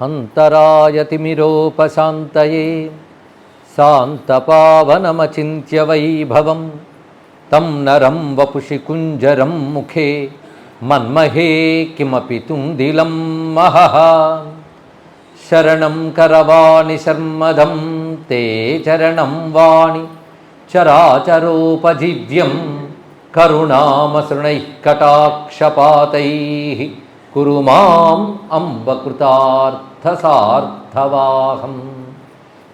అంతరాయతిమిరోపశాంతయే శాంతపావనమచింత్య వైభవం తం నరం వపుషి కుంజరం ముఖే మన్మహే కిమపి తుందిలం మహః. శరణం కరవాణి శర్మదం తే చరణం వాణి చరాచరోపజీవ్యం కరుణామసృణైః కటాక్షపాతైః కురు మాం అంబ కృతార్థసార్థవాహం.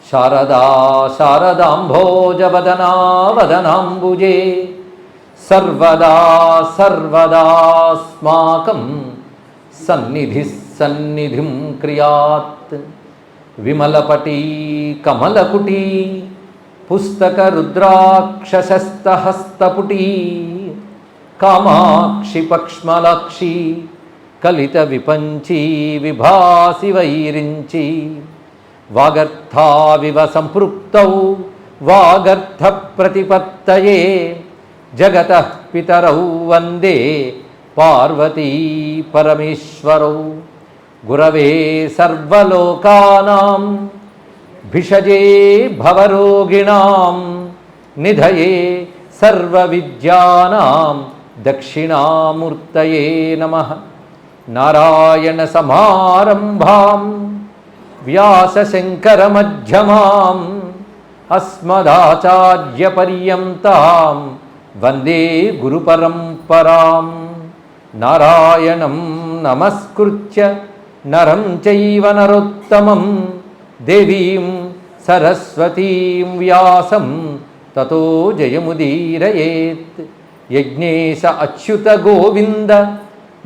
శారదా శారదాంభోజవదనా వదనాంబుజే సర్వదా సర్వదాస్మాకం సన్నిధిః సన్నిధిం క్రియాత్. విమలపటీ కమలకుటీ పుస్తక రుద్రాక్షసస్తహస్తపుటీ కామాక్షి పక్ష్మలాక్షి కలిత విపంచీ విభాసి వైరించి వాగర్థావివ సంపృక్తౌ వాగర్థ ప్రతిపత్తయే జగతః పితరౌ వందే పార్వతీ పరమేశ్వరౌ. గురవే సర్వలోకానాం భిషజే భవరోగిణాం నిధయే సర్వవిద్యానాం దక్షిణామూర్తయే నమః. నారాయణ సమారంభాం వ్యాసశంకరమధ్యమాం అస్మదాచార్యపర్యంతాం వందే గురుపరంపరాం. నారాయణం నమస్కృత్య నరం చైవ నరోత్తమం దేవీం సరస్వతీం వ్యాసం తతో జయముదీరయేత్. యజ్ఞేశ అచ్యుత గోవింద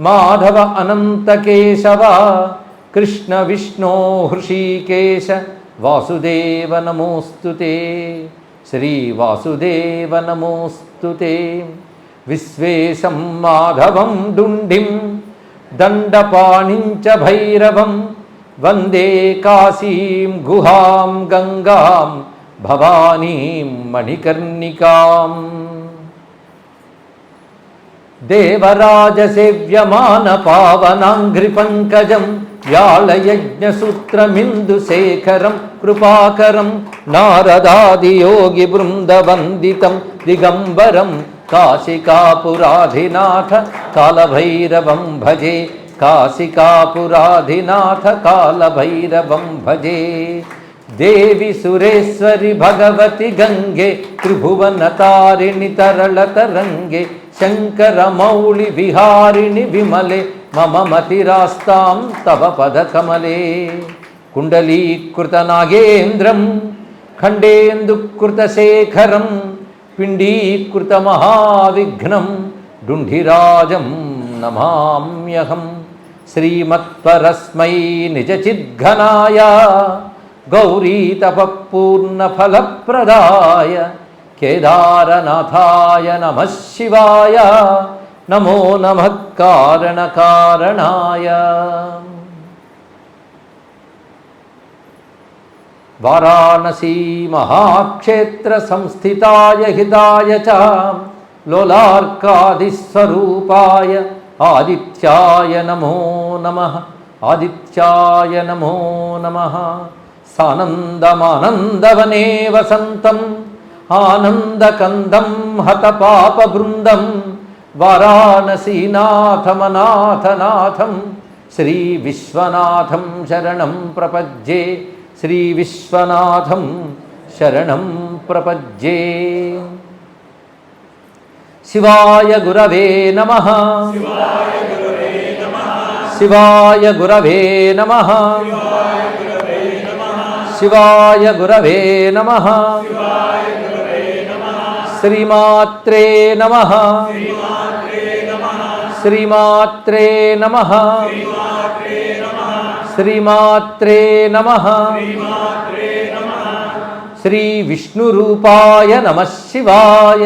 మాధవ అనంత కేశవ కృష్ణ విష్ణో హృషీకేశ వాసుదేవ నమోస్తుతే. శ్రీ వాసుదేవ నమోస్తుతే. విశ్వేశం మాధవం డుండిం దండపాణించ భైరవం వందే కాశీం గుహాం గంగాం భవానీం మణికర్ణికాం. దేవరాజసేవ్యమాన పావనాంఘ్రి పంకజం వ్యాళయజ్ఞసూత్రమిందుశేఖరం కృపాకరం నారదాదియోగి బృందవందితం దిగంబరం కాశికాపురాధినాథ కాలభైరవం భజే. కాశికాపురాధినాథ కాలభైరవం భజే. దేవి సురేశ్వరి భగవతి గంగే త్రిభువనతారిణి తరళతరంగే శంకరమౌళి విహారిణి విమలే మమ మతిరాస్తాం తవ పదకమలే. కుండలీకృత నాగేంద్రం ఖండేందుకృతశేఖరం పిండీకృత మహావిఘ్నం డుంఢిరాజం నమామ్యహం. శ్రీమత్పరస్మై నిజచిద్ఘనాయ గౌరీతపఃపూర్ణఫలప్రదాయ కేదారనాథాయ నమః శివాయ. నమో నమః కారణకారణాయ. వారాణసీ మహాక్షేత్ర సంస్థితాయ హితాయ చ లోలార్కాదిస్వరూపాయ ఆదిత్యాయ నమో నమః. ఆదిత్యాయ నమో నమః. సానందమానందవనే వసంతం ఆనందకందం హతపాపబృందం వారాణసీనాథమనాథనాథం శ్రీ విశ్వనాథం శరణం ప్రపజ్యే. శ్రీ విశ్వనాథం శరణం ప్రపజ్యే. శివాయ గురవే నమః. శివాయ గురవే నమః. శివాయ గురవే నమః. శ్రీమాత్రే నమః. శ్రీమాత్రే నమః. శ్రీమాత్రే నమః. శ్రీ విష్ణురూపాయ నమః శివాయ.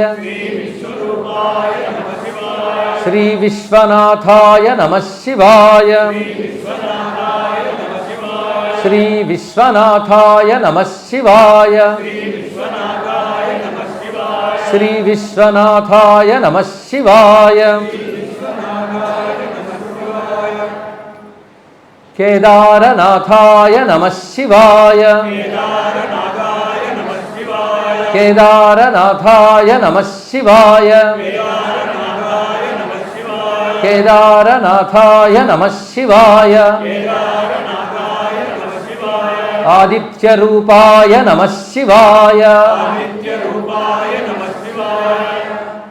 శ్రీ విశ్వనాథాయ నమః శివాయ. శ్రీ విశ్వనాథాయ నమః శివాయ. శ్రీ విశ్వనాథాయ నమః శివాయ. కేదారనాథాయ నమః శివాయ కేదారనాథాయ నమః శివాయ కేదారనాథాయ నమః శివాయ ఆదిత్యరూపాయ నమః శివాయ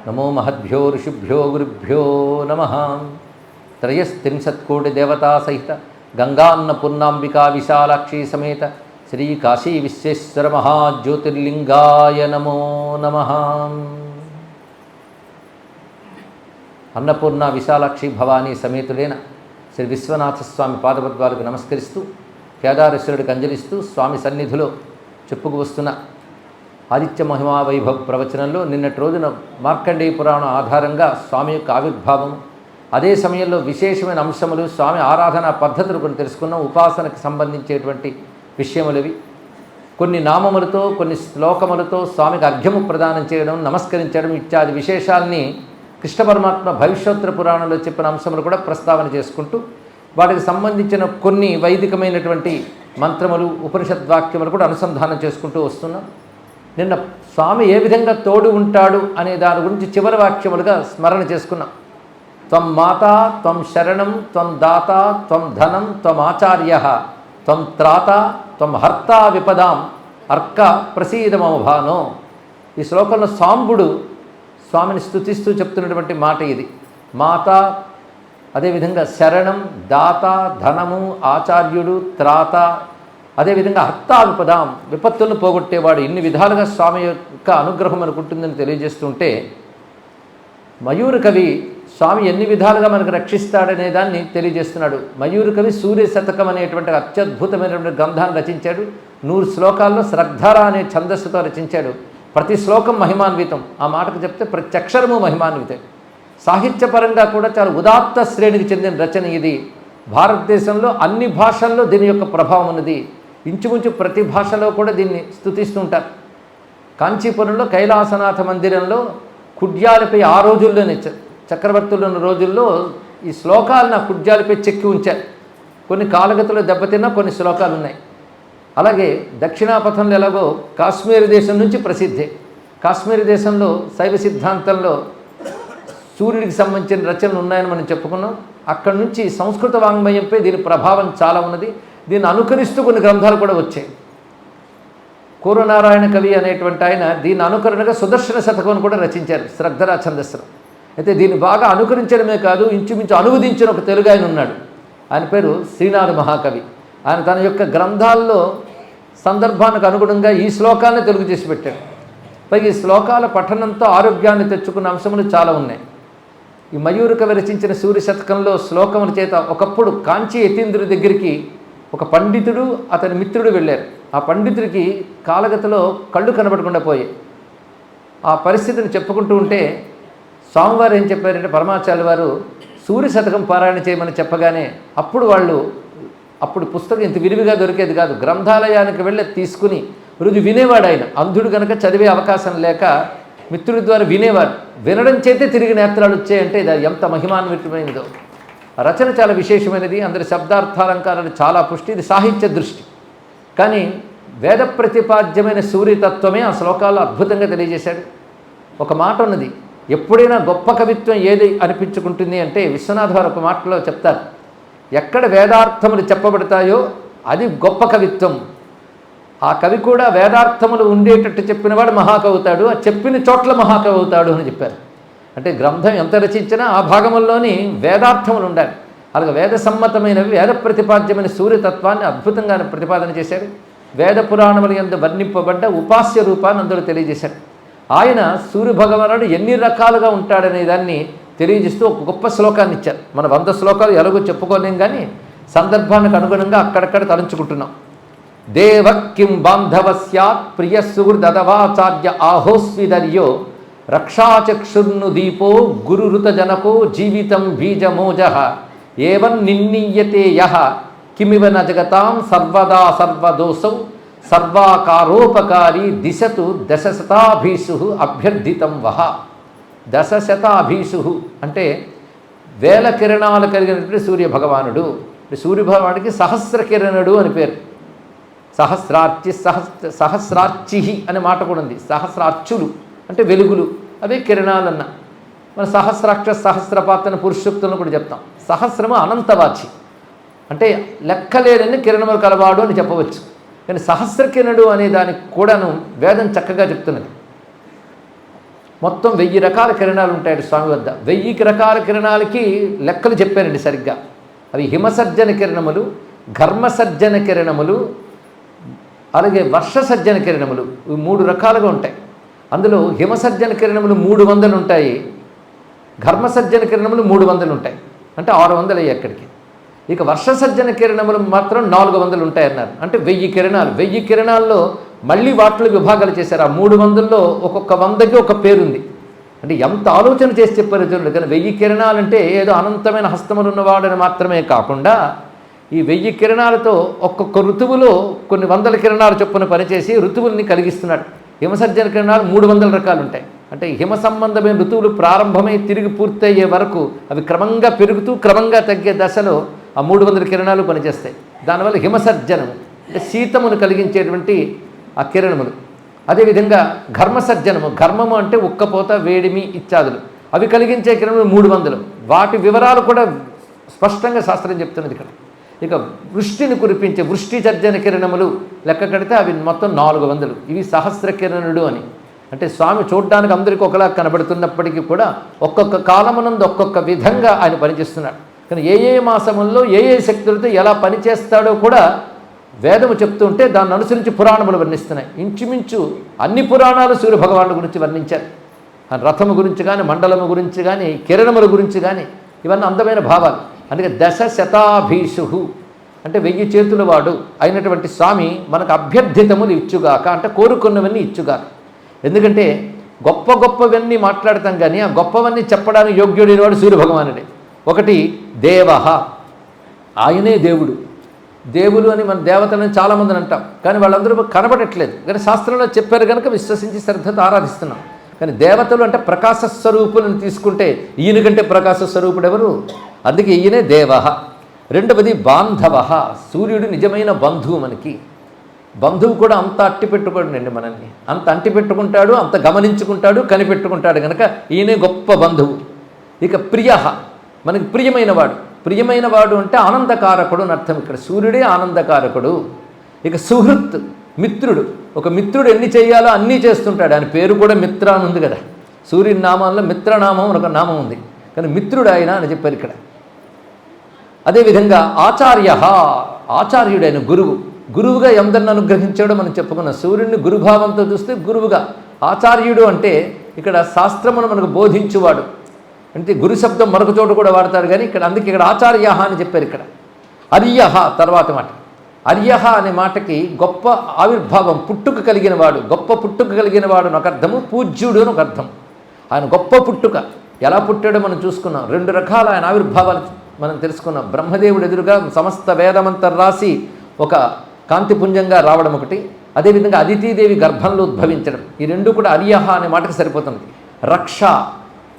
నమో మహద్భ్యో ఋషిభ్యో గురుభ్యో నమః. త్రయస్త్రింశత్కోటి దేవతా సహిత గంగాన్నపూర్ణాంబికా విశాలాక్షి సమేత శ్రీ కాశీ విశ్వేశ్వర మహాజ్యోతిర్లింగాయ నమో నమః. అన్నపూర్ణ విశాలాక్షి భవానీ సమేతుడైన శ్రీ విశ్వనాథస్వామి పాదపద్మాలకు నమస్కరిస్తూ కేదారేశ్వరుడికి అంజలిస్తూ స్వామి సన్నిధిలో చెప్పుకు వస్తున్న ఆదిత్య మహిమా వైభవ ప్రవచనంలో నిన్నటి రోజున మార్కండేయ పురాణం ఆధారంగా స్వామి యొక్క ఆవిర్భావం, అదే సమయంలో విశేషమైన అంశములు, స్వామి ఆరాధనా పద్ధతులు కొన్ని తెలుసుకున్నాం. ఉపాసనకు సంబంధించేటువంటి విషయములవి కొన్ని నామములతో కొన్ని శ్లోకములతో స్వామికి అర్ఘ్యము ప్రదానం చేయడం, నమస్కరించడం ఇత్యాది విశేషాల్ని కృష్ణ పరమాత్మ భవిష్యోత్తర పురాణంలో చెప్పిన అంశములు కూడా ప్రస్తావన చేసుకుంటూ వాటికి సంబంధించిన కొన్ని వైదికమైనటువంటి మంత్రములు ఉపనిషద్వాక్యములు కూడా అనుసంధానం చేసుకుంటూ వస్తున్నాం. నిన్న స్వామి ఏ విధంగా తోడు ఉంటాడు అనే దాని గురించి చివరి వాక్యములుగా స్మరణ చేసుకున్నాం. త్వం మాతా త్వం శరణం త్వం దాత త్వం ధనం త్వం ఆచార్య త్వం త్రాత త్వం హర్తా విపదాం అర్క ప్రసీదమభానో. ఈ శ్లోకంలో సాంబుడు స్వామిని స్తుతిస్తూ చెప్తున్నటువంటి మాట ఇది. మాత, అదేవిధంగా శరణం, దాత, ధనము, ఆచార్యుడు, త్రాత, అదేవిధంగా హర్తా విపదాం విపత్తులను పోగొట్టేవాడు. ఇన్ని విధాలుగా స్వామి యొక్క అనుగ్రహం మనకు ఉంటుందని తెలియజేస్తుంటే మయూర కవి స్వామి ఎన్ని విధాలుగా మనకు రక్షిస్తాడనే దాన్ని తెలియజేస్తున్నాడు. మయూర కవి సూర్య శతకం అనేటువంటి అత్యద్భుతమైనటువంటి గ్రంథాన్ని రచించాడు. 100 శ్లోకాల్లో శ్రద్ధర అనే ఛందస్సుతో రచించాడు. ప్రతి శ్లోకం మహిమాన్వితం. ఆ మాటకు చెప్తే ప్రతి అక్షరము మహిమాన్వితం. సాహిత్యపరంగా కూడా చాలా ఉదాత్త శ్రేణికి చెందిన రచన ఇది. భారతదేశంలో అన్ని భాషల్లో దీని యొక్క ప్రభావం ఉన్నది. ఇంచుమించు ప్రతి భాషలో కూడా దీన్ని స్తుతిస్తుంటారు. కాంచీపురంలో కైలాసనాథ మందిరంలో కుడ్యాలపై ఆ రోజుల్లోనే చక్రవర్తులు ఉన్న రోజుల్లో ఈ శ్లోకాలను ఆ కుడ్యాలపై చెక్కి ఉంచారు. కొన్ని కాలగతులు దెబ్బతిన్నా కొన్ని శ్లోకాలు ఉన్నాయి. అలాగే దక్షిణాపథంలో ఎలాగో కాశ్మీర్ దేశం నుంచి ప్రసిద్ధి. కాశ్మీర్ దేశంలో శైవ సిద్ధాంతంలో సూర్యుడికి సంబంధించిన రచనలు ఉన్నాయని మనం చెప్పుకున్నాం. అక్కడి నుంచి సంస్కృత వాంగ్మయంపై దీని ప్రభావం చాలా ఉన్నది. దీన్ని అనుకరిస్తూ కొన్ని గ్రంథాలు కూడా వచ్చాయి. కూరనారాయణ కవి అనేటువంటి ఆయన దీన్ని అనుకరణగా సుదర్శన శతకం కూడా రచించారు శ్రద్ధరా ఛందస్సులో. అయితే దీన్ని బాగా అనుకరించడమే కాదు, ఇంచుమించు అనువదించిన ఒక తెలుగు ఆయన ఉన్నాడు. ఆయన పేరు శ్రీనాథ మహాకవి. ఆయన తన యొక్క గ్రంథాల్లో సందర్భానికి అనుగుణంగా ఈ శ్లోకాన్ని తెలుగు చేసి పెట్టాడు. పైగా ఈ శ్లోకాల పఠనంతో ఆరోగ్యాన్ని తెచ్చుకున్న అంశములు చాలా ఉన్నాయి. ఈ మయూర కవి రచించిన సూర్య శతకంలో శ్లోకముల చేత ఒకప్పుడు కాంచీ యతీంద్రుడి దగ్గరికి ఒక పండితుడు అతని మిత్రుడు వెళ్ళారు. ఆ పండితుడికి కాలగతిలో కళ్ళు కనబడకుండా పోయాయి. ఆ పరిస్థితిని చెప్పుకుంటూ ఉంటే స్వామివారు ఏం చెప్పారంటే పరమాచార్య వారు సూర్య శతకం పారాయణ చేయమని చెప్పగానే అప్పుడు పుస్తకం ఇంత విరివిగా దొరికేది కాదు. గ్రంథాలయానికి వెళ్ళి తీసుకుని రోజు వినేవాడు. ఆయన అంధుడు కనుక చదివే అవకాశం లేక మిత్రుడి ద్వారా వినేవాడు. వినడం చేతే తిరిగి నేత్రాలు వచ్చాయంటే ఇది ఎంత మహిమాన్వితమైనదో. రచన చాలా విశేషమైనది. అందరి శబ్దార్థాలంకారాలు చాలా పుష్టి. ఇది సాహిత్య దృష్టి. కానీ వేద ప్రతిపాద్యమైన సూర్యతత్వమే ఆ శ్లోకాల్లో అద్భుతంగా తెలియజేశాడు. ఒక మాట ఉన్నది, ఎప్పుడైనా గొప్ప కవిత్వం ఏది అనిపించుకుంటుంది అంటే విశ్వనాథ్ వారు ఒక మాటలో చెప్తారు, ఎక్కడ వేదార్థములు చెప్పబడతాయో అది గొప్ప కవిత్వం. ఆ కవి కూడా వేదార్థములు ఉండేటట్టు చెప్పినవాడు మహాకవి అవుతాడు, ఆ చెప్పిన చోట్ల మహాకవి అవుతాడు అని చెప్పారు. అంటే గ్రంథం ఎంత రచించినా ఆ భాగంలోని వేదార్థములు ఉండాలి. అలాగే వేద సమ్మతమైనవి వేద ప్రతిపాద్యమైన సూర్యతత్వాన్ని అద్భుతంగా ప్రతిపాదన చేశాడు. వేద పురాణముల యందు వర్ణింపబడ్డ ఉపాస్య రూపాన్ని అందరూ తెలియజేశాడు. ఆయన సూర్య భగవానుడు ఎన్ని రకాలుగా ఉంటాడనే దాన్ని తెలియజేస్తూ ఒక గొప్ప శ్లోకాన్ని ఇచ్చారు. మన 100 శ్లోకాలు ఎలాగో చెప్పుకోలేం, కానీ సందర్భానికి అనుగుణంగా అక్కడక్కడ తలంచుకుంటున్నాం. దేవ కిం బాంధవ స్యాత్ ప్రియ సుహృదవాచార్య ఆహోస్విదర్యో రక్షాచక్షుర్ను దీపో గురురుతజనకో జీవితం బీజమోజ ఏవం నిన్నీయతే యః కిమివ న జగతాం సర్వదా సర్వదోసౌ సర్వాకారోపకారి దిశతు దశశతాభీషు అభ్యర్థితం వహ. దశశతాభీషు అంటే 1000 కిరణాలు కలిగినటువంటి సూర్య భగవానుడు. సూర్యభగవానుడికి సహస్రకిరణుడు అని పేరు. సహస్రార్చి అనే మాట కూడా ఉంది. సహస్రార్చులు అంటే వెలుగులు, అవే కిరణాలన్న. మన సహస్రాక్ష సహస్రపాతన పురుషోక్తులను కూడా చెప్తాం. సహస్రము అనంతవాచి అంటే లెక్కలేనన్ని కిరణములు కలవాడు అని చెప్పవచ్చు. కానీ సహస్రకిరణుడు అనే దానికి కూడాను వేదం చక్కగా చెప్తున్నది. మొత్తం 1000 రకాల కిరణాలు ఉంటాయి స్వామి వద్ద. 1000 రకాల కిరణాలకి లెక్కలు చెప్పారండి సరిగ్గా. అవి హిమసర్జన కిరణములు, ఘర్మసర్జన కిరణములు, అలాగే వర్షసర్జన కిరణములు. ఇవి 3 రకాలుగా ఉంటాయి. అందులో హిమసర్జన కిరణములు 300 ఉంటాయి, ఘర్మసర్జన కిరణములు 300 ఉంటాయి, అంటే 600 అయ్యి అక్కడికి. ఇక వర్షసర్జన కిరణములు మాత్రం 400 ఉంటాయన్నారు. అంటే 1000 కిరణాలు. 1000 కిరణాల్లో మళ్ళీ వాటిలో విభాగాలు చేశారు. ఆ 300లో ఒక్కొక్క 100కి ఒక పేరుంది. అంటే ఎంత ఆలోచన చేసి చెప్పారు చూడండి. కానీ 1000 కిరణాలంటే ఏదో అనంతమైన హస్తములు ఉన్నవాడని మాత్రమే కాకుండా ఈ 1000 కిరణాలతో ఒక్కొక్క ఋతువులో కొన్ని 100 కిరణాలు చొప్పున పనిచేసి ఋతువుల్ని కలిగిస్తున్నాడు. హిమసర్జన కిరణాలు 300 రకాలు ఉంటాయి. అంటే హిమ సంబంధమైన ఋతువులు ప్రారంభమై తిరిగి పూర్తయ్యే వరకు అవి క్రమంగా పెరుగుతూ క్రమంగా తగ్గే దశలో ఆ 300 కిరణాలు పనిచేస్తాయి. దానివల్ల హిమసర్జనము అంటే శీతమును కలిగించేటువంటి ఆ కిరణములు. అదేవిధంగా ఘర్మసర్జనము, ఘర్మము అంటే ఉక్కపోత, వేడిమి ఇత్యాదులు, అవి కలిగించే కిరణములు 300. వాటి వివరాలు కూడా స్పష్టంగా శాస్త్రం చెప్తున్నది ఇక్కడ. ఇక వృష్టిని కురిపించే వృష్టి సర్జన కిరణములు లెక్క కడితే అవి మొత్తం 400. ఇవి సహస్ర కిరణుడు అని. అంటే స్వామి చూడడానికి అందరికీ ఒకలా కనబడుతున్నప్పటికీ కూడా ఒక్కొక్క కాలమునందు ఒక్కొక్క విధంగా ఆయన పనిచేస్తున్నాడు. కానీ ఏ ఏ మాసముల్లో ఏ ఏ శక్తులతో ఎలా పనిచేస్తాడో కూడా వేదము చెప్తుంటే దాన్ని అనుసరించి పురాణములు వర్ణిస్తున్నాయి. ఇంచుమించు అన్ని పురాణాలు సూర్య భగవానుడి గురించి వర్ణించారు. రథము గురించి కానీ, మండలము గురించి కానీ, కిరణముల గురించి కానీ, ఇవన్నీ అందమైన భావాలు. అందుకే 10 శతాభీషు అంటే 1000 చేతుల వాడు అయినటువంటి స్వామి మనకు అభ్యర్థితములు ఇచ్చుగాక, అంటే కోరుకున్నవన్నీ ఇచ్చుగాక. ఎందుకంటే గొప్ప గొప్పవన్నీ మాట్లాడతాం కానీ ఆ గొప్పవన్నీ చెప్పడానికి యోగ్యుడైన వాడు సూర్య భగవానుడే. ఒకటి దేవ, ఆయనే దేవుడు. దేవులు అని మన దేవతలను చాలామందిని అంటాం, కానీ వాళ్ళందరూ కనబడట్లేదు. కానీ శాస్త్రంలో చెప్పారు కనుక విశ్వసించి శ్రద్ధతో ఆరాధిస్తున్నాం. కానీ దేవతలు అంటే ప్రకాశ స్వరూపులను తీసుకుంటే ఈయన కంటే ప్రకాశ స్వరూపుడు ఎవరు? అందుకే ఈయనే దేవ. రెండవది బాంధవ, సూర్యుడు నిజమైన బంధువు. మనకి బంధువు కూడా అంత అట్టి పెట్టుకోండి, మనల్ని అంత అంటి పెట్టుకుంటాడు, అంత గమనించుకుంటాడు, కనిపెట్టుకుంటాడు కనుక ఈయనే గొప్ప బంధువు. ఇక ప్రియ, మనకి ప్రియమైనవాడు. ప్రియమైనవాడు అంటే ఆనందకారకుడు అని అర్థం. ఇక్కడ సూర్యుడే ఆనందకారకుడు. ఇక సుహృత్, మిత్రుడు. ఒక మిత్రుడు ఎన్ని చేయాలో అన్నీ చేస్తుంటాడు. ఆయన పేరు కూడా మిత్ర అని ఉంది కదా. సూర్యుని నామంలో మిత్రనామం ఒక నామం ఉంది, కానీ మిత్రుడు ఆయన అని చెప్పారు ఇక్కడ. అదేవిధంగా ఆచార్య, ఆచార్యుడైన గురువు. గురువుగా ఎందరిని అనుగ్రహించాడో మనం చెప్పుకున్నాం. సూర్యుడిని గురుభావంతో చూస్తే గురువుగా. ఆచార్యుడు అంటే ఇక్కడ శాస్త్రమును మనకు బోధించువాడు. అంటే గురు శబ్దం మరొక చోట కూడా వాడతారు, కానీ ఇక్కడ అందుకే ఇక్కడ ఆచార్య అని చెప్పారు. ఇక్కడ అర్యహ తర్వాత మాట. అర్యహ అనే మాటకి గొప్ప ఆవిర్భావం, పుట్టుక కలిగిన వాడు. గొప్ప పుట్టుక కలిగిన వాడు అని ఒక అర్థము, పూజ్యుడు అని ఒక అర్థం. ఆయన గొప్ప పుట్టుక. ఎలా పుట్టాడో మనం చూసుకున్నాం. 2 రకాల ఆయన ఆవిర్భావాలు మనం తెలుసుకున్నాం. బ్రహ్మదేవుడు ఎదురుగా సమస్త వేదమంతర్ రాసి ఒక కాంతిపుంజంగా రావడం ఒకటి, అదేవిధంగా అదితీదేవి గర్భంలో ఉద్భవించడం. ఈ 2 కూడా అర్యహ అనే మాటకు సరిపోతుంది. రక్ష,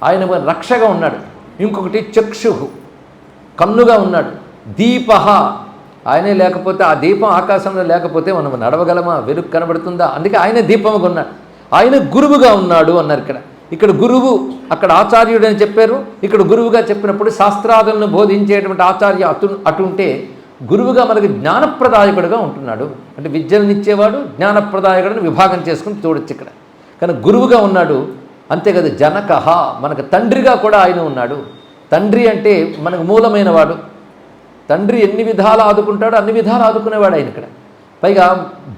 ఆయన రక్షగా ఉన్నాడు. ఇంకొకటి చక్షు, కన్నుగా ఉన్నాడు. దీప, ఆయనే లేకపోతే ఆ దీపం ఆకాశంలో లేకపోతే మనం నడవగలమా? వెలుగు కనబడుతుందా? అందుకే ఆయనే దీపముగా ఉన్నాడు. ఆయన గురువుగా ఉన్నాడు అన్నారు ఇక్కడ. ఇక్కడ గురువు, అక్కడ ఆచార్యుడు అని చెప్పారు. ఇక్కడ గురువుగా చెప్పినప్పుడు శాస్త్రాలను బోధించేటువంటి ఆచార్య అటుంటే గురువుగా మనకు జ్ఞానప్రదాయకుడుగా ఉంటున్నాడు. అంటే విద్యలనిచ్చేవాడు, జ్ఞానప్రదాయకుడిని విభాగం చేసుకుని చూడొచ్చు ఇక్కడ. కానీ గురువుగా ఉన్నాడు. అంతే కదా, జనకహ, మనకు తండ్రిగా కూడా ఆయన ఉన్నాడు. తండ్రి అంటే మనకు మూలమైన వాడు. తండ్రి ఎన్ని విధాలు ఆదుకుంటాడో అన్ని విధాలు ఆదుకునేవాడు ఆయన ఇక్కడ. పైగా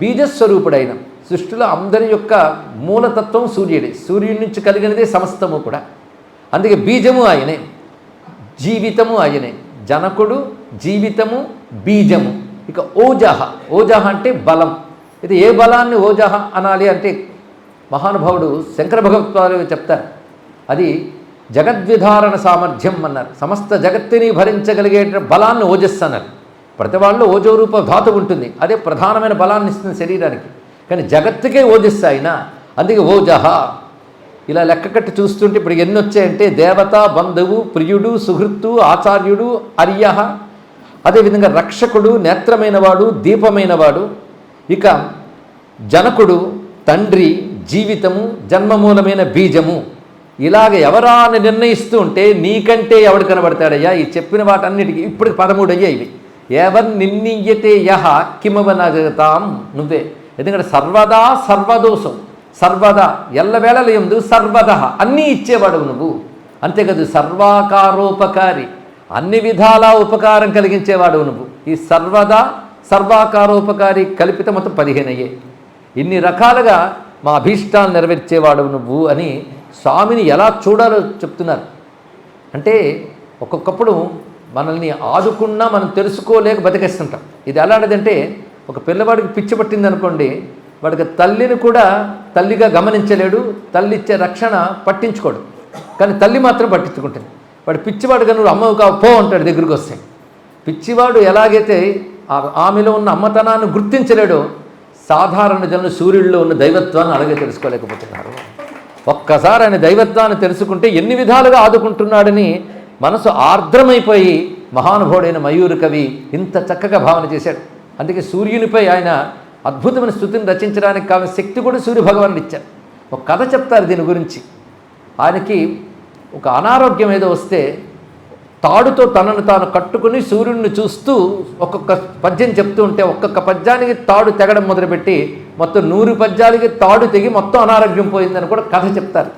బీజస్వరూపుడు ఆయన. సృష్టిలో అందరి యొక్క మూలతత్వం సూర్యుడే. సూర్యుడి నుంచి కలిగినదే సమస్తము కూడా. అందుకే బీజము ఆయనే, జీవితము ఆయనే. జనకుడు, జీవితము, బీజము. ఇక ఓజహ, ఓజహ అంటే బలం. ఇది ఏ బలాన్ని ఓజహ అనాలి అంటే మహానుభావుడు శంకర భగవత్పాదులు చెప్తారు. అది జగద్విధారణ సామర్థ్యం అన్నారు. సమస్త జగత్తుని భరించగలిగే బలాన్ని ఓజస్సు అన్నారు. ప్రతి వాళ్ళు ఓజోరూప ధాతువు ఉంటుంది, అదే ప్రధానమైన బలాన్ని ఇస్తుంది శరీరానికి. కానీ జగత్తుకే ఓజస్సు అయినా, అందుకే ఓజహ. ఇలా లెక్క కట్టి చూస్తుంటే ఇప్పుడు ఎన్ని వచ్చాయంటే దేవత, బంధువు, ప్రియుడు, సుహృత్తు, ఆచార్యుడు, అర్యహ, అదేవిధంగా రక్షకుడు, నేత్రమైనవాడు, దీపమైనవాడు. ఇక జనకుడు, తండ్రి, జీవితము, జన్మమూలమైన బీజము. ఇలాగ ఎవరాన్ని నిర్ణయిస్తూ ఉంటే నీకంటే ఎవడు కనబడతాడయ్యా? ఈ చెప్పిన వాటన్నిటికీ ఇప్పటికి 13 అయ్యాయి ఇవి. ఎవరు నిన్నియ్యతే యహ కిమవనగతాం, నువ్వే. ఎందుకంటే సర్వదా సర్వదోషం, సర్వదా ఎల్లవేళల ఎందు సర్వద అన్నీ ఇచ్చేవాడు నువ్వు. అంతేకాదు సర్వాకారోపకారి, అన్ని విధాలా ఉపకారం కలిగించేవాడు నువ్వు. ఈ సర్వదా సర్వాకారోపకారి కలిపితే మొత్తం 15 అయ్యాయి. ఇన్ని రకాలుగా మా అభీష్టాలు నెరవేర్చేవాడు నువ్వు అని స్వామిని ఎలా చూడాలో చెప్తున్నారు. అంటే ఒక్కొక్కప్పుడు మనల్ని ఆదుకున్నా మనం తెలుసుకోలేక బతికేస్తుంటాం. ఇది ఎలాంటిదంటే, ఒక పిల్లవాడికి పిచ్చి పట్టింది అనుకోండి, వాడికి తల్లిని కూడా తల్లిగా గమనించలేడు, తల్లి ఇచ్చే రక్షణ పట్టించుకోడు. కానీ తల్లి మాత్రం పట్టించుకుంటుంది. వాడు పిచ్చివాడు కనుక అమ్మవు కావు పో అంటాడు దగ్గరికి వస్తే. పిచ్చివాడు ఎలాగైతే ఆమెలో ఉన్న అమ్మతనాన్ని గుర్తించలేడో, సాధారణ జనులు సూర్యుడిలో ఉన్న దైవత్వాన్ని అలాగే తెలుసుకోలేకపోతున్నారు. ఒక్కసారి ఆయన దైవత్వాన్ని తెలుసుకుంటే ఎన్ని విధాలుగా ఆదుకుంటున్నాడని మనసు ఆర్ద్రమైపోయి మహానుభావుడైన మయూర కవి ఇంత చక్కగా భావన చేశాడు. అందుకే సూర్యునిపై ఆయన అద్భుతమైన స్థుతిని రచించడానికి కావాల్సిన శక్తి కూడా సూర్య భగవానుడు ఇచ్చారు. ఒక కథ చెప్తారు దీని గురించి. ఆయనకి ఒక అనారోగ్యం ఏదో వస్తే తాడుతో తనను తాను కట్టుకుని సూర్యుడిని చూస్తూ ఒక్కొక్క పద్యం చెప్తూ ఉంటే ఒక్కొక్క పద్యానికి తాడు తెగడం మొదలుపెట్టి మొత్తం 100 పద్యాలకి తాడు తెగి మొత్తం అనారోగ్యం పోయిందని కూడా కథ చెప్తారు.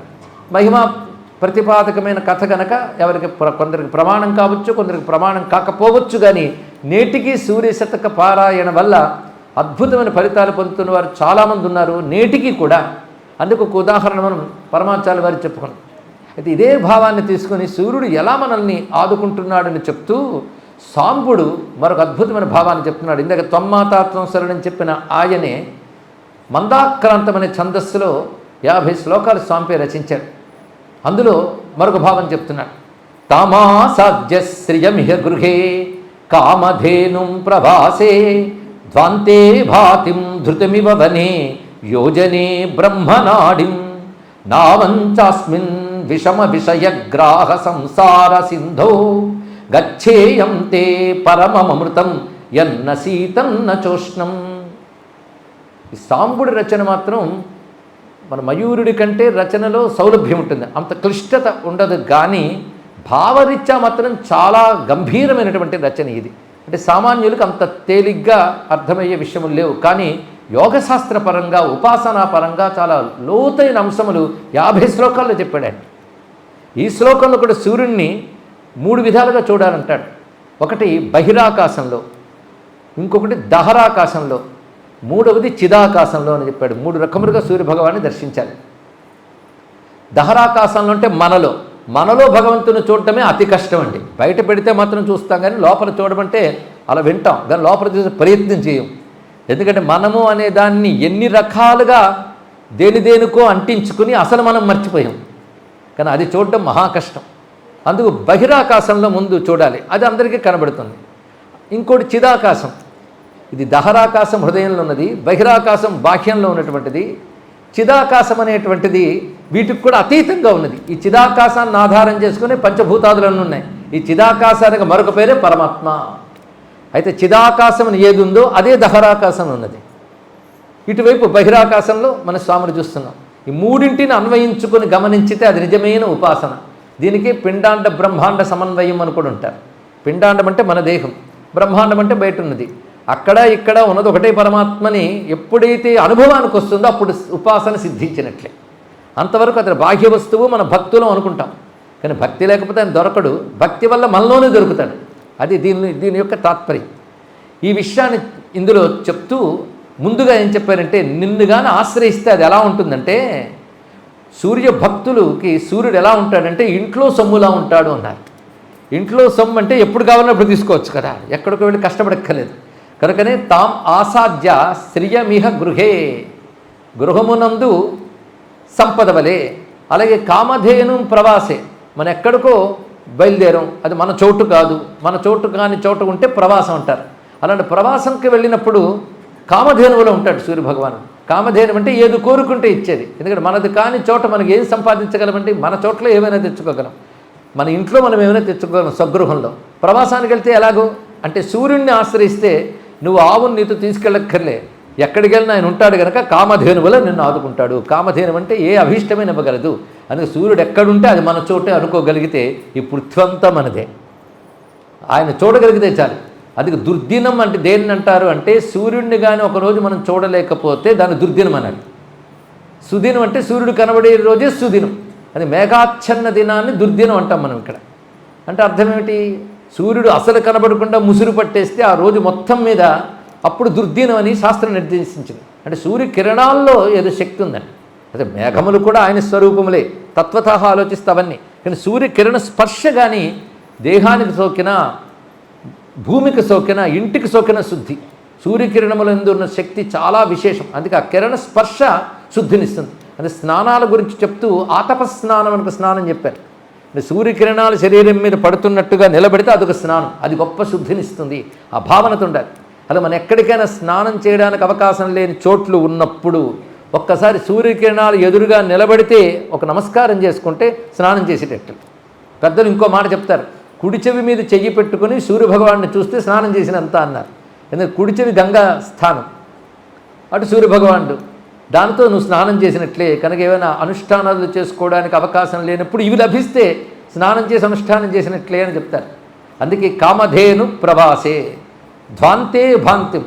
మహిమా ప్రతిపాదకమైన కథ కనుక ఎవరికి కొందరికి ప్రమాణం కావచ్చు, కొందరికి ప్రమాణం కాకపోవచ్చు. కానీ నేటికి సూర్య శతక పారాయణ వల్ల అద్భుతమైన ఫలితాలు పొందుతున్న వారు చాలామంది ఉన్నారు నేటికి కూడా. అందుకు ఒక ఉదాహరణ మనం పరమాచార్య వారు చెప్పుకున్నాం. అయితే ఇదే భావాన్ని తీసుకొని సూర్యుడు ఎలా మనల్ని ఆదుకుంటున్నాడని చెప్తూ సాంబుడు మరొక అద్భుతమైన భావాన్ని చెప్తున్నాడు. ఇందాక త్వమ్మాతాత్వం శరణని చెప్పిన ఆయనే మందాక్రాంతం అనే ఛందస్సులో 50 శ్లోకాలు స్వామిపై రచించాడు. అందులో మరొక భావం చెప్తున్నాడు. తామాసాధ్య శ్రియమిహ గృహే కామధేనుం ప్రవాసే ధ్వాంతే భాతిం ధృతమివ వనే యోజనే బ్రహ్మనాడిం నావంచాస్మిన్ విషమ విషయగ్రాహ సంసార సింధో గచ్చేయం తే పరమమృతం యన్న శీతన్న చోష్ణం. ఈ సాంబుడి రచన మాత్రం మన మయూరుడి కంటే రచనలో సౌలభ్యం ఉంటుంది, అంత క్లిష్టత ఉండదు. కానీ భావరీత్యా మాత్రం చాలా గంభీరమైనటువంటి రచన ఇది. అంటే సామాన్యులకు అంత తేలిగ్గా అర్థమయ్యే విషయములు లేవు. కానీ యోగశాస్త్ర పరంగా, ఉపాసనా పరంగా చాలా లోతైన అంశములు 50 శ్లోకాల్లో చెప్పాడు. ఈ శ్లోకంలో కూడా సూర్యుడిని 3 విధాలుగా చూడాలంటాడు. ఒకటి బహిరాకాశంలో, ఇంకొకటి దహరాకాశంలో, మూడవది చిదాకాశంలో అని చెప్పాడు. 3 రకములుగా సూర్యభగవాన్ని దర్శించాలి. దహరాకాశంలో అంటే మనలో భగవంతుని చూడటమే అతి కష్టం అండి. బయట పెడితే మాత్రం చూస్తాం, కానీ లోపల చూడమంటే అలా వింటాం, కానీ లోపల చూసే ప్రయత్నం చేయం. ఎందుకంటే మనము అనే దాన్ని ఎన్ని రకాలుగా దేనికో అంటించుకుని అసలు మనం మర్చిపోయాం. కానీ అది చూడటం మహా కష్టం. అందుకు బహిరాకాశంలో ముందు చూడాలి, అది అందరికీ కనబడుతుంది. ఇంకోటి చిదాకాశం. ఇది దహరాకాశం హృదయంలో ఉన్నది, బహిరాకాశం బాహ్యంలో ఉన్నటువంటిది. చిదాకాశం అనేటువంటిది వీటికి కూడా అతీతంగా ఉన్నది. ఈ చిదాకాశాన్ని ఆధారం చేసుకుని పంచభూతాదులన్నీ ఉన్నాయి. ఈ చిదాకాశానికి మరొక పేరే పరమాత్మ. అయితే చిదాకాశం ఏది ఉందో అదే దహరాకాశం ఉన్నది. ఇటువైపు బహిరాకాశంలో మన స్వామిని చూస్తున్నాం. ఈ మూడింటిని అన్వయించుకొని గమనించితే అది నిజమైన ఉపాసన. దీనికి పిండాండ బ్రహ్మాండ సమన్వయం అని కూడా ఉంటారు. పిండాండం అంటే మన దేహం, బ్రహ్మాండం అంటే బయట ఉన్నది. అక్కడ ఇక్కడ ఉన్నది ఒకటే పరమాత్మని ఎప్పుడైతే అనుభవానికి వస్తుందో అప్పుడు ఉపాసన సిద్ధించినట్లే. అంతవరకు అతని బాహ్య వస్తువు మన భక్తులం అనుకుంటాం, కానీ భక్తి లేకపోతే ఆయన దొరకడు. భక్తి వల్ల మనలోనే దొరుకుతాడు. అది దీని యొక్క తాత్పర్యం. ఈ విషయాన్ని ఇందులో చెప్తూ ముందుగా ఏం చెప్పారంటే, నిన్నుగానే ఆశ్రయిస్తే అది ఎలా ఉంటుందంటే, సూర్య భక్తులకి సూర్యుడు ఎలా ఉంటాడంటే ఇంట్లో సొమ్ములా ఉంటాడు అన్నారు. ఇంట్లో సొమ్ము అంటే ఎప్పుడు కావాలన్నా అప్పుడు తీసుకోవచ్చు కదా, ఎక్కడికి వెళ్ళి కష్టపడక్కర్లేదు. కనుకనే తాం ఆసాధ్య శ్రియమిహ గృహే, గృహమునందు సంపద వలె. అలాగే కామధేను ప్రవాసే, మన ఎక్కడికో బయలుదేరం, అది మన చోటు కాదు, మన చోటు కాని చోటు ఉంటే ప్రవాసం అంటారు. అలాంటి ప్రవాసంకి వెళ్ళినప్పుడు కామధేనువులో ఉంటాడు సూర్యభగవానుడు. కామధేను అంటే ఏది కోరుకుంటే ఇచ్చేది. ఎందుకంటే మనది కాని చోట మనకి ఏం సంపాదించగలమంటే మన చోట్ల ఏమైనా తెచ్చుకోగలం, మన ఇంట్లో మనం ఏమైనా తెచ్చుకోగలం స్వగృహంలో. ప్రవాసానికి వెళ్తే ఎలాగో అంటే సూర్యుడిని ఆశ్రయిస్తే నువ్వు ఆవును నీతో తీసుకెళ్ళక్కర్లే, ఎక్కడికి వెళ్ళినా ఆయన ఉంటాడు కనుక కామధేను వల్ల నిన్ను ఆదుకుంటాడు. కామధేను అంటే ఏ అభీష్టమైన ఇవ్వగలదు. అందుకే సూర్యుడు ఎక్కడుంటే అది మన చోటే అనుకోగలిగితే ఈ పృథ్వీ అంతా మనదే. ఆయన చూడగలిగితే చాలు. అది దుర్దినం అంటే దేన్ని అంటారు అంటే సూర్యుడిని కానీ ఒకరోజు మనం చూడలేకపోతే దాన్ని దుర్దినం అనాలి. సుదినం అంటే సూర్యుడు కనబడే రోజే సుదినం. అది మేఘాచ్ఛన్న దినాన్ని దుర్దినం అంటాం మనం ఇక్కడ. అంటే అర్థం ఏమిటి? సూర్యుడు అసలు కనబడకుండా ముసురు పట్టేస్తే ఆ రోజు మొత్తం మీద అప్పుడు దుర్దినం అని శాస్త్రం నిర్దేశించింది. అంటే సూర్యకిరణాల్లో ఏదో శక్తి ఉందండి. అదే మేఘములు కూడా ఆయన స్వరూపములే, తత్వత ఆలోచిస్తే అవన్నీ. కానీ సూర్యకిరణ స్పర్శ కానీ దేహానికి సోకినా, భూమికి సోకినా, ఇంటికి సోకిన శుద్ధి. సూర్యకిరణముల ఎందు ఉన్న శక్తి చాలా విశేషం. అందుకే ఆ కిరణ స్పర్శ శుద్ధినిస్తుంది. అంటే స్నానాల గురించి చెప్తూ ఆతపస్నానం అనుకు స్నానం చెప్పారు. అంటే సూర్యకిరణాలు శరీరం మీద పడుతున్నట్టుగా నిలబడితే అదొక స్నానం, అది గొప్ప శుద్ధినిస్తుంది. ఆ భావనతో ఉండాలి. అలా మనం ఎక్కడికైనా స్నానం చేయడానికి అవకాశం లేని చోట్లు ఉన్నప్పుడు ఒక్కసారి సూర్యకిరణాలు ఎదురుగా నిలబడితే ఒక నమస్కారం చేసుకుంటే స్నానం చేసేటట్టు. పెద్దలు ఇంకో మాట చెప్తారు, కుడి చెవి మీద చెయ్యి పెట్టుకుని సూర్యభగవాన్ని చూస్తే స్నానం చేసినంత అన్నారు. ఎందుకంటే కుడి చెవి గంగా స్థానం, అటు సూర్యభగవానుడు, దానితో నువ్వు స్నానం చేసినట్లే. కనుక ఏమైనా అనుష్ఠానాలు చేసుకోవడానికి అవకాశం లేనప్పుడు ఇవి లభిస్తే స్నానం చేసి అనుష్ఠానం చేసినట్లే అని చెప్తారు. అందుకే కామధేను ప్రభాసే ధ్వాంతే భాంతి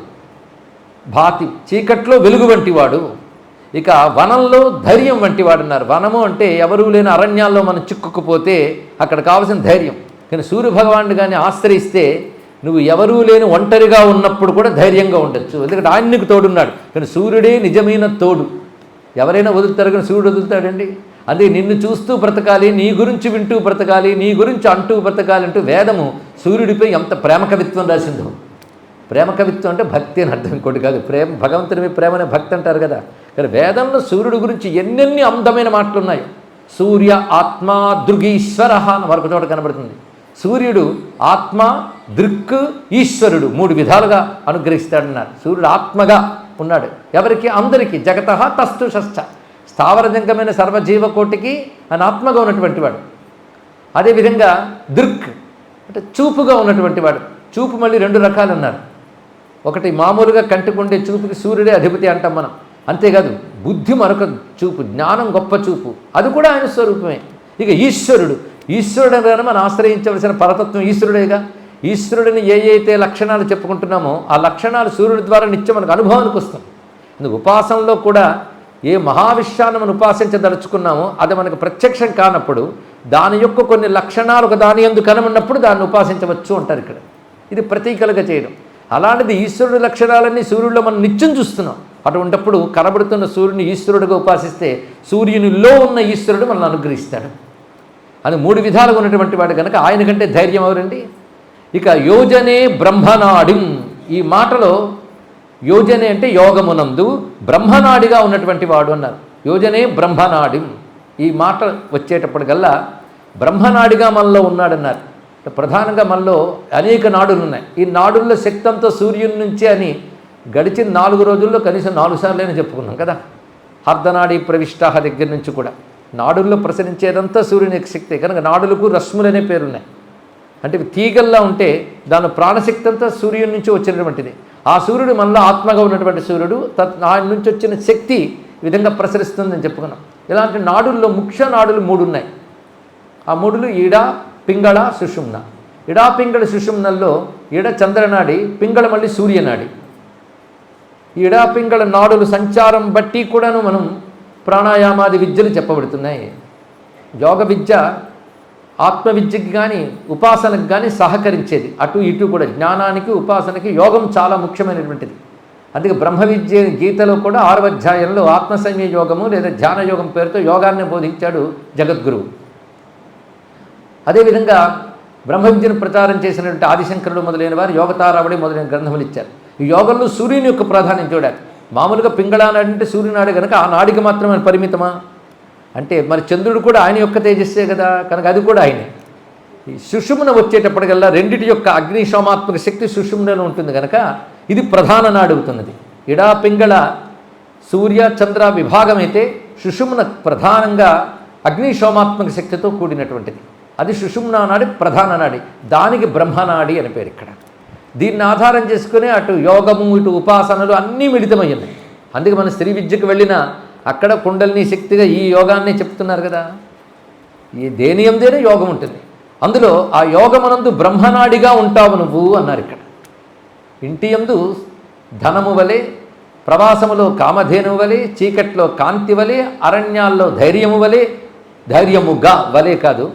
భాతి, చీకట్లో వెలుగు వంటివాడు. ఇక వనంలో ధైర్యం వంటివాడు అన్నారు. వనము అంటే ఎవరూ లేని అరణ్యాల్లో మనం చిక్కుకుపోతే అక్కడ కావాల్సిన ధైర్యం. కానీ సూర్యభగవానుడు కానీ ఆశ్రయిస్తే నువ్వు ఎవరూ లేని ఒంటరిగా ఉన్నప్పుడు కూడా ధైర్యంగా ఉండొచ్చు. ఎందుకంటే ఆయన నీకు తోడున్నాడు. కానీ సూర్యుడే నిజమైన తోడు. ఎవరైనా వదులుతారు కానీ సూర్యుడు వదులుతాడండి. అందుకే నిన్ను చూస్తూ బ్రతకాలి, నీ గురించి వింటూ బ్రతకాలి, నీ గురించి అంటూ బ్రతకాలి అంటూ వేదము సూర్యుడిపై ఎంత ప్రేమ కవిత్వం రాసిందో. ప్రేమ కవిత్వం అంటే భక్తి అని అర్థం, ఇంకోటి కాదు. ప్రేమ భగవంతుని ప్రేమనే భక్తి అంటారు కదా. కానీ వేదంలో సూర్యుడి గురించి ఎన్నెన్ని అందమైన మాటలు ఉన్నాయి. సూర్య ఆత్మ దృగీశ్వర అని మరొక చోట కనబడుతుంది. సూర్యుడు ఆత్మ, దృక్, ఈశ్వరుడు మూడు విధాలుగా అనుగ్రహిస్తాడన్నారు. సూర్యుడు ఆత్మగా ఉన్నాడు. ఎవరికి? అందరికీ. జగత తస్తుషశ్చ, స్థావరజంగమైన సర్వజీవకోటికి ఆయన ఆత్మగా ఉన్నటువంటి వాడు. అదేవిధంగా దృక్ అంటే చూపుగా ఉన్నటువంటి వాడు. చూపు మళ్ళీ రెండు రకాలు ఉన్నారు. ఒకటి మామూలుగా కంటికుండే చూపుకి సూర్యుడే అధిపతి అంటాం మనం. అంతేకాదు బుద్ధి మరొక చూపు, జ్ఞానం గొప్ప చూపు, అది కూడా ఆయన స్వరూపమే. ఇక ఈశ్వరుడు, ఈశ్వరుడు అనగానే మనం ఆశ్రయించవలసిన పరతత్వం ఈశ్వరుడేగా. ఈశ్వరుడిని ఏ అయితే లక్షణాలు చెప్పుకుంటున్నామో ఆ లక్షణాలు సూర్యుడి ద్వారా నిత్యం మనకు అనుభవానికి వస్తాం. అందుకు ఉపాసనలో కూడా ఏ మహావిశ్వాన్ని మనం ఉపాసించదలుచుకున్నామో అది మనకు ప్రత్యక్షం కానప్పుడు దాని యొక్క కొన్ని లక్షణాలు ఒక దాని యందు కనబడినప్పుడు దాన్ని ఉపాసించవచ్చు అంటారు ఇక్కడ. ఇది ప్రతీకలుగా చేయడం. అలాంటిది ఈశ్వరుడి లక్షణాలన్నీ సూర్యుడిలో మనం నిత్యం చూస్తున్నాం. అటువంటిప్పుడు కనబడుతున్న సూర్యుని ఈశ్వరుడిగా ఉపాసిస్తే సూర్యునిలో ఉన్న ఈశ్వరుడు మనల్ని అనుగ్రహిస్తాడు. అని మూడు విధాలుగా ఉన్నటువంటి వాడు కనుక ఆయన కంటే ధైర్యం ఎవరండి? ఇక యోజనే బ్రహ్మనాడిం, ఈ మాటలో యోజనే అంటే యోగమునందు, బ్రహ్మనాడిగా ఉన్నటువంటి వాడు అన్నారు. యోజనే బ్రహ్మనాడిం, ఈ మాట వచ్చేటప్పటికల్లా బ్రహ్మనాడిగా మనలో ఉన్నాడన్నారు. ప్రధానంగా మనలో అనేక నాడులు ఉన్నాయి. ఈ నాడుల్లో శక్తి అంతా సూర్యుని నుంచే అని గడిచిన 4 రోజుల్లో కనీసం 4 సార్లైనా చెప్పుకున్నాం కదా. అర్ధనాడి ప్రవిష్టాహ దగ్గర నుంచి కూడా నాడుల్లో ప్రసరించేదంతా సూర్యుని యొక్క శక్తే కనుక నాడులకు రశ్ములనే పేరున్నాయి. అంటే తీగల్లా ఉంటే దాని ప్రాణశక్తి అంతా సూర్యుని నుంచి వచ్చినటువంటిది. ఆ సూర్యుడు మనలో ఆత్మగా ఉన్నటువంటి సూర్యుడు, ఆయన నుంచి వచ్చిన శక్తి ఈ విధంగా ప్రసరిస్తుందని చెప్పుకున్నాం. ఇలాంటి నాడుల్లో ముఖ్య నాడులు 3 ఉన్నాయి. ఆ 3లు ఈడ, పింగళ, సుషుమ్న. ఇడా పింగళ సుషుమ్నల్లో ఈడ చంద్రనాడి, పింగళ మళ్ళీ సూర్యనాడి. ఈడా పింగళ నాడులు సంచారం బట్టి కూడాను మనం ప్రాణాయామాది విద్యలు చెప్పబడుతున్నాయి. యోగ విద్య ఆత్మవిద్యకి కానీ ఉపాసనకు కానీ సహకరించేది. అటు ఇటు కూడా జ్ఞానానికి ఉపాసనకి యోగం చాలా ముఖ్యమైనటువంటిది. అందుకే బ్రహ్మ విద్య గీతలో కూడా 6వ అధ్యాయంలో ఆత్మసంయ యోగము లేదా ధ్యాన యోగం పేరుతో యోగాన్ని బోధించాడు జగద్గురువు. అదేవిధంగా బ్రహ్మ విద్యను ప్రచారం చేసినటువంటి ఆదిశంకరుడు మొదలైన వారు యోగతారావళి మొదలైన గ్రంథములు ఇచ్చారు. ఈ యోగంలో సూర్యుని యొక్క ప్రాధాన్యం చూడాలి. మామూలుగా పింగళానాడు అంటే సూర్యునాడు కనుక ఆ నాడికి మాత్రమే పరిమితమా అంటే మరి చంద్రుడు కూడా ఆయన యొక్క తేజస్సే కదా, కనుక అది కూడా ఆయనే. ఈ సుషుమ్న వచ్చేటప్పటికల్లా రెండిటి యొక్క అగ్నిశోమాత్మక శక్తి సుషుమ్నలో ఉంటుంది కనుక ఇది ప్రధాన నాడు అవుతున్నది. ఇడా పింగళ సూర్య చంద్ర విభాగం అయితే సుషుమ్న ప్రధానంగా అగ్నిశోమాత్మక శక్తితో కూడినటువంటిది. అది సుషుమ్నా నాడి ప్రధాన నాడి, దానికి బ్రహ్మనాడి అని పేరు ఇక్కడ. దీన్ని ఆధారం చేసుకుని అటు యోగము ఇటు ఉపాసనలు అన్నీ మిళితమయ్యాయి. అందుకే మన స్త్రీ విద్యకు వెళ్ళినా అక్కడ కుండలిని శక్తిగా ఈ యోగాన్ని చెప్తున్నారు కదా. ఈ దేని ఎందేనే యోగం ఉంటుంది. అందులో ఆ యోగమనందు బ్రహ్మనాడిగా ఉంటావు నువ్వు అన్నారు. ఇక్కడ ఇంటి యందు ధనము వలె, ప్రవాసములో కామధేనువు వలె, చీకట్లో కాంతి వలె, అరణ్యాల్లో ధైర్యము వలె, ధైర్యముగా వలె కాదు,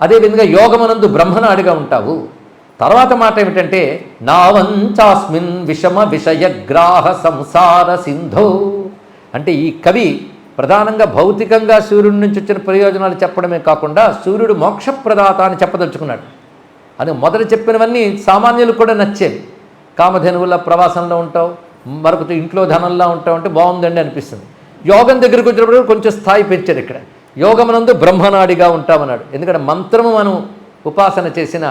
అదేవిధంగా యోగమనందు బ్రహ్మనాడిగా ఉంటావు. తర్వాత మాట ఏమిటంటే నావంచాస్మిన్ విషమ విషయగ్రాహ సంసార సింధో. అంటే ఈ కవి ప్రధానంగా భౌతికంగా సూర్యుడి నుంచి వచ్చిన ప్రయోజనాలు చెప్పడమే కాకుండా సూర్యుడు మోక్షప్రదాత అని చెప్పదలుచుకున్నాడు. అని మొదట చెప్పినవన్నీ సామాన్యులకు కూడా నచ్చేవి. కామధేనువుల ప్రవాసంలో ఉంటావు, మరొకటి ఇంట్లో ధనంలా ఉంటావు అంటే బాగుందండి అనిపిస్తుంది. యోగం దగ్గరికి వచ్చినప్పుడు కొంచెం స్థాయి పెంచారు. ఇక్కడ యోగమునందు బ్రహ్మనాడిగా ఉంటామన్నాడు. ఎందుకంటే మంత్రము మనం ఉపాసన చేసిన,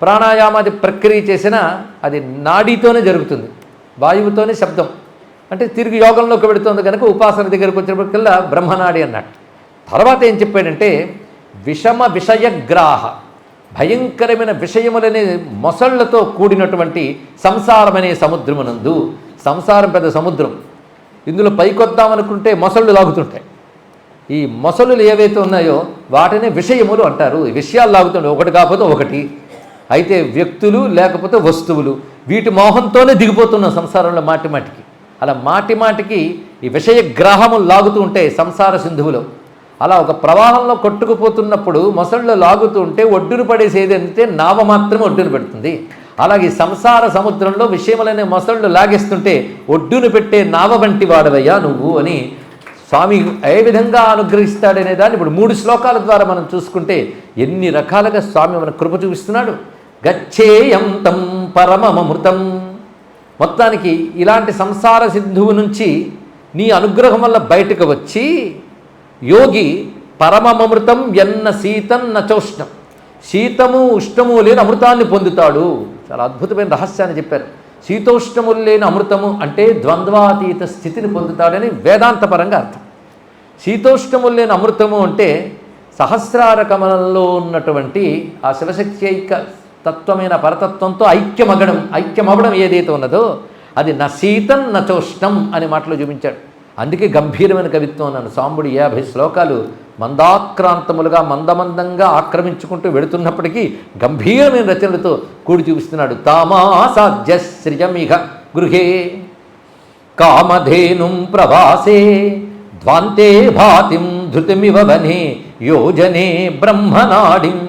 ప్రాణాయామాది ప్రక్రియ చేసినా అది నాడీతోనే జరుగుతుంది, వాయువుతోనే శబ్దం. అంటే తిరిగి యోగంలోకి వెళుతుంది కనుక ఉపాసన దగ్గరికి వచ్చినప్పటికల్లా బ్రహ్మనాడి అన్నాడు. తర్వాత ఏం చెప్పాడంటే విషమ విషయగ్రాహ, భయంకరమైన విషయములనే మొసళ్లతో కూడినటువంటి సంసారం అనే సముద్రమునందు. సంసారం పెద్ద సముద్రం, ఇందులో పైకొద్దామనుకుంటే మొసళ్ళు లాగుతుంటాయి. ఈ మొసళ్ళు ఏవైతే ఉన్నాయో వాటిని విషయములు అంటారు. ఈ విషయాలు లాగుతుంటాయి, ఒకటి కాకపోతే ఒకటి. అయితే వ్యక్తులు లేకపోతే వస్తువులు, వీటి మోహంతోనే దిగిపోతున్నాం సంసారంలో మాటి మాటికి. అలా మాటి మాటికి ఈ విషయగ్రాహము లాగుతూ ఉంటాయి సంసార సింధువులో. అలా ఒక ప్రవాహంలో కొట్టుకుపోతున్నప్పుడు మొసళ్ళు లాగుతూ ఉంటే ఒడ్డున పడేసేది అంటే నావ మాత్రమే ఒడ్డున పెడుతుంది. అలాగే సంసార సముద్రంలో విషయములనే మొసళ్ళు లాగేస్తుంటే ఒడ్డును పెట్టే నావ వంటి వాడవయ్యా నువ్వు అని స్వామి ఏ విధంగా అనుగ్రహిస్తాడనే దాన్ని ఇప్పుడు 3 శ్లోకాల ద్వారా మనం చూసుకుంటే ఎన్ని రకాలుగా స్వామి మన కృప చూపిస్తున్నాడు. గచ్చేయం తం పరమమృతం. మొత్తానికి ఇలాంటి సంసార సింధువు నుంచి నీ అనుగ్రహం వల్ల బయటకు వచ్చి యోగి పరమమృతం ఎన్న శీతన్న చోష్ణం, శీతము ఉష్ణము లేని అమృతాన్ని పొందుతాడు. చాలా అద్భుతమైన రహస్యాన్ని చెప్పారు. శీతోష్ణములు లేని అమృతము అంటే ద్వంద్వాతీత స్థితిని పొందుతాడని వేదాంతపరంగా అర్థం. శీతోష్ణములు లేని అమృతము అంటే సహస్రార కమలంలో ఉన్నటువంటి ఆ శివశక్తి ఐక్య తత్వమైన పరతత్వంతో ఐక్యమవడం ఏదైతే ఉన్నదో అది నా శీతం నచోష్ణం అనే మాటలో చూపించాడు. అందుకే గంభీరమైన కవిత్వం అన్నాను. సాంబుడు 50 శ్లోకాలు మందాక్రాంతములుగా మందమందంగా ఆక్రమించుకుంటూ వెళుతున్నప్పటికీ గంభీరమైన రచనలతో కూడి చూపిస్తున్నాడు. తామాసాధ్య సృజమిహ గృహే కామధేనుం ప్రవాసే ధ్వాంతే భాతిం ధృతిమివ వనే యోజనే బ్రహ్మనాడిం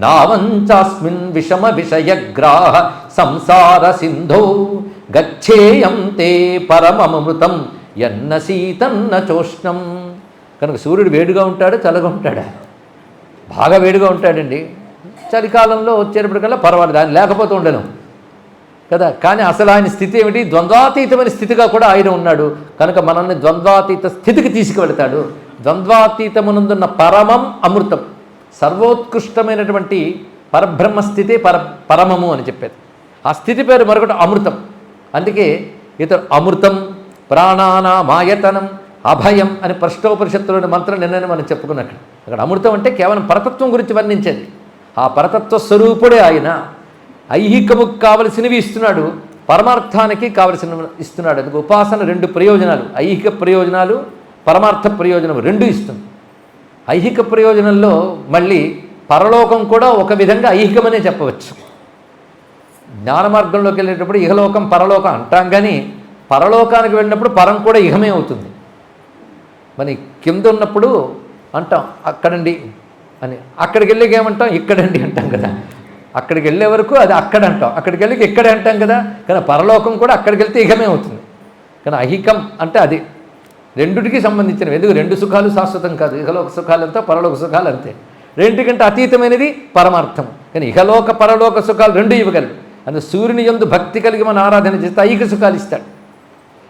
నావంచాస్మిన్ విషమ విషయగ్రాహ సంసార సింధో గచ్చేయం తే పరమమృతం ఎన్న శీతన్న చోష్ణం. కనుక సూర్యుడు వేడిగా ఉంటాడు, చల్లగా ఉంటాడా? బాగా వేడిగా ఉంటాడండి. చలికాలంలో వచ్చేటప్పటికల్లా పర్వాలేదు, ఆయన లేకపోతే ఉండను కదా. కానీ అసలు ఆయన స్థితి ఏమిటి? ద్వంద్వాతీతమైన స్థితిగా కూడా ఆయన ఉన్నాడు. కనుక మనల్ని ద్వంద్వాతీత స్థితికి తీసుకువెళతాడు. ద్వంద్వాతీతమునందున్న పరమం అమృతం, సర్వోత్కృష్టమైనటువంటి పరబ్రహ్మ స్థితే పరమము అని చెప్పేది. ఆ స్థితి పేరు మరొకటి అమృతం. అందుకే ఇతడు అమృతం, ప్రాణానామాయతనం, అభయం అని ప్రశ్నోపనిషత్తులోని మంత్రం నిన్ననే మనం చెప్పుకున్నట్టు. అక్కడ అమృతం అంటే కేవలం పరతత్వం గురించి వర్ణించేది. ఆ పరతత్వ స్వరూపుడే ఆయన. ఐహికముకు కావలసినవి ఇస్తున్నాడు, పరమార్థానికి కావలసిన ఇస్తున్నాడు. అందుకు ఉపాసన 2 ప్రయోజనాలు, ఐహిక ప్రయోజనాలు, పరమార్థ ప్రయోజనం 2 ఇస్తుంది. ఐహిక ప్రయోజనంలో మళ్ళీ పరలోకం కూడా ఒక విధంగా ఐహికమనే చెప్పవచ్చు. జ్ఞాన మార్గంలోకి వెళ్ళేటప్పుడు ఇహలోకం పరలోకం అంటాం, కానీ పరలోకానికి వెళ్ళినప్పుడు పరం కూడా ఇహమే అవుతుంది. మరి కింద ఉన్నప్పుడు అంటాం అక్కడండి అని, అక్కడికి వెళ్ళేకి ఏమంటాం ఇక్కడండి అంటాం కదా. అక్కడికి వెళ్ళే వరకు అది అక్కడ అంటాం, అక్కడికి వెళ్ళి ఇక్కడే అంటాం కదా. కానీ పరలోకం కూడా అక్కడికి వెళ్తే ఇహమే అవుతుంది. కానీ అహికం అంటే అది రెండుటికి సంబంధించినవి. ఎందుకు 2 సుఖాలు శాశ్వతం కాదు. ఇహలోక సుఖాలు అంతా, పరలోక సుఖాలు అంతే. రెండింటికంటే అతీతమైనది పరమార్థం. కానీ ఇహలోక పరలోక సుఖాలు 2 ఇవ్వగలరు. అందుకే సూర్యుని యందు భక్తి కలిగి మన ఆరాధన చేస్తే ఐహిక సుఖాలు ఇస్తాడు.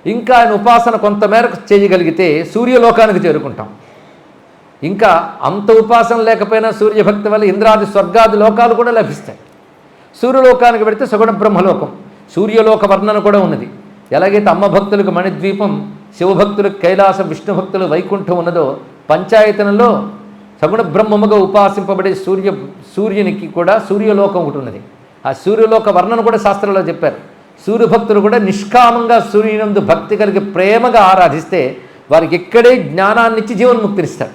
ఇంకా ఆయన ఉపాసన కొంతమేరకు చేయగలిగితే సూర్యలోకానికి చేరుకుంటాం. ఇంకా అంత ఉపాసన లేకపోయినా సూర్యభక్తి వల్ల ఇంద్రాది స్వర్గాది లోకాలు కూడా లభిస్తాయి. సూర్యలోకానికి పెడితే సగుణ బ్రహ్మలోకం, సూర్యలోక వర్ణన కూడా ఉన్నది. ఎలాగైతే అమ్మ భక్తులకు మణిద్వీపం, శివభక్తులకు కైలాసం, విష్ణు భక్తులు వైకుంఠం ఉన్నదో, పంచాయతనంలో సగుణ బ్రహ్మముగా ఉపాసింపబడే సూర్యునికి కూడా సూర్యలోకం ఒకటి ఉన్నది. ఆ సూర్యలోక వర్ణన కూడా శాస్త్రంలో చెప్పారు. సూర్యభక్తులు కూడా నిష్కామంగా సూర్యునందు భక్తి కలిగి ప్రేమగా ఆరాధిస్తే వారికి ఇక్కడే జ్ఞానాన్నిచ్చి జీవన్ముక్తినిస్తాడు.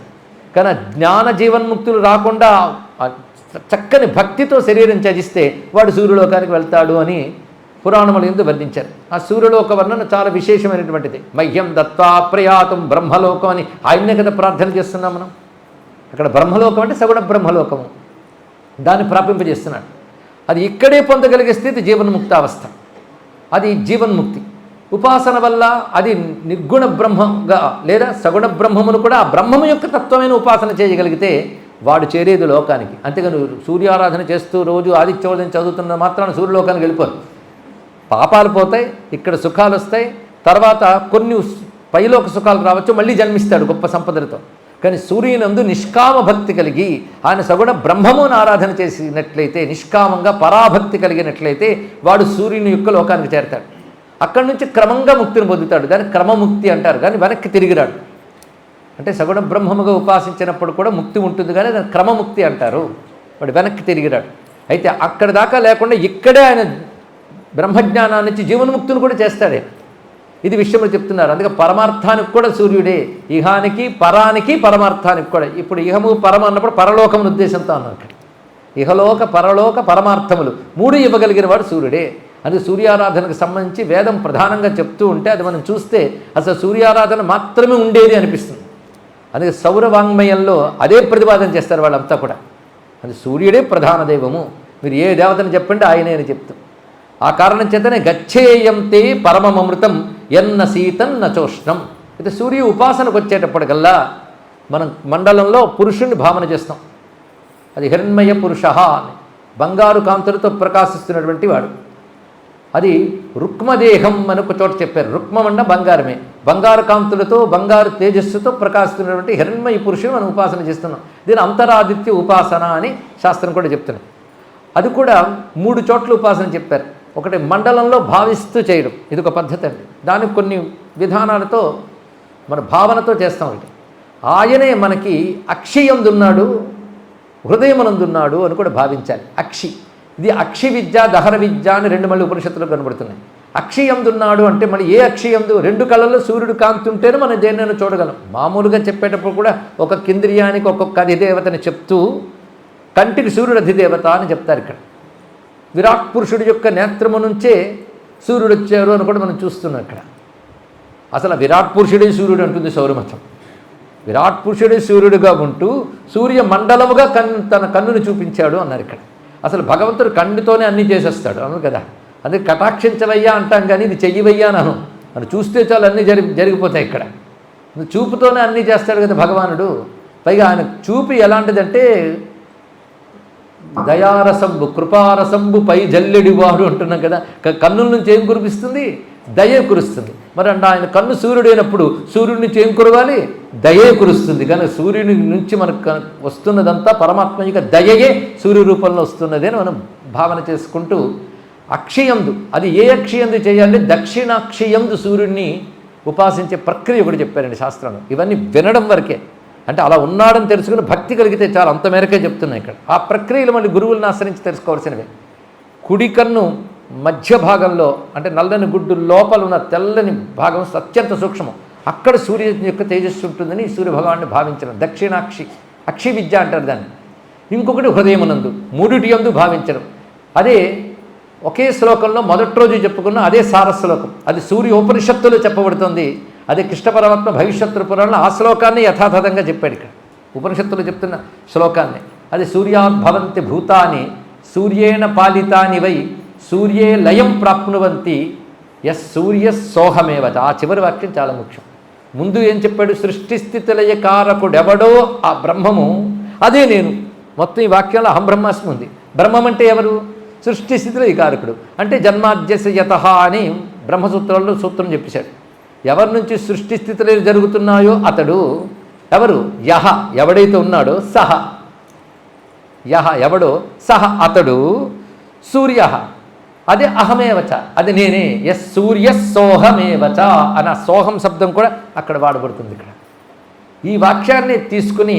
కానీ జ్ఞాన జీవన్ముక్తులు రాకుండా చక్కని భక్తితో శరీరం త్యజిస్తే వాడు సూర్యలోకానికి వెళ్తాడు అని పురాణములు ఎందు వర్ణించారు. ఆ సూర్యలోక వర్ణన చాలా విశేషమైనటువంటిది. మహ్యం దత్వా ప్రయాతం బ్రహ్మలోకం అని ఆయన్నే కదా ప్రార్థన చేస్తున్నాం మనం. అక్కడ బ్రహ్మలోకం అంటే సగుణ బ్రహ్మలోకము, దాన్ని ప్రాపింపజేస్తున్నాడు. అది ఇక్కడే పొందగలిగే స్థితి జీవన్ముక్తావస్థ, అది జీవన్ముక్తి. ఉపాసన వల్ల అది నిర్గుణ బ్రహ్మంగా లేదా సగుణ బ్రహ్మమును కూడా ఆ బ్రహ్మము యొక్క తత్వమైన ఉపాసన చేయగలిగితే వాడు చేరేది లోకానికి. అంతేగాని సూర్యారాధన చేస్తూ రోజు ఆదిత్యోదయం చదువుతున్న మాత్రాన సూర్యలోకానికి వెళ్ళిపోరు. పాపాలు పోతాయి, ఇక్కడ సుఖాలు వస్తాయి, తర్వాత కొన్ని పైలోక సుఖాలు రావచ్చు, మళ్ళీ జన్మిస్తాడు గొప్ప సంపదలతో. కానీ సూర్యునందు నిష్కామ భక్తి కలిగి ఆయన సగుణ బ్రహ్మమును ఆరాధన చేసినట్లయితే, నిష్కామంగా పరాభక్తి కలిగినట్లయితే వాడు సూర్యుని యొక్క లోకానికి చేరతాడు. అక్కడి నుంచి క్రమంగా ముక్తిని పొందుతాడు. దాన్ని క్రమముక్తి అంటారు. కానీ వెనక్కి తిరిగిరాడు. అంటే సగుణ బ్రహ్మముగా ఉపాసించినప్పుడు కూడా ముక్తి ఉంటుంది, కానీ దాన్ని క్రమముక్తి అంటారు. వాడు వెనక్కి తిరిగిరాడు. అయితే అక్కడి దాకా లేకుండా ఇక్కడే ఆయన బ్రహ్మజ్ఞానాన్ని ఇచ్చి జీవన్ముక్తులు కూడా చేస్తాడే. ఇది విషయంలో చెప్తున్నారు. అందుకే పరమార్థానికి కూడా సూర్యుడే, ఇహానికి పరానికి పరమార్థానికి కూడా. ఇప్పుడు ఇహము పరమ అన్నప్పుడు పరలోకమును ఉద్దేశంతో అన్నారు. ఇక్కడ ఇహలోక పరలోక పరమార్థములు మూడు ఇవ్వగలిగిన వాడు సూర్యుడే. అందుకే సూర్యారాధనకు సంబంధించి వేదం ప్రధానంగా చెప్తూ ఉంటే అది మనం చూస్తే అసలు సూర్యారాధన మాత్రమే ఉండేది అనిపిస్తుంది. అందుకే సౌరవాంగ్మయంలో అదే ప్రతిపాదన చేస్తారు వాళ్ళంతా కూడా. అది సూర్యుడే ప్రధాన దైవము, మీరు ఏ దేవతను చెప్పండి ఆయనే అని చెప్తూ. ఆ కారణం చేతనే గచ్చేయంతే పరమమృతం ఎన్న శీతన్న చోష్ణం. అయితే సూర్య ఉపాసనకు వచ్చేటప్పటికల్లా మనం మండలంలో పురుషుణ్ణి భావన చేస్తాం. అది హిరణ్మయ పురుష అని, బంగారు కాంతులతో ప్రకాశిస్తున్నటువంటి వాడు. అది రుక్మదేహం అని ఒక చోట చెప్పారు. రుక్మమన్న బంగారమే, బంగారు కాంతులతో బంగారు తేజస్సుతో ప్రకాశిస్తున్నటువంటి హిరణ్మయ పురుషుని మనం ఉపాసన చేస్తున్నాం. దీని అంతరాదిత్య ఉపాసన అని శాస్త్రం కూడా చెప్తున్నది. అది కూడా 3 చోట్ల ఉపాసన చెప్పారు. ఒకటి మండలంలో భావిస్తూ చేయడం, ఇది ఒక పద్ధతి అండి. దానికి కొన్ని విధానాలతో మన భావనతో చేస్తాం. ఇది ఆయనే మనకి అక్షియందున్నాడు, హృదయమనందున్నాడు అని కూడా భావించాలి. అక్షి, ఇది అక్షి విద్య దహర విద్య అని 2 మళ్ళీ ఉపనిషత్తులు కనబడుతున్నాయి. అక్షియందున్నాడు అంటే మళ్ళీ ఏ అక్షియందు? 2 కళ్ళల్లో సూర్యుడు కాంతి ఉంటేనే మనం దేన్నైనా చూడగలం. మామూలుగా చెప్పేటప్పుడు కూడా ఒక్కొక్క ఇంద్రియానికి ఒక్కొక్క అధిదేవతని చెప్తూ కంటికి సూర్యుడు అధిదేవత అని చెప్తారు. ఇక్కడ విరాట్ పురుషుడి యొక్క నేత్రము నుంచే సూర్యుడు వచ్చారు అని కూడా మనం చూస్తున్నాం. ఇక్కడ అసలు విరాట్ పురుషుడే సూర్యుడు అంటుంది సౌరమతం. విరాట్ పురుషుడే సూర్యుడిగా ఉంటూ సూర్య మండలముగా తన కన్నుని చూపించాడు అన్నారు. ఇక్కడ అసలు భగవంతుడు కన్నుతోనే అన్నీ చేసేస్తాడు అవును కదా. అందుకే కటాక్షించవయ్యా అంటాం, కానీ ఇది చెయ్యవయ్యా నన్ను అని చూస్తే చాలు అన్నీ జరిగిపోతాయి. ఇక్కడ చూపుతోనే అన్నీ చేస్తాడు కదా భగవానుడు. పైగా ఆయన చూపు ఎలాంటిదంటే దయారసంబు కృపారసంబు పై జల్లెడివాడు అంటున్నాం కదా. కన్నుల నుంచి ఏం కురిపిస్తుంది? దయ కురుస్తుంది. మరి అంటే ఆయన కన్ను సూర్యుడు అయినప్పుడు సూర్యుడి నుంచి ఏం కురవాలి? దయే కురుస్తుంది. కానీ సూర్యుని నుంచి మనకు వస్తున్నదంతా పరమాత్మ యొక్క దయయే సూర్య రూపంలో వస్తున్నది అని మనం భావన చేసుకుంటూ అక్షయందు, అది ఏ అక్షయందు చేయాలంటే దక్షిణాక్షయందు సూర్యుడిని ఉపాసించే ప్రక్రియ కూడా చెప్పారండి శాస్త్రంలో. ఇవన్నీ వినడం వరకే, అంటే అలా ఉన్నాడని తెలుసుకుని భక్తి కలిగితే చాలా, అంత మేరకే చెప్తున్నాయి ఇక్కడ. ఆ ప్రక్రియలు మళ్ళీ గురువులను ఆశ్రయించి తెలుసుకోవాల్సినవే. కుడి కన్ను మధ్య భాగంలో అంటే నల్లని గుడ్డు లోపల ఉన్న తెల్లని భాగం అత్యంత సూక్ష్మం, అక్కడ సూర్యుని యొక్క తేజస్సు ఉంటుందని సూర్యభగవాన్ని భావించడం దక్షిణాక్షి, అక్షి విద్య అంటారు దాన్ని. ఇంకొకటి హృదయమునందు, 3 యందు భావించడం. అదే ఒకే శ్లోకంలో మొదటి రోజు చెప్పుకున్న అదే సారశ్లోకం, అది సూర్యోపనిషత్తులో చెప్పబడుతుంది. అదే కృష్ణ పరమాత్మ భవిష్యత్తు పురాణంలో ఆ శ్లోకాన్ని యథాతథంగా చెప్పాడు. ఇక్కడ ఉపనిషత్తులు చెప్తున్న శ్లోకాన్ని, అది సూర్యాద్భవంతి భూతాని సూర్యేణ పాలితాని వై సూర్యే లయం ప్రాప్నువంతి ఎస్ సూర్య సోహమేవత. ఆ చివరి వాక్యం చాలా ముఖ్యం. ముందు ఏం చెప్పాడు? సృష్టి స్థితి లయ కారకుడెవడో ఆ బ్రహ్మము, అదే నేను. మొత్తం ఈ వాక్యంలో అహం బ్రహ్మాస్మి ఉంది. బ్రహ్మం అంటే ఎవరు? సృష్టి స్థితిలో ఈ కారకుడు అంటే జన్మాద్యస్య యతః అని బ్రహ్మసూత్రాల్లో సూత్రం చెప్పేశాడు. ఎవరి నుంచి సృష్టి స్థితులు జరుగుతున్నాయో అతడు ఎవరు? యహ, ఎవడైతే ఉన్నాడో సహ, యహ ఎవడో సహ అతడు, సూర్య అదే అహమేవచ, అది నేనే. ఎస్ సూర్య సోహమేవచ అన్న సోహం శబ్దం కూడా అక్కడ వాడబడుతుంది. ఇక్కడ ఈ వాక్యాన్ని తీసుకుని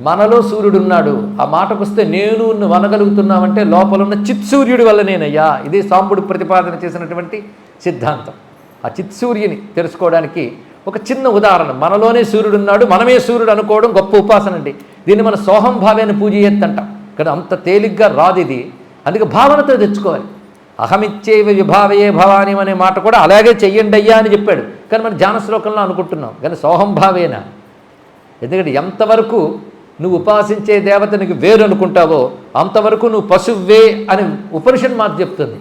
మనలో సూర్యుడు ఉన్నాడు. ఆ మాటకు వస్తే నేను నువ్వు అనగలుగుతున్నావంటే లోపల ఉన్న చిత్సూర్యుడి వల్లనేనయ్యా. ఇదే సాంబుడు ప్రతిపాదన చేసినటువంటి సిద్ధాంతం. ఆ చిత్సూర్యుని తెలుసుకోవడానికి ఒక చిన్న ఉదాహరణ. మనలోనే సూర్యుడు ఉన్నాడు, మనమే సూర్యుడు అనుకోవడం గొప్ప ఉపాసన అండి. దీన్ని మన సోహం భావేన పూజ చేద్దంటాం. కానీ అంత తేలిగ్గా రాదు ఇది. అందుకే భావనతో తెచ్చుకోవాలి. అహమిచ్చేవి విభావయే భవాని అనే మాట కూడా అలాగే చెయ్యండి అయ్యా అని చెప్పాడు. కానీ మనం ధ్యాన శ్లోకంలో అనుకుంటున్నాం. కానీ సోహం భావేన. ఎందుకంటే ఎంతవరకు నువ్వు ఉపాసించే దేవతనికి వేరు అనుకుంటావో అంతవరకు నువ్వు పశువే అని ఉపనిషత్ మాట చెప్తుంది.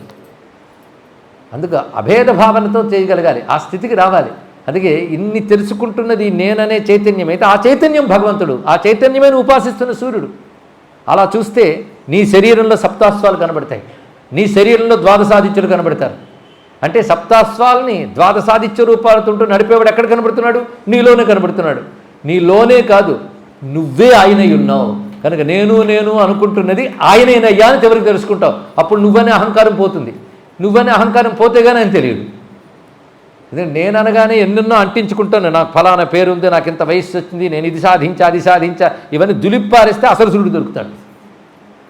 అందుకు అభేద భావనతో చేయగలగాలి, ఆ స్థితికి రావాలి. అందుకే ఇన్ని తెలుసుకుంటున్నది నేననే చైతన్యం అయితే ఆ చైతన్యం భగవంతుడు, ఆ చైతన్యమే నువ్వు ఉపాసిస్తున్న సూర్యుడు. అలా చూస్తే నీ శరీరంలో సప్తాశ్వాలు కనబడతాయి, నీ శరీరంలో ద్వాదశాదిత్యులు కనబడతారు. అంటే సప్తాశ్వాలని ద్వాదశాదిత్య రూపాలతో నడిపేవాడు ఎక్కడ కనబడుతున్నాడు? నీలోనే కనబడుతున్నాడు. నీలోనే కాదు, నువ్వే ఆయనై ఉన్నావు. కనుక నేను నేను అనుకుంటున్నది ఆయనైనయ్యా అని చివరికి తెలుసుకుంటావు. అప్పుడు నువ్వనే అహంకారం పోతుంది. నువ్వనే అహంకారం పోతే కానీ ఆయన తెలియదు. నేను అనగానే ఎన్నెన్నో అంటించుకుంటాను. నాకు ఫలానా పేరు ఉంది, నాకు ఇంత వయస్సు వచ్చింది, నేను ఇది సాధించా అది సాధించా, ఇవన్నీ దులిప్పారిస్తే అసలు సూర్యుడు దొరుకుతాడు.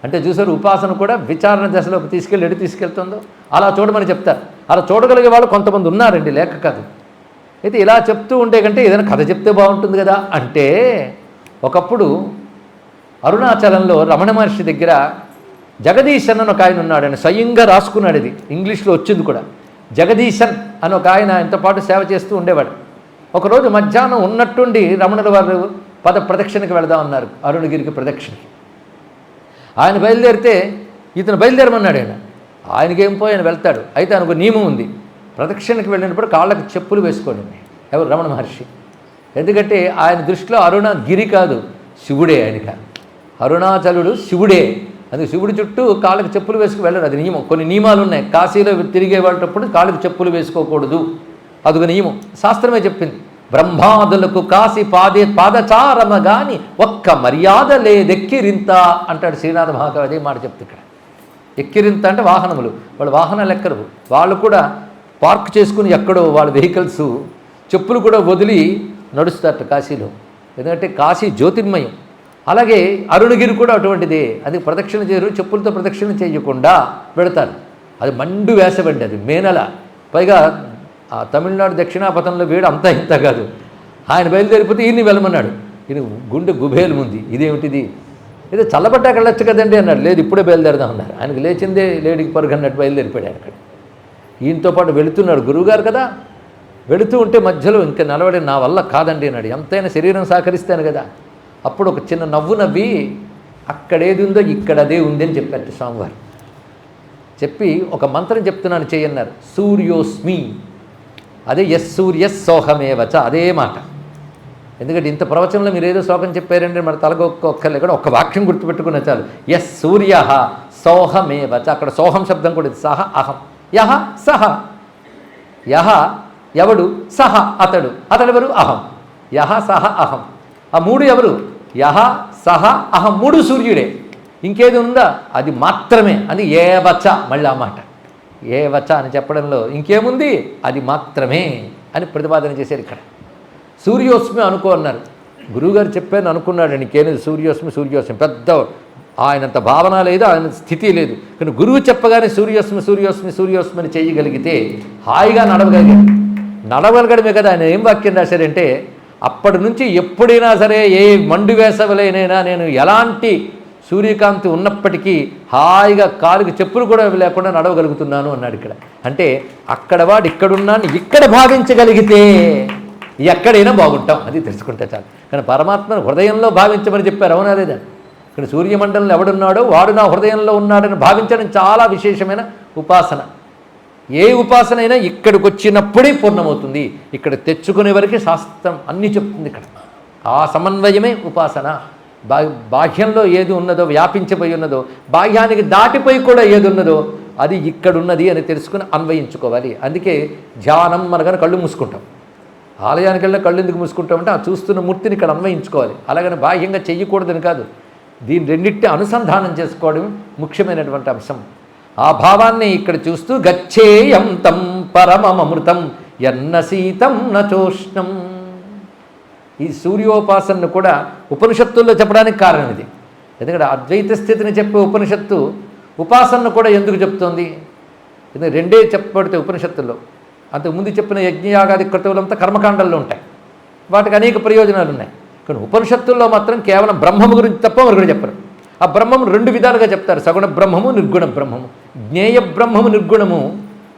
అంటే చూసారు, ఉపాసన కూడా విచారణ దశలోకి తీసుకెళ్ళి తీసుకెళ్తుందో అలా చూడమని చెప్తారు. అలా చూడగలిగే వాళ్ళు కొంతమంది ఉన్నారండి, లేక కాదు. అయితే ఇలా చెప్తూ ఉంటే కంటే ఏదైనా కథ చెప్తే బాగుంటుంది కదా అంటే, ఒకప్పుడు అరుణాచలంలో రమణ మహర్షి దగ్గర జగదీశన్ అని ఒక ఆయన ఉన్నాడు. ఆయన స్వయంగా రాసుకున్నాడు, ఇది ఇంగ్లీష్లో వచ్చింది కూడా. జగదీశన్ అని ఒక ఆయన ఆయనతో పాటు సేవ చేస్తూ ఉండేవాడు. ఒకరోజు మధ్యాహ్నం ఉన్నట్టుండి రమణుల వారు ప్రదక్షిణకి వెళదామన్నారు, అరుణగిరికి ప్రదక్షిణకి. ఆయన బయలుదేరితే ఇతను బయలుదేరమన్నాడు. ఆయనకేం పోయి ఆయన వెళ్తాడు. అయితే ఆయనకు నియమం ఉంది, ప్రదక్షిణకి వెళ్ళినప్పుడు కాళ్ళకి చెప్పులు వేసుకోండి. ఎవరు? రమణ మహర్షి. ఎందుకంటే ఆయన దృష్టిలో అరుణగిరి కాదు, శివుడే. ఆయనక అరుణాచలుడు శివుడే. అందుకే శివుడి చుట్టూ కాళ్ళకి చెప్పులు వేసుకు వెళ్ళరు, అది నియమం. కొన్ని నియమాలు ఉన్నాయి. కాశీలో తిరిగే వాళ్ళటప్పుడు కాళ్ళకి చెప్పులు వేసుకోకూడదు, అదొక నియమం, శాస్త్రమే చెప్పింది. బ్రహ్మాదులకు కాశీ పాదచారమ గాని ఒక్క మర్యాద లేదెక్కిరింత అంటాడు శ్రీనాథ మహాకవి. అదే మాట చెప్తుంది ఇక్కడ. ఎక్కిరింత అంటే వాహనములు, వాళ్ళు వాహనాలు ఎక్కరు. వాళ్ళు కూడా పార్క్ చేసుకుని ఎక్కడో వాళ్ళ వెహికల్స్ చెప్పులు కూడా వదిలి నడుస్తారట కాశీలో. ఎందుకంటే కాశీ జ్యోతిర్మయం. అలాగే అరుణగిరి కూడా అటువంటిదే. అది ప్రదక్షిణ చేయరు, చెప్పులతో ప్రదక్షిణ చేయకుండా పెడతారు. అది మండు వేసవండి, అది మే నెల. పైగా ఆ తమిళనాడు దక్షిణాపథంలో వేడి అంతా ఇంత కాదు. ఆయన బయలుదేరిపోతే ఈయన్ని వెళ్ళమన్నాడు. ఈయన గుండె గుబేలు ఉంది, ఇదేమిటిది, ఏదో చల్లబడ్డాక వెళ్ళొచ్చు కదండి అన్నాడు. లేదు, ఇప్పుడే బయలుదేరదాం అన్నారు. ఆయనకు లేచిందే లేడికి పరుగు అన్నట్టు బయలుదేరిపోయాడు అక్కడ. ఈయనతో పాటు వెళుతున్నాడు, గురువుగారు కదా. వెళుతూ ఉంటే మధ్యలో ఇంకా నిలబడి నా వల్ల కాదండి అన్నాడు. ఎంతైనా శరీరం సహకరిస్తాను కదా. అప్పుడు ఒక చిన్న నవ్వు నవ్వి అక్కడేది ఉందో ఇక్కడ అదే ఉంది అని చెప్పారు స్వామివారు. చెప్పి ఒక మంత్రం చెప్తున్నాను చేయన్నారు, సూర్యోస్మి. అదే యస్ సూర్య సోహమేవచ, అదే మాట. ఎందుకంటే ఇంత ప్రవచనంలో మీరు ఏదో శ్లోకం చెప్పారంటే మన తలకు ఒక్కలే కూడా ఒక్క వాక్యం గుర్తుపెట్టుకున్న చాలు. యస్ సూర్య సోహమేవచ. అక్కడ సోహం శబ్దం కూడా సహ అహం. యహ సహ. యహ ఎవడు, సహ అతడు. అతడెవరు? అహం. యహ సహ అహం. ఆ మూడు ఎవరు? యహ సహ అహం. మూడు సూర్యుడే. ఇంకేది ఉందా? అది మాత్రమే. అది ఏవచ. మళ్ళీ ఆ మాట ఏవచ అని చెప్పడంలో ఇంకేముంది? అది మాత్రమే అని ప్రతిపాదన చేశారు ఇక్కడ. సూర్యోస్మి అనుకో అన్నారు. గురువుగారు చెప్పాను అనుకున్నాడు. ఇంకేది సూర్యోస్మి సూర్యోస్మి పెద్ద ఆయనంత భావన లేదు, ఆయన స్థితి లేదు. కానీ గురువు చెప్పగానే సూర్యోస్మి సూర్యోస్మి సూర్యోస్మి అని చేయగలిగితే హాయిగా నడవగలిగాడు. నడవగలగడమే కదా. ఆయన ఏం వాక్యం రాశారంటే, అప్పటి నుంచి ఎప్పుడైనా సరే ఏ మండు వేసవలైనా నేను ఎలాంటి సూర్యకాంతి ఉన్నప్పటికీ హాయిగా కాలుకి చెప్పులు కూడా లేకుండా నడవగలుగుతున్నాను అన్నాడు ఇక్కడ. అంటే అక్కడ వాడు ఇక్కడున్నాను ఇక్కడ భావించగలిగితే ఎక్కడైనా బాగుంటాం, అది తెలుసుకుంటే చాలు. కానీ పరమాత్మను హృదయంలో భావించమని చెప్పారు, అవునా లేదా? ఇక్కడ సూర్యమండలంలో ఎవడున్నాడో వాడు నా హృదయంలో ఉన్నాడని భావించడం చాలా విశేషమైన ఉపాసన. ఏ ఉపాసన అయినా ఇక్కడికి వచ్చినప్పుడే పూర్ణమవుతుంది. ఇక్కడ తెచ్చుకునే వరకు శాస్త్రం అన్నీ చెప్తుంది. ఇక్కడ ఆ సమన్వయమే ఉపాసన. బాహ్యంలో ఏది ఉన్నదో, వ్యాపించిపోయి ఉన్నదో, బాహ్యానికి దాటిపోయి కూడా ఏది ఉన్నదో అది ఇక్కడున్నది అని తెలుసుకుని అన్వయించుకోవాలి. అందుకే ధ్యానం మనకని కళ్ళు మూసుకుంటాం. ఆలయానికి వెళ్ళిన కళ్ళు ఎందుకు మూసుకుంటామంటే ఆ చూస్తున్న మూర్తిని ఇక్కడ అన్వయించుకోవాలి. అలాగని బాహ్యంగా చెయ్యకూడదని కాదు. దీని రెండింటిని అనుసంధానం చేసుకోవడం ముఖ్యమైనటువంటి అంశం. ఆ భావాన్ని ఇక్కడ చూస్తూ గచ్చేయం తం పరమమృతం ఎన్న శీతం నచోష్ణం. ఈ సూర్యోపాసనను కూడా ఉపనిషత్తుల్లో చెప్పడానికి కారణం ఇది. ఎందుకంటే అద్వైత స్థితిని చెప్పే ఉపనిషత్తు ఉపాసనను కూడా ఎందుకు చెప్తోంది? ఎందుకంటే రెండే చెప్పబడితే ఉపనిషత్తుల్లో. అంతకుముందు చెప్పిన యజ్ఞయాగాది క్రతువులంతా కర్మకాండాల్లో ఉంటాయి, వాటికి అనేక ప్రయోజనాలు ఉన్నాయి. కానీ ఉపనిషత్తుల్లో మాత్రం కేవలం బ్రహ్మము గురించి తప్ప మరొకటి చెప్పరు. ఆ బ్రహ్మము రెండు విధాలుగా చెప్తారు, సగుణ బ్రహ్మము, నిర్గుణ బ్రహ్మము. జ్ఞేయ బ్రహ్మము నిర్గుణము,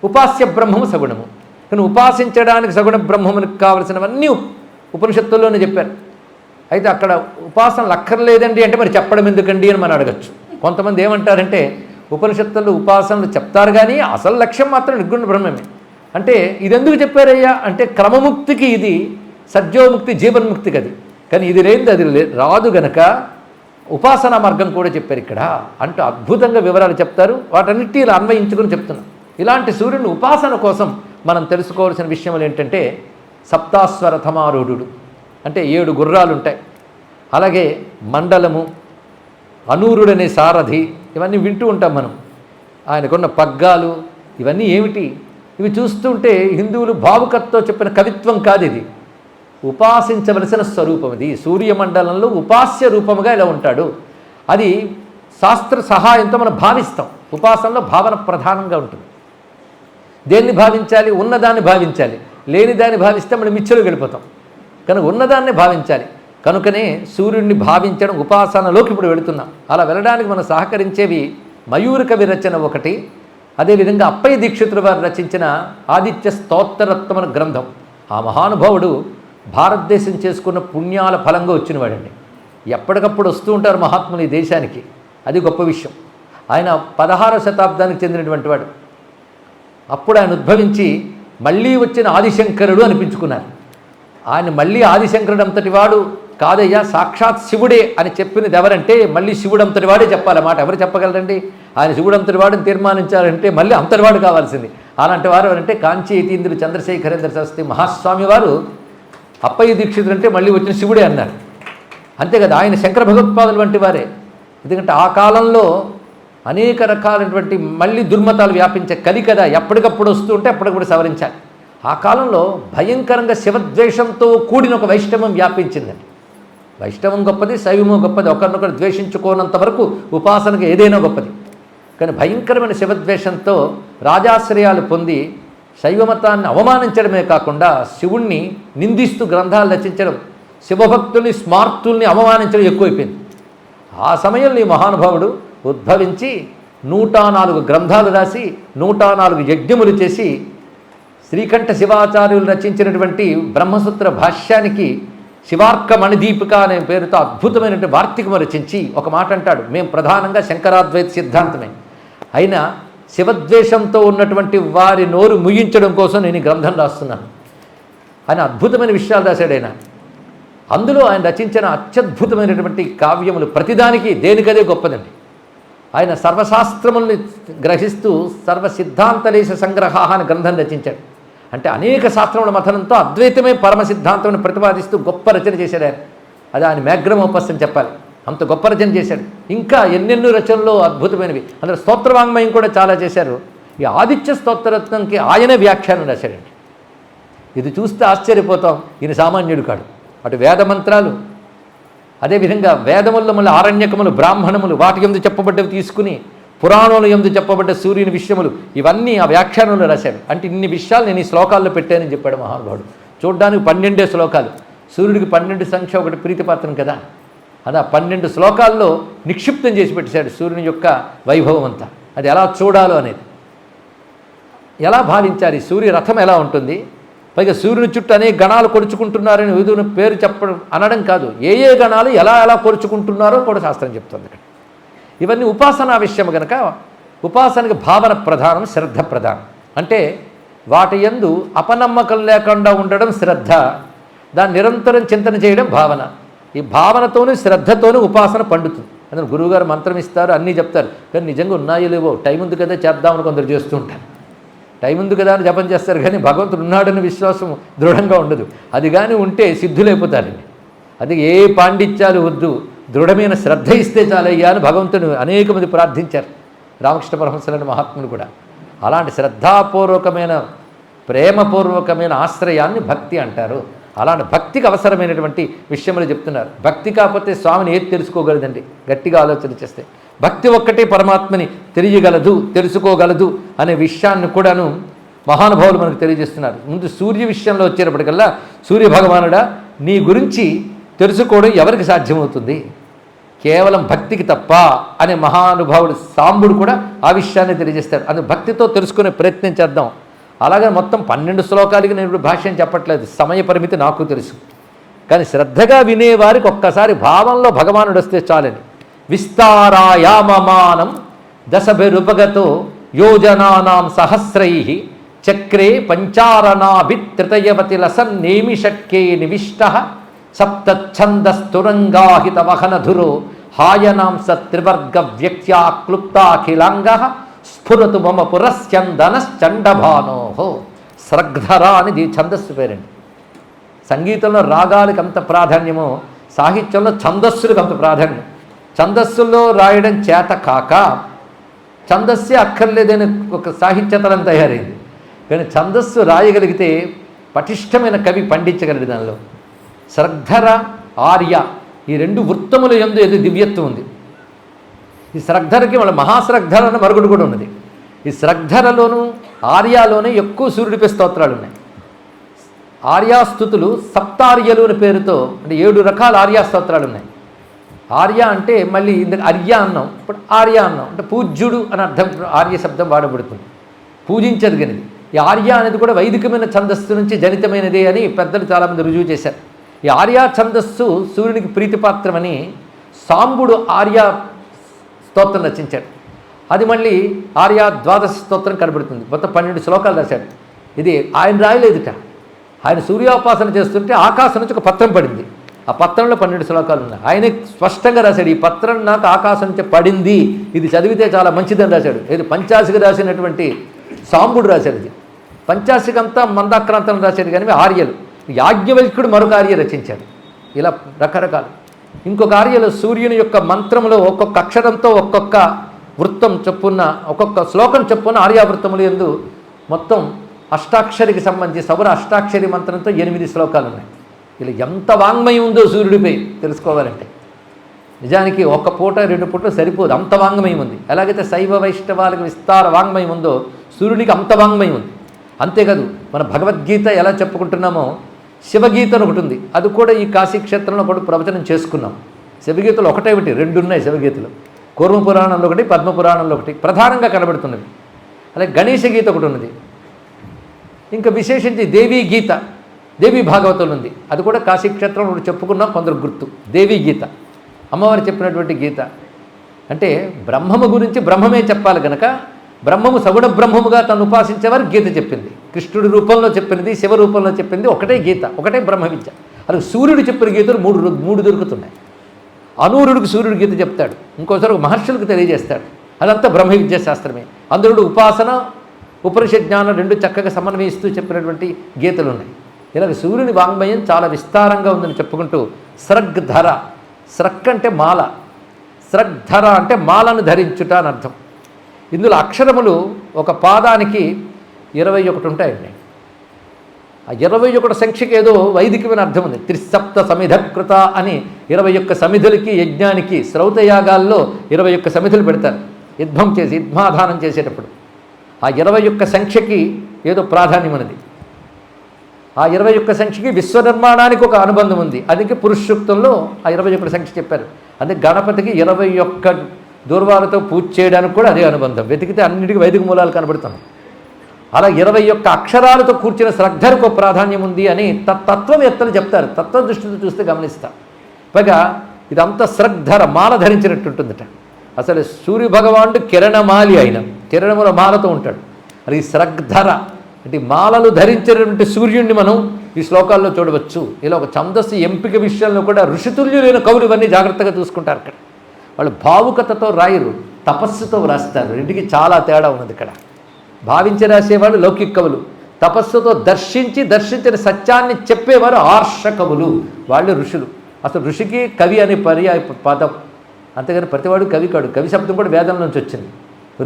ఉపాస్య బ్రహ్మము సగుణము. కానీ ఉపాసించడానికి సగుణ బ్రహ్మమునికి కావలసినవన్నీ ఉపనిషత్తుల్లోనే చెప్పారు. అయితే అక్కడ ఉపాసనలు అక్కర్లేదండి అంటే మరి చెప్పడం ఎందుకండి అని మనం అడగచ్చు. కొంతమంది ఏమంటారంటే ఉపనిషత్తుల్లో ఉపాసనలు చెప్తారు కానీ అసలు లక్ష్యం మాత్రం నిర్గుణ బ్రహ్మమే. అంటే ఇదెందుకు చెప్పారయ్యా అంటే క్రమముక్తికి ఇది, సద్యోముక్తి జీవన్ముక్తికి అది. కానీ ఇది లేనిది అది రాదు గనక ఉపాసనా మార్గం కూడా చెప్పారు ఇక్కడ అంటూ అద్భుతంగా వివరాలు చెప్తారు. వాటన్నిటి ఇలా అన్వయించుకుని చెప్తున్నాం. ఇలాంటి సూర్యుని ఉపాసన కోసం మనం తెలుసుకోవాల్సిన విషయములు ఏంటంటే సప్తాస్వరథమారూఢుడు అంటే 7 గుర్రాలు ఉంటాయి. అలాగే మండలము, అనూరుడనే సారథి, ఇవన్నీ వింటూ ఉంటాం మనం. ఆయనకున్న పగ్గాలు ఇవన్నీ ఏమిటి? ఇవి చూస్తుంటే హిందువులు భావుకతతో చెప్పిన కవిత్వం కాదు, ఇది ఉపాసించవలసిన స్వరూపం. ఇది సూర్యమండలంలో ఉపాస్య రూపముగా ఇలా ఉంటాడు. అది శాస్త్ర సహాయంతో మనం భావిస్తాం. ఉపాసనలో భావన ప్రధానంగా ఉంటుంది. దేన్ని భావించాలి? ఉన్నదాన్ని భావించాలి. లేనిదాన్ని భావిస్తే మనం మిచ్చలు వెళ్ళిపోతాం. కనుక ఉన్నదాన్ని భావించాలి. కనుకనే సూర్యుడిని భావించడం ఉపాసనలోకి ఇప్పుడు వెళుతున్నాం. అలా వెళ్ళడానికి మనం సహకరించేవి మయూర కవి రచన ఒకటి, అదేవిధంగా అప్పయ్య దీక్షితుల వారు రచించిన ఆదిత్య స్తోత్రరత్నం అనే గ్రంథం. ఆ మహానుభావుడు భారతదేశం చేసుకున్న పుణ్యాల ఫలంగా వచ్చినవాడండి. ఎప్పటికప్పుడు వస్తూ ఉంటారు మహాత్ములు ఈ దేశానికి, అది గొప్ప విషయం. ఆయన 16వ శతాబ్దానికి చెందినటువంటి వాడు. అప్పుడు ఆయన ఉద్భవించి మళ్ళీ వచ్చిన ఆదిశంకరుడు అనిపించుకున్నారు. ఆయన మళ్ళీ ఆదిశంకరుడు అంతటి వాడు కాదయ్యా, సాక్షాత్ శివుడే అని చెప్పినది ఎవరంటే మళ్ళీ శివుడు అంతటి వాడే చెప్పాలన్నమాట. ఎవరు చెప్పగలరండి? ఆయన శివుడు అంతటి వాడిని తీర్మానించాలంటే మళ్ళీ అంతటివాడు కావాల్సింది. అలాంటి వారు ఎవరంటే కాంచీ యతీంద్రుడు చంద్రశేఖరేంద్ర సరస్వతి మహాస్వామి వారు అప్పయ్య దీక్షితులు అంటే మళ్ళీ వచ్చిన శివుడే అన్నారు. అంతే కదా, ఆయన శంకర భగవత్పాదులు వంటి వారే. ఎందుకంటే ఆ కాలంలో అనేక రకాలైనటువంటి మళ్ళీ దుర్మతాలు వ్యాపించే కలి కదా, ఎప్పటికప్పుడు వస్తూ ఉంటే అప్పటికప్పుడు సవరించాలి. ఆ కాలంలో భయంకరంగా శివద్వేషంతో కూడిన ఒక వైష్ణవం వ్యాపించిందండి. వైష్ణవం గొప్పది, శైవము గొప్పది. ఒకరినొకరు ద్వేషించుకోనంత వరకు ఉపాసనకు ఏదైనా గొప్పది. కానీ భయంకరమైన శివద్వేషంతో రాజాశ్రయాలు పొంది శైవమతాన్ని అవమానించడమే కాకుండా శివుణ్ణి నిందిస్తూ గ్రంథాలు రచించడం, శివభక్తుల్ని స్మార్తుల్ని అవమానించడం ఎక్కువైపోయింది. ఆ సమయంలో ఈ మహానుభావుడు ఉద్భవించి 104 గ్రంథాలు రాసి 104 యజ్ఞములు చేసి శ్రీకంఠ శివాచార్యులు రచించినటువంటి బ్రహ్మసూత్ర భాష్యానికి శివార్క మణిదీపిక అనే పేరుతో అద్భుతమైనటువంటి వార్తికము రచించి ఒక మాట అంటాడు, మేము ప్రధానంగా శంకరాద్వైత సిద్ధాంతమే అయినా శివద్వేషంతో ఉన్నటువంటి వారి నోరు ముయించడం కోసం నేను ఈ గ్రంథం రాస్తున్నాను. ఆయన అద్భుతమైన విషయాలు రాశాడు. అందులో ఆయన రచించిన అత్యద్భుతమైనటువంటి కావ్యములు ప్రతిదానికి దేనికదే గొప్పదండి. ఆయన సర్వశాస్త్రముల్ని గ్రహిస్తూ సర్వసిద్ధాంతలేశ సంగ్రహ అని గ్రంథం రచించాడు. అంటే అనేక శాస్త్రముల మథనంతో అద్వైతమే పరమ సిద్ధాంతం ప్రతిపాదిస్తూ గొప్ప రచన చేశాడు ఆయన. అది ఆయన మ్యాగ్రమ్ ఓపస్ అని చెప్పాలి, అంత గొప్ప రచన చేశాడు. ఇంకా ఎన్నెన్నో రచనలు అద్భుతమైనవి. అందులో స్తోత్రవాంగ్మయం కూడా చాలా చేశారు. ఈ ఆదిత్య స్తోత్రరత్నంకి ఆయనే వ్యాఖ్యానం రాశాడండి. ఇది చూస్తే ఆశ్చర్యపోతాం, ఈయన సామాన్యుడు కాడు. అటు వేదమంత్రాలు, అదేవిధంగా వేదముల్లో మళ్ళీ ఆరణ్యకములు, బ్రాహ్మణములు, వాటి ఎందు చెప్పబడ్డవి తీసుకుని పురాణములు ఎందు చెప్పబడ్డ సూర్యుని విషయములు ఇవన్నీ ఆ వ్యాఖ్యానంలో రాశాడు. అంటే ఇన్ని విషయాలు నేను ఈ శ్లోకాల్లో పెట్టానని చెప్పాడు మహానుభావుడు. చూడ్డానికి 12 శ్లోకాలు. సూర్యుడికి 12 సంఖ్య ఒకటి ప్రీతిపాత్రం కదా, అది ఆ 12 శ్లోకాల్లో నిక్షిప్తం చేసి పెట్టేశాడు సూర్యుని యొక్క వైభవం అంతా. అది ఎలా చూడాలో అనేది, ఎలా భావించాలి, సూర్య రథం ఎలా ఉంటుంది, పైగా సూర్యుని చుట్టూ అనేక గణాలు కొరుచుకుంటున్నారని విధుని పేరు చెప్పడం అనడం కాదు, ఏ ఏ గణాలు ఎలా ఎలా కొరుచుకుంటున్నారో కూడా శాస్త్రం చెప్తుంది ఇక్కడ. ఇవన్నీ ఉపాసనా విషయం కనుక ఉపాసనకి భావన ప్రధానం, శ్రద్ధ ప్రధానం. అంటే వాటి యందు అపనమ్మకం లేకుండా ఉండడం శ్రద్ధ, దాన్ని నిరంతరం చింతన చేయడం భావన. ఈ భావనతోనూ శ్రద్ధతోనూ ఉపాసన పండుతుంది. అందులో గురువుగారు మంత్రం ఇస్తారు, అన్నీ చెప్తారు, కానీ నిజంగా ఉన్నాయో లేవో, టైం ఉంది కదా చేద్దామని కొందరు చేస్తూ ఉంటారు. టైం ఉంది కదా అని జపం చేస్తారు, కానీ భగవంతుడు ఉన్నాడని విశ్వాసం దృఢంగా ఉండదు. అది కానీ ఉంటే సిద్ధులైపోతారండి. అది ఏ పాండిత్యాలు వద్దు, దృఢమైన శ్రద్ధ ఇస్తే చాలయ్యా అని భగవంతుడు అనేక మంది ప్రార్థించారు. రామకృష్ణ పరమహంసలాంటి మహాత్ములు కూడా. అలాంటి శ్రద్ధాపూర్వకమైన ప్రేమపూర్వకమైన ఆశ్రయాన్ని భక్తి అంటారు. అలాంటి భక్తికి అవసరమైనటువంటి విషయములు చెప్తున్నారు. భక్తి కాకపోతే స్వామిని ఏది తెలుసుకోగలదండి? గట్టిగా ఆలోచన చేస్తే భక్తి ఒక్కటే పరమాత్మని తెలియగలదు, తెలుసుకోగలదు అనే విషయాన్ని కూడాను మహానుభావులు మనకు తెలియజేస్తున్నారు. ముందు సూర్య విషయంలో వచ్చేటప్పటికల్లా, సూర్య భగవానుడా, నీ గురించి తెలుసుకోవడం ఎవరికి సాధ్యమవుతుంది? కేవలం భక్తికి తప్ప అనే మహానుభావుడు సాంబుడు కూడా ఆ విషయాన్ని తెలియజేస్తాడు. అందుకు భక్తితో తెలుసుకునే ప్రయత్నం చేద్దాం. అలాగే మొత్తం 12 శ్లోకాలకి నేను ఇప్పుడు భాష్యం చెప్పట్లేదు, సమయ పరిమితి నాకు తెలుసు. కానీ శ్రద్ధగా వినేవారికి ఒక్కసారి భావంలో భగవానుడు వస్తే చాలని. విస్తారాయామమానం దశభిరుపగతో యోజనానాం సహస్రై చక్రే పంచారణాభిత్రితయవతి లసన్నేమి షట్కే నివిష్ట సప్తఛందస్తురంగాహిత వహనధురో హాయనాం సత్రివర్గ వ్యక్త్యా క్లుప్తాఖిలాంగ స్ఫురతు మమ పురస్యందనశ్చండభానోహో. స్రగ్ధర అనేది ఛందస్సు పేరండి. సంగీతంలో రాగాలకు అంత ప్రాధాన్యమో సాహిత్యంలో ఛందస్సులకు అంత ప్రాధాన్యం. ఛందస్సుల్లో రాయడం చేత కాక ఛందస్సే అక్కర్లేదని ఒక సాహిత్యతలం తయారైంది. కానీ ఛందస్సు రాయగలిగితే పటిష్టమైన కవి పండించగలడు. దానిలో స్రగ్ధర, ఆర్య ఈ 2 వృత్తముల యందు ఏదో దివ్యత్వం ఉంది. ఈ స్రగ్ధరకి వాళ్ళ మహాస్రగ్ధర అన్న మరుగుడు కూడా ఉన్నది. ఈ స్రగ్ధరలోను ఆర్యాలోనే ఎక్కువ సూర్యుడిపై స్తోత్రాలు ఉన్నాయి. ఆర్యాస్తుతులు సప్తార్యలు అని పేరుతో అంటే 7 రకాల ఆర్యా స్తోత్రాలు ఉన్నాయి. ఆర్య అంటే మళ్ళీ ఇందుకు అర్య అన్నాం, ఇప్పుడు ఆర్య అన్నాం అంటే పూజ్యుడు అని అర్థం. ఆర్య శబ్దం వాడబడుతుంది, పూజించదగినది. ఈ ఆర్య అనేది కూడా వైదికమైన ఛందస్సు నుంచి జనితమైనదే అని పెద్దలు చాలామంది రుజువు చేశారు. ఈ ఆర్య ఛందస్సు సూర్యునికి ప్రీతిపాత్రమని సాంబుడు ఆర్య స్తోత్రం రచించాడు. అది మళ్ళీ ఆర్య ద్వాదశ స్తోత్రం కనబడుతుంది. మొత్తం 12 శ్లోకాలు రాశాడు. ఇది ఆయన రాయలేదుట. ఆయన సూర్యోపాసన చేస్తుంటే ఆకాశం నుంచి ఒక పత్రం పడింది. ఆ పత్రంలో 12 శ్లోకాలు ఉన్నాయి. ఆయనే స్పష్టంగా రాశాడు, ఈ పత్రం నాకు ఆకాశం నుంచి పడింది, ఇది చదివితే చాలా మంచిదని రాశాడు. ఇది పంచాశికి రాసినటువంటి సాంబుడు రాశాడు. ఇది పంచాశికంతా మందాక్రాంతం రాశాడు. కానీ ఆర్యలు యాజ్ఞవల్క్యుడు మరొక ఆర్య రచించాడు. ఇలా రకరకాలు. ఇంకొక ఆర్యలో సూర్యుని యొక్క మంత్రంలో ఒక్కొక్క అక్షరంతో ఒక్కొక్క వృత్తం చొప్పున, ఒక్కొక్క శ్లోకం చొప్పున ఆర్యావృత్తములు యందు మొత్తం అష్టాక్షరికి సంబంధించి సౌర అష్టాక్షరి మంత్రంతో 8 శ్లోకాలు ఉన్నాయి. ఇలా ఎంత వాంగ్మయం ఉందో సూర్యుడిపై తెలుసుకోవాలంటే నిజానికి 1 పూట 2 పూటలు సరిపోదు, అంత వాంగ్మయం ఉంది. ఎలాగైతే శైవ వైష్ణవాలకు విస్తార వాంగ్మయం ఉందో సూర్యుడికి అంత వాంగ్మయం ఉంది. అంతేకాదు మన భగవద్గీత ఎలా చెప్పుకుంటున్నామో శివగీత అని ఒకటి ఉంది. అది కూడా ఈ కాశీక్షేత్రంలో కూడా ప్రవచనం చేసుకున్నాం. శివగీతలు ఒకటే 2 ఉన్నాయి శివగీతలు. కూర్మ పురాణంలో ఒకటి, పద్మ పురాణంలో ఒకటి ప్రధానంగా కనబడుతున్నది. అలాగే గణేశ గీత ఒకటి ఉన్నది. ఇంకా విశేషించి దేవీ గీత, దేవీ భాగవతం ఉంది. అది కూడా కాశీక్షేత్రంలో ఒకటి చెప్పుకున్నాం, కొందరు గుర్తు. దేవీ గీత అమ్మవారు చెప్పినటువంటి గీత. అంటే బ్రహ్మము గురించి బ్రహ్మమే చెప్పాలి కనుక బ్రహ్మము సగుణ బ్రహ్మముగా తను ఉపాసించేవారు గీత చెప్పింది. కృష్ణుడి రూపంలో చెప్పినది, శివ రూపంలో చెప్పింది ఒకటే గీత, ఒకటే బ్రహ్మ విద్య. అలాగే సూర్యుడు చెప్పిన గీతలు మూడు దొరుకుతున్నాయి. అనూరుడికి సూర్యుడు గీత చెప్తాడు, ఇంకోసారి మహర్షులకు తెలియజేస్తాడు. అదంతా బ్రహ్మ విద్యా శాస్త్రమే. అందులో ఉపాసన ఉపనిషత్ జ్ఞానం 2 చక్కగా సమన్వయిస్తూ చెప్పినటువంటి గీతలు ఉన్నాయి. ఇలాగ సూర్యుని వాంగ్మయం చాలా విస్తారంగా ఉందని చెప్పుకుంటూ స్రగ్ధర, స్రక్ అంటే మాల, స్రగ్ధర అంటే మాలను ధరించుట అని అర్థం. ఇందులో అక్షరములు ఒక పాదానికి 21 ఉంటాయండి. ఆ 21 సంఖ్యకి ఏదో వైదికమైన అర్థం ఉంది. త్రిసప్త సమిధకృత అని 21 సమిధులకి యజ్ఞానికి శ్రౌతయాగాల్లో 21 సమిధులు పెడతారు యుద్ధం చేసి, యుద్ధాధానం చేసేటప్పుడు. ఆ 21 సంఖ్యకి ఏదో ప్రాధాన్యం ఉన్నది. ఆ 21 సంఖ్యకి విశ్వ నిర్మాణానికి ఒక అనుబంధం ఉంది. అందుకే పురుషసూక్తంలో ఆ 21 సంఖ్య చెప్పారు. అందుకే గణపతికి 21 దూర్వాలతో పూజ చేయడానికి కూడా అదే అనుబంధం. వెతికితే అన్నిటికీ వైదిక మూలాలు కనబడుతున్నాయి. అలా 21 అక్షరాలతో కూర్చిన శ్రద్ధకు ప్రాధాన్యం ఉంది అని తత్వవేత్తలు చెప్తారు. తత్వ దృష్టితో చూస్తే గమనిస్తాం. పైగా ఇదంతా శ్రద్ధర మాల ధరించినట్టుంటుందట. అసలు సూర్య భగవానుడు కిరణమాలి, అయిన కిరణముల మాలతో ఉంటాడు. అది శ్రద్ధర అంటే మాలలు ధరించినటువంటి సూర్యుడిని మనం ఈ శ్లోకాల్లో చూడవచ్చు. ఇలా ఒక ఛందస్సు ఎంపిక విషయంలో కూడా ఋషితుల్యులైన కవులు ఇవన్నీ జాగ్రత్తగా చూసుకుంటారు. అక్కడ వాళ్ళు భావుకతతో రాయరు, తపస్సుతో రాస్తారు. రెండుకి చాలా తేడా ఉన్నది. ఇక్కడ భావించి రాసేవాళ్ళు లౌకిక కవులు, తపస్సుతో దర్శించిన సత్యాన్ని చెప్పేవారు ఆర్ష కవులు, వాళ్ళు ఋషులు. అసలు ఋషికి కవి అనే పర్యాయ పదం, అంతేగాని ప్రతివాడు కవి కాడు. కవి శబ్దం కూడా వేదం నుంచి వచ్చింది.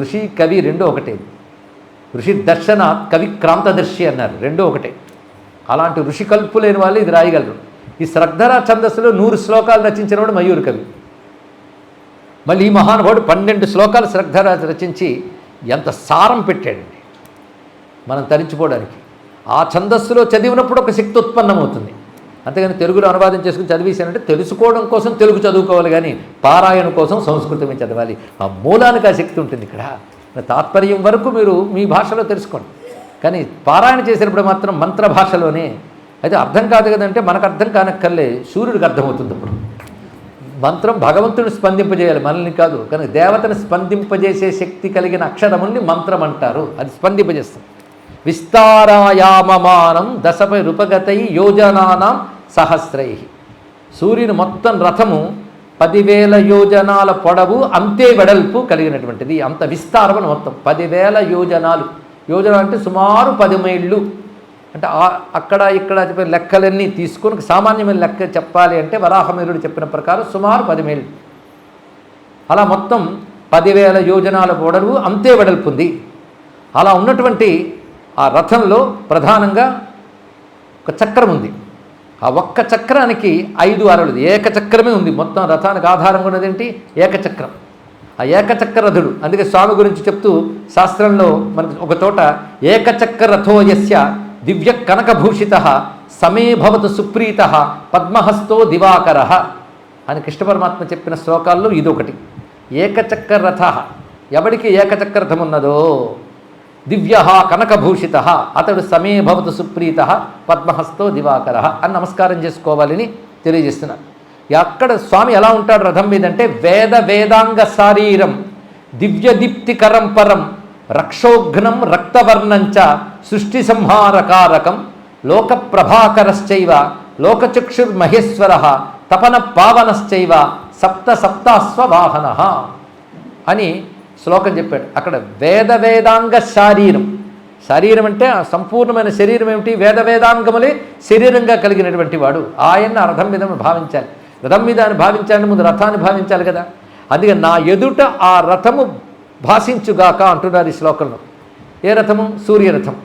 ఋషి కవి 2 ఒకటే. ఋషి దర్శన, కవి క్రాంతదర్శి అన్నారు, 2 ఒకటే. అలాంటి ఋషికల్పు లేని వాళ్ళు ఇది రాయగలరు. ఈ శ్రద్ధర ఛందస్సులో 100 శ్లోకాలు రచించినవాడు మయూర్ కవి. మళ్ళీ ఈ మహానుభావుడు 12 శ్లోకాలు శ్రద్ధర రచించి ఎంత సారం పెట్టాడండి మనం తరించిపోవడానికి. ఆ ఛందస్సులో చదివినప్పుడు ఒక శక్తి ఉత్పన్నమవుతుంది. అంతేగాని తెలుగులో అనువాదం చేసుకుని చదివేశానంటే తెలుసుకోవడం కోసం తెలుగు చదువుకోవాలి, కానీ పారాయణ కోసం సంస్కృతమే చదవాలి. ఆ మూలానికి ఆ శక్తి ఉంటుంది. ఇక్కడ తాత్పర్యం వరకు మీరు మీ భాషలో తెలుసుకోండి, కానీ పారాయణ చేసినప్పుడు మాత్రం మంత్ర భాషలోనే. అయితే అర్థం కాదు కదంటే మనకు అర్థం కానక్కర్లే, సూర్యుడికి అర్థమవుతుంది. అప్పుడు మంత్రం భగవంతుడిని స్పందింపజేయాలి, మనల్ని కాదు. కానీ దేవతను స్పందింపజేసే శక్తి కలిగిన అక్షరముల్ని మంత్రం అంటారు. అది స్పందింపజేస్తుంది. విస్తారాయామమానం దశపై రూపగతై యోజనానాం సహస్రై. సూర్యుని మొత్తం రథము 10,000 యోజనాల పొడవు అంతే వెడల్పు కలిగినటువంటిది. అంత విస్తారమని మొత్తం 10,000 యోజనాలు. యోజన అంటే సుమారు 10 మైళ్ళు. అంటే అక్కడ ఇక్కడ చెప్పిన లెక్కలన్నీ తీసుకొని సామాన్యమైన లెక్క చెప్పాలి అంటే వరాహమిరుడు చెప్పిన ప్రకారం సుమారు 10 మైళ్ళు. అలా మొత్తం 10,000 యోజనాల పొడవు అంతే వెడల్పుంది. అలా ఉన్నటువంటి ఆ రథంలో ప్రధానంగా ఒక చక్రం ఉంది. ఆ ఒక్క చక్రానికి 5 అరలు, ఏకచక్రమే ఉంది. మొత్తం రథానికి ఆధారంగా ఉన్నదేంటి? ఏకచక్రం. ఆ ఏకచక్ర రథుడు. అందుకే స్వామి గురించి చెప్తూ శాస్త్రంలో మనకి ఒక చోట ఏకచక్ర రథోయస్య దివ్య కనకభూషిత సమే భవతు సుప్రీత పద్మహస్తో దివాకర అని కృష్ణ పరమాత్మ చెప్పిన శ్లోకాల్లో ఇదొకటి. ఏకచక్ర రథ, ఎవడికి ఏకచక్ర రథం ఉన్నదో దివ్య కనకభూషిత అతడు సమే భవతు సుప్రీత పద్మహస్తో దివాకర అని నమస్కారం చేసుకోవాలని తెలియజేస్తున్నారు. అక్కడ స్వామి ఎలా ఉంటాడు రథం మీద అంటే వేద వేదాంగ శారీరం దివ్యదీప్తికరం పరం రక్షోఘ్నం రక్తవర్ణంచ సృష్టి సంహారకారకం లోక ప్రభాకరశ్చైవ లోకచక్షుర్మహేశ్వర తపన పావనశ్చైవ సప్త సప్తాశ్వవాహన అని శ్లోకం చెప్పాడు. అక్కడ వేద వేదాంగ శారీరం. శరీరం అంటే ఆ సంపూర్ణమైన శరీరం ఏమిటి? వేద వేదాంగములే శరీరంగా కలిగినటువంటి వాడు. ఆయన్ని రథం మీద భావించాలి. రథం మీద అని భావించాలని ముందు రథాన్ని భావించాలి కదా. అందుకే నా ఎదుట ఆ రథము భాషించుగాక అంటున్నారు ఈ శ్లోకంలో. ఏ రథము? సూర్యరథం.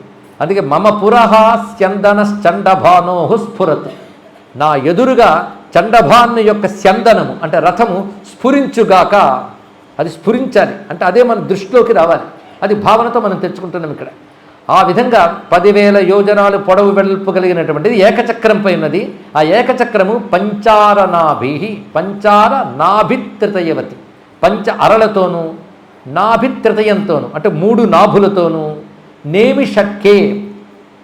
అందుకే మమ పురహ స్యందన చండభానోహు స్ఫురత్. నా ఎదురుగా చండభాను యొక్క స్యందనము అంటే రథము స్ఫురించుగాక. అది స్ఫురించాలి అంటే అదే మన దృష్టిలోకి రావాలి. అది భావనతో మనం తెచ్చుకుంటున్నాం ఇక్కడ. ఆ విధంగా 10,000 యోజనాలు పొడవు వెడల్పు కలిగినటువంటిది ఏకచక్రంపై ఉన్నది. ఆ ఏకచక్రము పంచార నాభి, పంచార నాభిత్రితయవతి, పంచ అరలతోనూ నాభిత్రితయంతోనూ అంటే 3 నాభులతోనూ నేమి షట్కే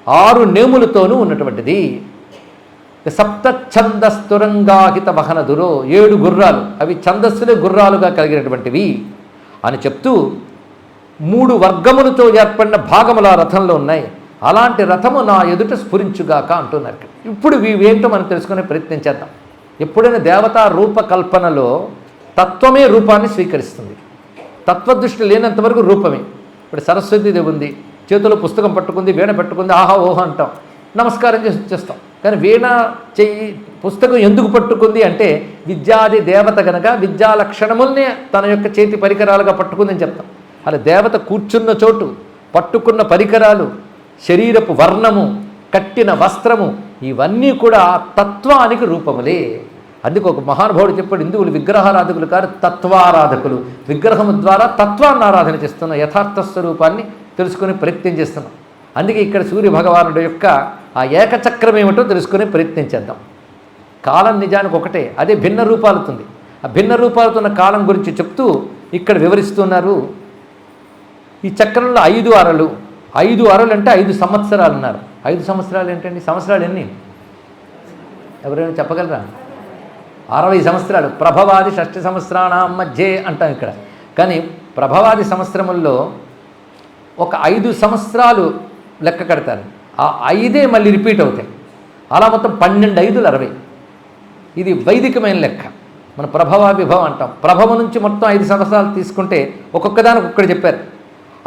6 నేములతోనూ ఉన్నటువంటిది. సప్త ఛందస్తురంగాహిత వహనదురో 7 గుర్రాలు, అవి ఛందస్సులే గుర్రాలుగా కలిగినటువంటివి అని చెప్తూ 3 వర్గములతో ఏర్పడిన భాగములు ఆ రథంలో ఉన్నాయి. అలాంటి రథము నా ఎదుట స్ఫురించుగాక అంటున్నారు. ఇప్పుడు ఇవేంటో మనం తెలుసుకునే ప్రయత్నం చేద్దాం. ఎప్పుడైనా దేవతా రూపకల్పనలో తత్వమే రూపాన్ని స్వీకరిస్తుంది. తత్వదృష్టి లేనంత వరకు రూపమే. ఇప్పుడు సరస్వతీదేవి ఉంది, చేతిలో పుస్తకం పట్టుకుంది, వీణ పెట్టుకుంది, ఆహా ఓహో అంటాం, నమస్కారం చేసి వచ్చేస్తాం. కానీ వీణ చెయ్యి పుస్తకం ఎందుకు పట్టుకుంది అంటే విద్యాది దేవత కనుక విద్యా లక్షణముల్ని తన యొక్క చేతి పరికరాలుగా పట్టుకుందని చెప్తాం. అలా దేవత కూర్చున్న చోటు, పట్టుకున్న పరికరాలు, శరీరపు వర్ణము, కట్టిన వస్త్రము ఇవన్నీ కూడా తత్వానికి రూపములే. అందుకు ఒక మహానుభావుడు చెప్పాడు, హిందువులు విగ్రహారాధకులు కాదు తత్వారాధకులు. విగ్రహము ద్వారా తత్వాన్ని ఆరాధన చేస్తున్నాం, యథార్థ స్వరూపాన్ని తెలుసుకునే ప్రయత్నం చేస్తున్నాం. అందుకే ఇక్కడ సూర్య భగవానుడు యొక్క ఆ ఏకచక్రం ఏమిటో తెలుసుకునే ప్రయత్నం చేద్దాం. కాలం నిజానికి ఒకటే, అదే భిన్న రూపాలుతుంది. ఆ భిన్న రూపాలుతున్న కాలం గురించి చెప్తూ ఇక్కడ వివరిస్తున్నారు. ఈ చక్రంలో 5 అరలు, 5 అరలు అంటే 5 సంవత్సరాలు అన్నారు. 5 సంవత్సరాలు ఏంటండి? సంవత్సరాలు ఎన్ని? ఎవరైనా చెప్పగలరా? 60 సంవత్సరాలు. ప్రభవాది షష్ఠ సంవత్సరాణం మధ్యే అంటాం ఇక్కడ. కానీ ప్రభవాది సంవత్సరముల్లో ఒక 5 సంవత్సరాలు లెక్క కడతారు. ఆ 5 మళ్ళీ రిపీట్ అవుతాయి. అలా మొత్తం 12 5 60. ఇది వైదికమైన లెక్క. మన ప్రభవ విభవం అంటాం. ప్రభవ నుంచి మొత్తం 5 సంవత్సరాలు తీసుకుంటే ఒక్కొక్కదానికి ఒక్కటి చెప్పారు.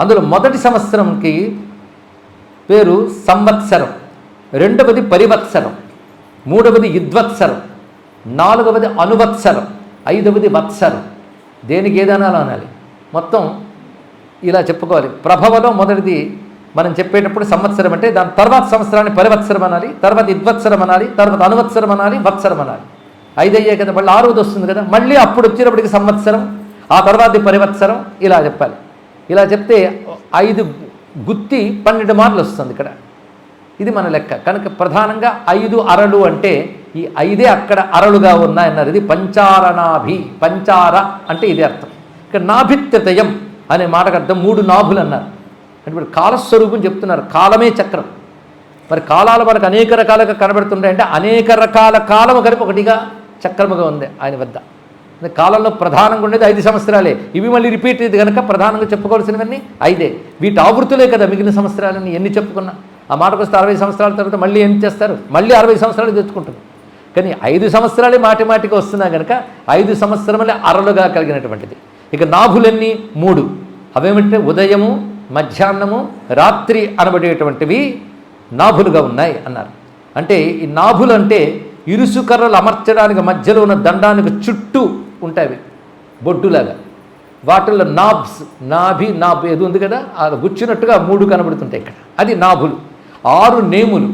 అందులో మొదటి సంవత్సరంకి పేరు సంవత్సరం, రెండవది పరివత్సరం, మూడవది యుద్వత్సరం, 4వది అనువత్సరం, 5వది వత్సరం. దేనికి ఏదైనా అనాలి. మొత్తం ఇలా చెప్పుకోవాలి. ప్రభవలో మొదటిది మనం చెప్పేటప్పుడు సంవత్సరం అంటే దాని తర్వాత సంవత్సరాన్ని పరివత్సరం అనాలి, తర్వాత ఇద్వత్సరం అనాలి, తర్వాత అనువత్సరం అనాలి, వత్సరం అనాలి. 5 అయ్యే కదా, మళ్ళీ 6వది వస్తుంది కదా, మళ్ళీ అప్పుడు వచ్చేటప్పటికి సంవత్సరం, ఆ తర్వాత పరివత్సరం, ఇలా చెప్పాలి. ఇలా చెప్తే 5 గుత్తి 12 మార్లు వస్తుంది ఇక్కడ. ఇది మన లెక్క. కనుక ప్రధానంగా 5 అరలు అంటే ఈ 5 అక్కడ అరలుగా ఉన్నాయన్నారు. ఇది పంచారనాభి, పంచార అంటే ఇది అర్థం. ఇక నాభిత్యతయం అనే మాటకు అర్థం 3 నాభులు అన్నారు. అంటే ఇప్పుడు కాలస్వరూపం చెప్తున్నారు, కాలమే చక్రం. మరి కాలాలు మనకు అనేక రకాలుగా కనబడుతుంటాయంటే అనేక రకాల కాలము కలిపి ఒకటిగా చక్రముగా ఉంది ఆయన వద్ద. కాలంలో ప్రధానంగా ఉండేది 5 సంవత్సరాలే. ఇవి మళ్ళీ రిపీట్ ఇది కనుక ప్రధానంగా చెప్పుకోవాల్సినవన్నీ 5. వీటి ఆవృత్తులే కదా మిగిలిన సంవత్సరాలని ఎన్ని చెప్పుకున్నా. ఆ మాటకు వస్తే 60 సంవత్సరాల తర్వాత మళ్ళీ ఏం చేస్తారు, మళ్ళీ 60 సంవత్సరాలు తెచ్చుకుంటారు. కానీ 5 సంవత్సరాలే మాటిమాటికి వస్తున్నా కనుక 5 సంవత్సరములే అరలుగా కలిగినటువంటిది. ఇక నాభులన్నీ 3. అవేమిటంటే ఉదయము, మధ్యాహ్నము, రాత్రి అనబడేటువంటివి నాభులుగా ఉన్నాయి అన్నారు. అంటే ఈ నాభులు అంటే ఇరుసు కర్రలు అమర్చడానికి మధ్యలో ఉన్న దండానికి చుట్టూ ఉంటాయి బొడ్డులాగా. వాటిల్లో నాబ్స్, నాభి ఏది ఉంది కదా, అది గుచ్చినట్టుగా 3 కనబడుతుంటాయి ఇక్కడ. అది నాభులు. 6 నేములు,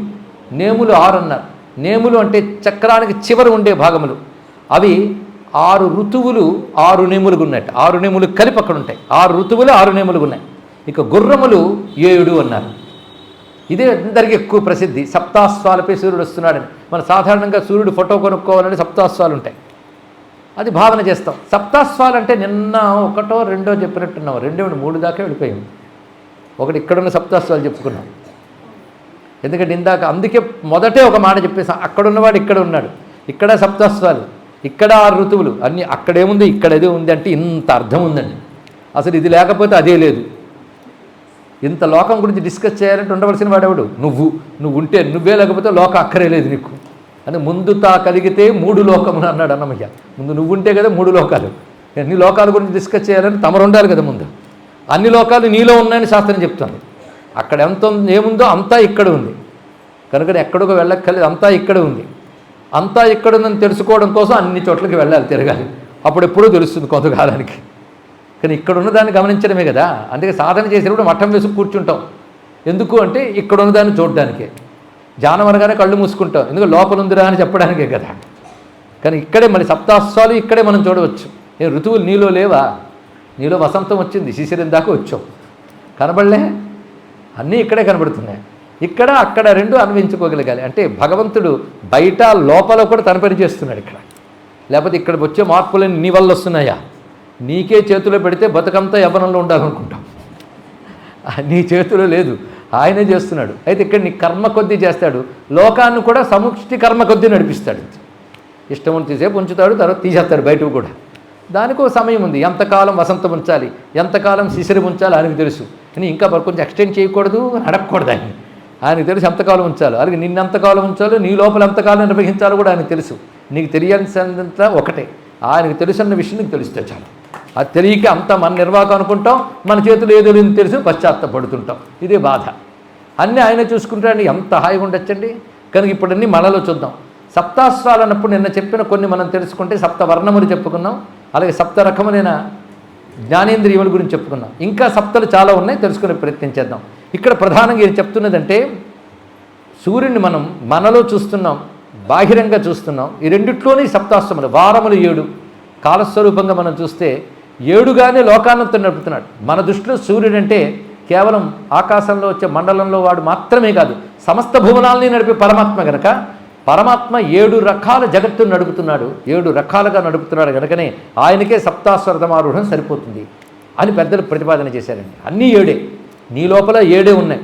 నేములు 6 అన్నారు. నేములు అంటే చక్రానికి చివరి ఉండే భాగములు. అవి 6 ఋతువులు 6 నేములుగా ఉన్నట్టు. 6 నేములు కలిపి అక్కడ ఉంటాయి. 6 ఋతువులు 6 నేములుగా ఉన్నాయి. ఇక గుర్రములు 7 అన్నారు. ఇదే అందరికీ ఎక్కువ ప్రసిద్ధి. సప్తాశ్వాలపై సూర్యుడు వస్తున్నాడని. మన సాధారణంగా సూర్యుడు ఫోటో కొనుక్కోవాలని సప్తాశ్వాలు ఉంటాయి, అది భావన చేస్తాం. సప్తాశ్వాలు అంటే నిన్న 1, 2 చెప్పినట్టున్నాం, 2, 3 దాకా వెళ్ళిపోయాం. ఒకటి ఇక్కడున్న సప్తాశ్వాలు చెప్పుకున్నాం. ఎందుకంటే ఇందాక అందుకే మొదటే ఒక మాట చెప్పేసాం, అక్కడున్నవాడు ఇక్కడ ఉన్నాడు, ఇక్కడ సప్తాశ్వాలు, ఇక్కడ 6 ఋతువులు అన్నీ, అక్కడేముంది ఇక్కడ ఏదో ఉంది అంటే ఇంత అర్థం ఉందండి. అసలు ఇది లేకపోతే అదే లేదు. ఇంత లోకం గురించి డిస్కస్ చేయాలంటే ఉండవలసిన వాడెవడు? నువ్వు ఉంటే, నువ్వే లేకపోతే లోకం అక్కరే లేదు నీకు అని. ముందు తా కలిగితే 3 లోకములు అన్నాడు అన్నమయ్య. ముందు నువ్వు ఉంటే కదా 3 లోకాలు. అన్ని లోకాల గురించి డిస్కస్ చేయాలని తమరు ఉండాలి కదా ముందు. అన్ని లోకాలు నీలో ఉన్నాయని శాస్త్రం చెప్తుంది. అక్కడ ఎంత ఏముందో అంతా ఇక్కడ ఉంది కనుక ఎక్కడికో వెళ్ళక్కర్లేదు, అంతా ఇక్కడ ఉంది. అంతా ఇక్కడ ఉందని తెలుసుకోవడం కోసం అన్ని చోట్లకి వెళ్ళాలి, తిరగాలి. అప్పుడు ఎప్పుడూ తెలుస్తుంది కొంతకాలానికి. కానీ ఇక్కడ ఉన్నదాన్ని గమనించడమే కదా. అందుకే సాధన చేసినప్పుడు మఠం వేసి కూర్చుంటాం. ఎందుకు అంటే ఇక్కడ ఉన్నదాన్ని చూడడానికే. జానవరగానే కళ్ళు మూసుకుంటాం, ఎందుకు లోపల ఉందిరా అని చెప్పడానికే కదా. కానీ ఇక్కడే మళ్ళీ సప్తాశ్వాలు ఇక్కడే మనం చూడవచ్చు. ఏ ఋతువులు నీలో లేవా? నీలో వసంతం వచ్చింది, శిశిరం దాకా వచ్చావు, కనబడలే? అన్నీ ఇక్కడే కనబడుతున్నాయి. ఇక్కడ అక్కడ 2 అన్వయించుకోగలగాలి. అంటే భగవంతుడు బయట లోపల కూడా తన పని చేస్తున్నాడు ఇక్కడ. లేకపోతే ఇక్కడ వచ్చే మార్పులన్నీ నీ వల్ల వస్తున్నాయా? నీకే చేతిలో పెడితే బతుకంతా యవ్వనంలో ఉండాలనుకుంటాం. నీ చేతిలో లేదు, ఆయనే చేస్తున్నాడు. అయితే ఇక్కడ నీ కర్మ కొద్దీ చేస్తాడు, లోకాన్ని కూడా సముష్టి కర్మ కొద్దీ నడిపిస్తాడు. ఇష్టం ఉంచేసేపు ఉంచుతాడు, తర్వాత తీసేస్తాడు బయటకు కూడా. దానికో సమయం ఉంది. ఎంతకాలం వసంతం ఉంచాలి, ఎంతకాలం శిశిరం ఉంచాలి ఆయనకు తెలుసు. అని ఇంకా కొంచెం ఎక్స్టెండ్ చేయకూడదు, అడగకూడదు ఆయన. ఆయనకు తెలుసు ఎంతకాలం ఉంచాలో, అలాగే నిన్నెంతకాలం ఉంచాలో, నీ లోపల ఎంతకాలం నిర్వహించాలో కూడా ఆయనకు తెలుసు. నీకు తెలియాల్సినంత ఒకటే, ఆయనకు తెలుసన్న విషయం నీకు తెలిస్తే చాలు. అది తెలియక అంతా మన నిర్వాహకం అనుకుంటాం, మన చేతులు ఏదో లేని తెలిసి పశ్చాత్తపడుతుంటాం. ఇదే బాధ. అన్నీ ఆయన చూసుకుంటాడని ఎంత హాయిగా ఉండొచ్చండి. కనుక ఇప్పుడు అన్నీ మనలో చూద్దాం. సప్తాశ్వాలు అన్నప్పుడు నిన్న చెప్పిన కొన్ని మనం తెలుసుకుంటే సప్తవర్ణములు చెప్పుకున్నాం, అలాగే సప్త రకములైన జ్ఞానేంద్రియముల గురించి చెప్పుకున్నాం. ఇంకా సప్తలు చాలా ఉన్నాయి, తెలుసుకునే ప్రయత్నం చేద్దాం. ఇక్కడ ప్రధానంగా ఏం చెప్తున్నదంటే సూర్యుడిని మనం మనలో చూస్తున్నాం, బాహిరంగా చూస్తున్నాం. ఈ రెండిట్లోనే సప్తాశ్వములు, వారములు 7 కాలస్వరూపంగా మనం చూస్తే 7గానే లోకానంతా నడుపుతున్నాడు. మన దృష్టిలో సూర్యుడు అంటే కేవలం ఆకాశంలో వచ్చే మండలంలో వాడు మాత్రమే కాదు, సమస్త భువనాల్ని నడిపే పరమాత్మ కనుక పరమాత్మ 7 రకాల జగత్తును నడుపుతున్నాడు, 7 రకాలుగా నడుపుతున్నాడు కనుకనే ఆయనకే సప్తాశ్వరథమారూఢం సరిపోతుంది అని పెద్దలు ప్రతిపాదన చేశారండి. అన్నీ 7 నీ లోపల 7 ఉన్నాయి.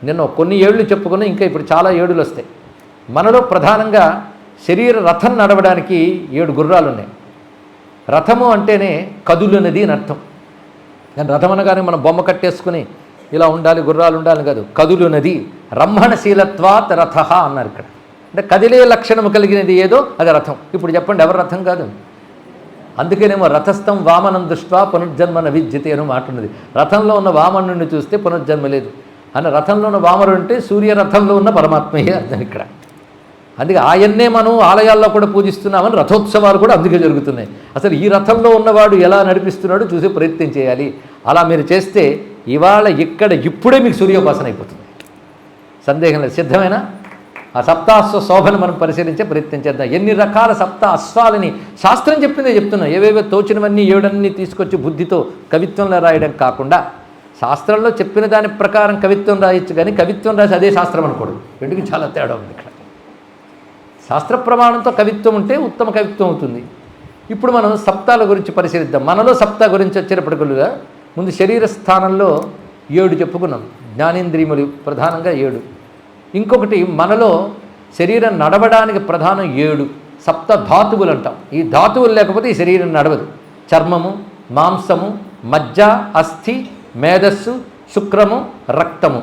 నిన్న కొన్ని 7 చెప్పుకున్నా, ఇంకా ఇప్పుడు చాలా 7 వస్తాయి. మనలో ప్రధానంగా శరీర రథం నడవడానికి 7 గుర్రాలు ఉన్నాయి. రథము అంటేనే కదులునది అని అర్థం. కానీ రథం అనగానే మనం బొమ్మ కట్టేసుకుని ఇలా ఉండాలి, గుర్రాలు ఉండాలి కాదు. కదులునది, రమ్మణశీలత్వాత్ రథ అన్నారు ఇక్కడ. అంటే కదిలే లక్షణము కలిగినది ఏదో అది రథం. ఇప్పుడు చెప్పండి, ఎవరు రథం కాదు? అందుకేనేమో రథస్థం వామనం దృష్ట్వా పునర్జన్మ విద్యతే అని మాట ఉన్నది. రథంలో ఉన్న వామనుడిని చూస్తే పునర్జన్మ లేదు అని. రథంలో ఉన్న వామనుడు అంటే సూర్యరథంలో ఉన్న పరమాత్మయే అర్థం ఇక్కడ. అందుకే ఆయన్నే మనం ఆలయాల్లో కూడా పూజిస్తున్నామని రథోత్సవాలు కూడా అందుకే జరుగుతున్నాయి. అసలు ఈ రథంలో ఉన్నవాడు ఎలా నడిపిస్తున్నాడో చూసే ప్రయత్నం చేయాలి. అలా మీరు చేస్తే ఇవాళ ఇక్కడ ఇప్పుడే మీకు సూర్యోపాసన అయిపోతుంది, సందేహం లేదు. సిద్ధమైన ఆ సప్తాశ్వ శోభను మనం పరిశీలించే ప్రయత్నం చేద్దాం. ఎన్ని రకాల సప్త అశ్వాలని శాస్త్రం చెప్పిందే చెప్తున్నా. ఏవేవో తోచినవన్నీ ఏడన్నీ తీసుకొచ్చి బుద్ధితో కవిత్వంలో రాయడం కాకుండా శాస్త్రంలో చెప్పిన దాని ప్రకారం కవిత్వం రాయొచ్చు, కానీ కవిత్వం రాసి అదే శాస్త్రం అనుకోడు. రెండుకి చాలా తేడా ఉంది ఇక్కడ. శాస్త్ర ప్రమాణంతో కవిత్వం ఉంటే ఉత్తమ కవిత్వం అవుతుంది. ఇప్పుడు మనం సప్తాల గురించి పరిశీలిద్దాం. మనలో సప్తా గురించి వచ్చేటప్పటికలుగా ముందు శరీర స్థానంలో 7 చెప్పుకున్నాం. జ్ఞానేంద్రియములు ప్రధానంగా 7. ఇంకొకటి మనలో శరీరం నడవడానికి ప్రధానం 7 సప్త ధాతువులు అంటాం. ఈ ధాతువులు లేకపోతే ఈ శరీరం నడవదు. చర్మము, మాంసము, మజ్జ, అస్థి, మేధస్సు, శుక్రము, రక్తము,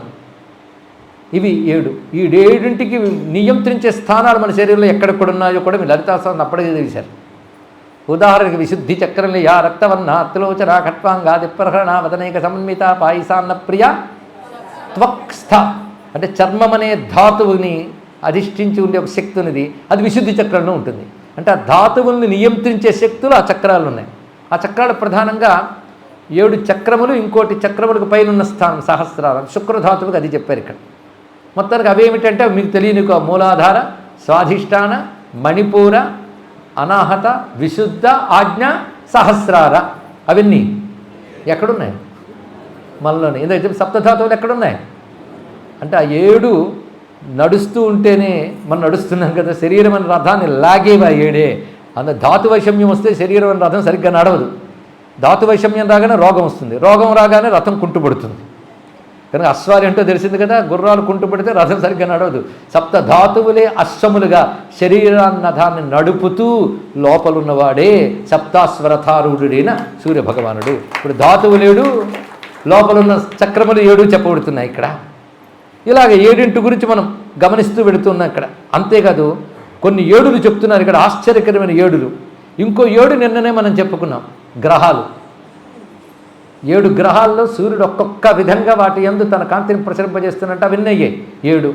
ఇవి 7. ఈ 7ంటికి నియంత్రించే స్థానాలు మన శరీరంలో ఎక్కడెక్కడ ఉన్నాయో కూడా మీ లలితాసనం అప్పటికే తెలిశారు. ఉదాహరణకి విశుద్ధి చక్రంలో యా రక్తవన్న అత్లోచన ఖట్వాంగా దిప్రహరణ వదనైక సమన్విత పాయిసాన్న ప్రియ త్వక్స్థ అంటే చర్మం అనే ధాతువుని అధిష్ఠించి ఉండే ఒక శక్తి ఉన్నది, అది విశుద్ధి చక్రంలో ఉంటుంది. అంటే ఆ ధాతువుల్ని నియంత్రించే శక్తులు ఆ చక్రాలు ఉన్నాయి. ఆ చక్రాలు ప్రధానంగా 7 చక్రములు, ఇంకోటి చక్రములకు పైన ఉన్న స్థానం సహస్రాలు, శుక్రధాతువుకి అది చెప్పారు ఇక్కడ. మొత్తానికి అవేమిటంటే మీకు తెలియని మూలాధార, స్వాధిష్టాన, మణిపూర, అనాహత, విశుద్ధ, ఆజ్ఞ, సహస్రార. అవన్నీ ఎక్కడున్నాయి? మనలోనే. ఎందుకంటే సప్తధాతువులు ఎక్కడున్నాయి అంటే ఆ 7 నడుస్తూ ఉంటేనే మనం నడుస్తున్నాం కదా. శరీరం అనే రథాన్ని లాగేవా 7. అంత ధాతు వైషమ్యం వస్తే శరీరం అనే రథం సరిగ్గా నడవదు. ధాతు వైషమ్యం రాగానే రోగం వస్తుంది, రోగం రాగానే రథం కుంటుపడుతుంది. కనుక అశ్వాలు ఏంటో తెలిసింది కదా, గుర్రాలు కుంటుపడితే రథం సరిగ్గా నడవదు. సప్త ధాతువులే అశ్వములుగా శరీరాన్నదాన్ని నడుపుతూ లోపలున్నవాడే సప్తాశ్వరథారూఢుడైన సూర్యభగవానుడు. ఇప్పుడు ధాతువులేడు, లోపలున్న చక్రములు 7 చెప్పబడుతున్నాయి ఇక్కడ. ఇలాగ 7 గురించి మనం గమనిస్తూ వెళుతున్నాం ఇక్కడ. అంతేకాదు కొన్ని 7 చెప్తున్నారు ఇక్కడ, ఆశ్చర్యకరమైన 7. ఇంకో 7 నిన్ననే మనం చెప్పుకున్నాం, గ్రహాలు. 7 గ్రహాల్లో సూర్యుడు ఒక్కొక్క విధంగా వాటి యందు తన కాంతిని ప్రసరింపజేస్తున్నట్టు అవన్నీ అయ్యాయి 7.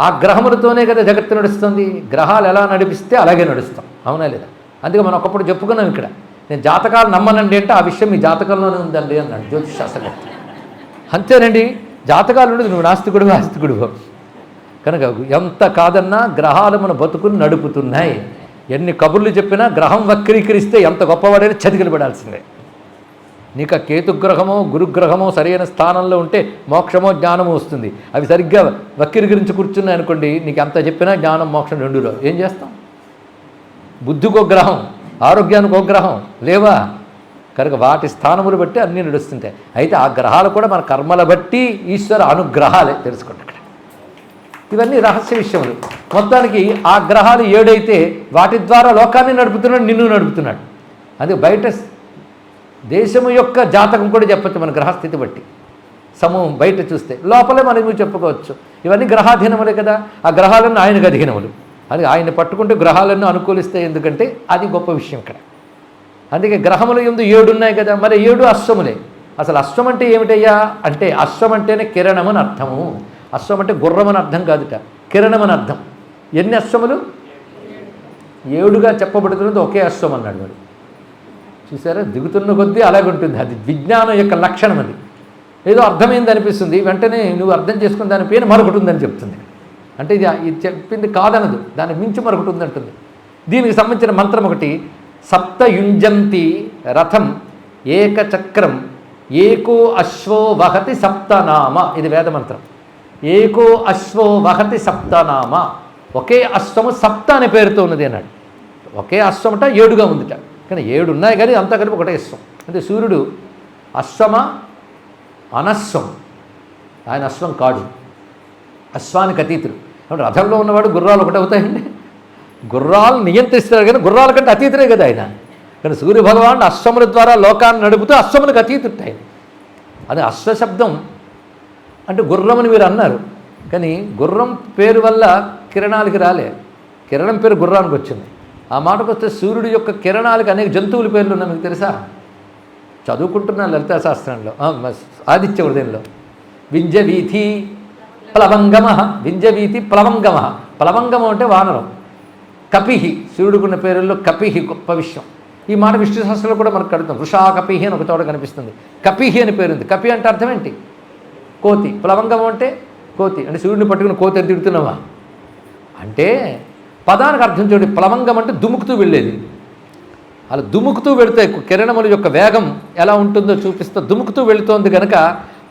ఆ గ్రహములతోనే కదా జగత్తు నడుస్తుంది. గ్రహాలు ఎలా నడిపిస్తే అలాగే నడుస్తాం, అవునా లేదా? అందుకే మనం ఒకప్పుడు చెప్పుకున్నాం ఇక్కడ. నేను జాతకాలు నమ్మనండి అంటే ఆ విషయం మీ జాతకంలోనే ఉందండి అన్నాడు జ్యోతిష్ శాస్త్రవేత్త. అంతేనండి, జాతకాలు ఉండదు, నువ్వు నాస్తికుడు ఆస్తికుడు. కనుక ఎంత కాదన్నా గ్రహాలు మన బతుకుని నడుపుతున్నాయి. ఎన్ని కబుర్లు చెప్పినా గ్రహం వక్రీకరిస్తే ఎంత గొప్పవాడైనా చతికిలు పడాల్సిందే. నీకు ఆ కేతుగ్రహమో గురుగ్రహమో సరైన స్థానంలో ఉంటే మోక్షమో జ్ఞానమో వస్తుంది. అవి సరిగ్గా వక్రీకరించి కూర్చున్నాయి అనుకోండి, నీకు ఎంత చెప్పినా జ్ఞానం మోక్షం రెండులో ఏం చేస్తాం? బుద్ధికో గ్రహం, ఆరోగ్యానికి ఒక గ్రహం లేవా? కనుక వాటి స్థానములు బట్టి అన్నీ నడుస్తుంటాయి. అయితే ఆ గ్రహాలు కూడా మన కర్మల బట్టి ఈశ్వర అనుగ్రహాలే, తెలుసుకోండి ఇక్కడ. ఇవన్నీ రహస్య విషయములు. మొత్తానికి ఆ గ్రహాలు 7 అయితే వాటి ద్వారా లోకాన్ని నడుపుతున్నాడు, నిన్ను నడుపుతున్నాడు. అది బయట దేశము యొక్క జాతకం కూడా చెప్పచ్చు మన గ్రహస్థితి బట్టి. సమూహం బయట చూస్తే, లోపలే మనము చెప్పుకోవచ్చు. ఇవన్నీ గ్రహాధీనములే కదా. ఆ గ్రహాలన్నీ ఆయనకు అధీనములు. అది ఆయన పట్టుకుంటే గ్రహాలన్నీ అనుకూలిస్తాయి. ఎందుకంటే అది గొప్ప విషయం ఇక్కడ. అందుకే గ్రహములు ఎందు 7 ఉన్నాయి కదా, మరి 7 అశ్వములే. అసలు అశ్వం అంటే ఏమిటయ్యా అంటే, అశ్వం అంటేనే కిరణమని అర్థము. అశ్వం అంటే గుర్రం అని అర్థం కాదుట, కిరణం అని అర్థం. ఎన్ని అశ్వములు? 7గా చెప్పబడుతున్నది ఒకే అశ్వం అన్నాడు వాడు. చూసారా, దిగుతున్న కొద్దీ అలాగుంటుంది. అది విజ్ఞానం యొక్క లక్షణం. అది ఏదో అర్థమైంది అనిపిస్తుంది, వెంటనే నువ్వు అర్థం చేసుకుని దాని పేరు మరొకటి ఉందని చెప్తుంది. అంటే ఇది చెప్పింది కాదనదు, దానికి మించి మరొకటి ఉందంటుంది. దీనికి సంబంధించిన మంత్రం ఒకటి, సప్తయుంజంతి రథం ఏకచక్రం ఏకో అశ్వో వహతి సప్తనామ. ఇది వేదమంత్రం. ఏకో అశ్వో వహతి సప్తనామ. ఒకే అశ్వము సప్త అనే పేరుతో ఉన్నది అన్నాడు. ఒకే అశ్వం అంట 7గా ఉందిట, కానీ 7 ఉన్నాయి కానీ అంతా కలిపి ఒకటే అశ్వం. అంటే సూర్యుడు అశ్వమ అనశ్వం, ఆయన అశ్వం కాడు, అశ్వానికి అతీతుడు. కాబట్టి రథంలో ఉన్నవాడు గుర్రాలు ఒకటి అవుతాయండి. గుర్రాలు నియంత్రిస్తారు కానీ గుర్రాల కంటే అతీతుడే కదా ఆయన. కానీ సూర్యభగవానుడు అశ్వముల ద్వారా లోకాన్ని నడుపుతూ అశ్వములకు అతీతుడు ఆయన. అది అశ్వశబ్దం అంటే గుర్రమని మీరు అన్నారు, కానీ గుర్రం పేరు వల్ల కిరణాలకి రాలే, కిరణం పేరు గుర్రానికి వచ్చింది. ఆ మాటకు వస్తే సూర్యుడి యొక్క కిరణాలకి అనేక జంతువుల పేర్లు ఉన్నాయి, మీకు తెలుసా? చదువుకుంటున్నాను లలితా శాస్త్రంలో, ఆదిత్య హృదయంలో. వింజవీథి ప్లవంగమ, వింజవీథి ప్లవంగమ. ప్లవంగమం అంటే వానరం. కపిహి, సూర్యుడుకున్న పేరుల్లో కపిహి గొప్ప విషయం. ఈ మాట విష్ణు సహస్రంలో కూడా మనకు కడుగుతాం. వృషా కపిహి అని ఒక చోట కనిపిస్తుంది. కపిహి అని పేరుంది. కపి అంటే అర్థం ఏంటి? కోతి. ప్లవంగం అంటే కోతి. అంటే సూర్యుడిని పట్టుకుని కోతి అని తిడుతున్నావా అంటే పదానికి అర్థం చూడండి. ప్లవంగం అంటే దుముకుతూ వెళ్ళేది. అలా దుముకుతూ వెళితే కిరణముల యొక్క వేగం ఎలా ఉంటుందో చూపిస్తూ దుముకుతూ వెళుతోంది కనుక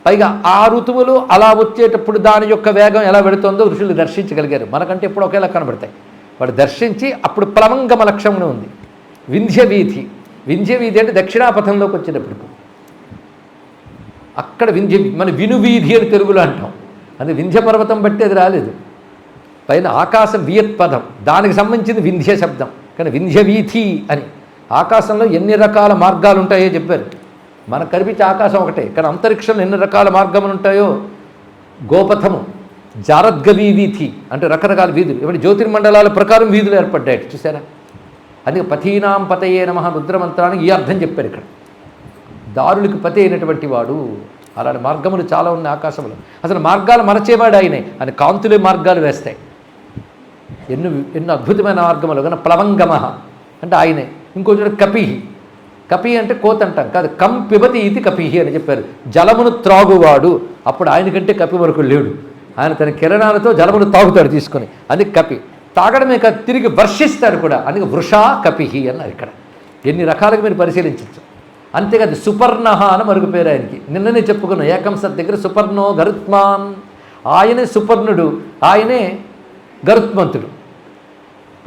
పైగా ఆ ఋతువులు అలా వచ్చేటప్పుడు దాని యొక్క వేగం ఎలా వెళుతుందో ఋషులు దర్శించగలిగారు. మనకంటే ఎప్పుడు ఒకేలా కనబడతాయి. వాడు దర్శించి అప్పుడు ప్లవంగమ లక్ష్యమునే ఉంది. వింధ్యవీధి. వింధ్యవీధి అంటే దక్షిణాపథంలోకి వచ్చేటప్పుడు అక్కడ మన వినువీధి అని తెలుగులో అంటాం. అది వింధ్య పర్వతం బట్టి అది రాలేదు. పైన ఆకాశం వియత్ పదం, దానికి సంబంధించింది వింధ్య శబ్దం. కానీ వింధ్యవీధి అని ఆకాశంలో ఎన్ని రకాల మార్గాలు ఉంటాయో చెప్పారు. మనకు కనిపించే ఆకాశం ఒకటే, కానీ అంతరిక్షంలో ఎన్ని రకాల మార్గములు ఉంటాయో. గోపథము, జారద్గవీ వీధి అంటే రకరకాల వీధులు. ఇవన్నీ జ్యోతిర్మండలాల ప్రకారం వీధులు ఏర్పడ్డాయి. చూసారా? అందుకే పథీనాం పతయే నమః రుద్రమంత్రానికి ఈ అర్థం చెప్పారు ఇక్కడ. దారులకు పతి అయినటువంటి వాడు. అలాంటి మార్గములు చాలా ఉన్నాయి ఆకాశంలో. అసలు మార్గాలు మరచేవాడు ఆయనే. అని కాంతులే మార్గాలు వేస్తాయి. ఎన్నో అద్భుతమైన మార్గములు. కానీ ప్లవంగమ అంటే ఆయనే. ఇంకొంచెం కపిహి. కపి అంటే కోత అంటాం కాదు. కం పిబతి ఇది కపిహి అని చెప్పారు. జలమును త్రాగువాడు. అప్పుడు ఆయనకంటే కపి వరకు లేడు. ఆయన తన కిరణాలతో జలమును తాగుతాడు తీసుకొని. అది కపి. తాగడమే కాదు, తిరిగి వర్షిస్తాడు కూడా. అందుకే వృషా కపిహి అన్నారు ఇక్కడ. ఎన్ని రకాలుగా మీరు పరిశీలించవచ్చు. అంతేకాదు సుపర్ణ అని మరొక పేరు ఆయనకి. నిన్ననే చెప్పుకున్నాం ఏకంసత్ దగ్గర సుపర్ణో గరుత్మాన్. ఆయనే సుపర్ణుడు, ఆయనే గరుత్మంతుడు.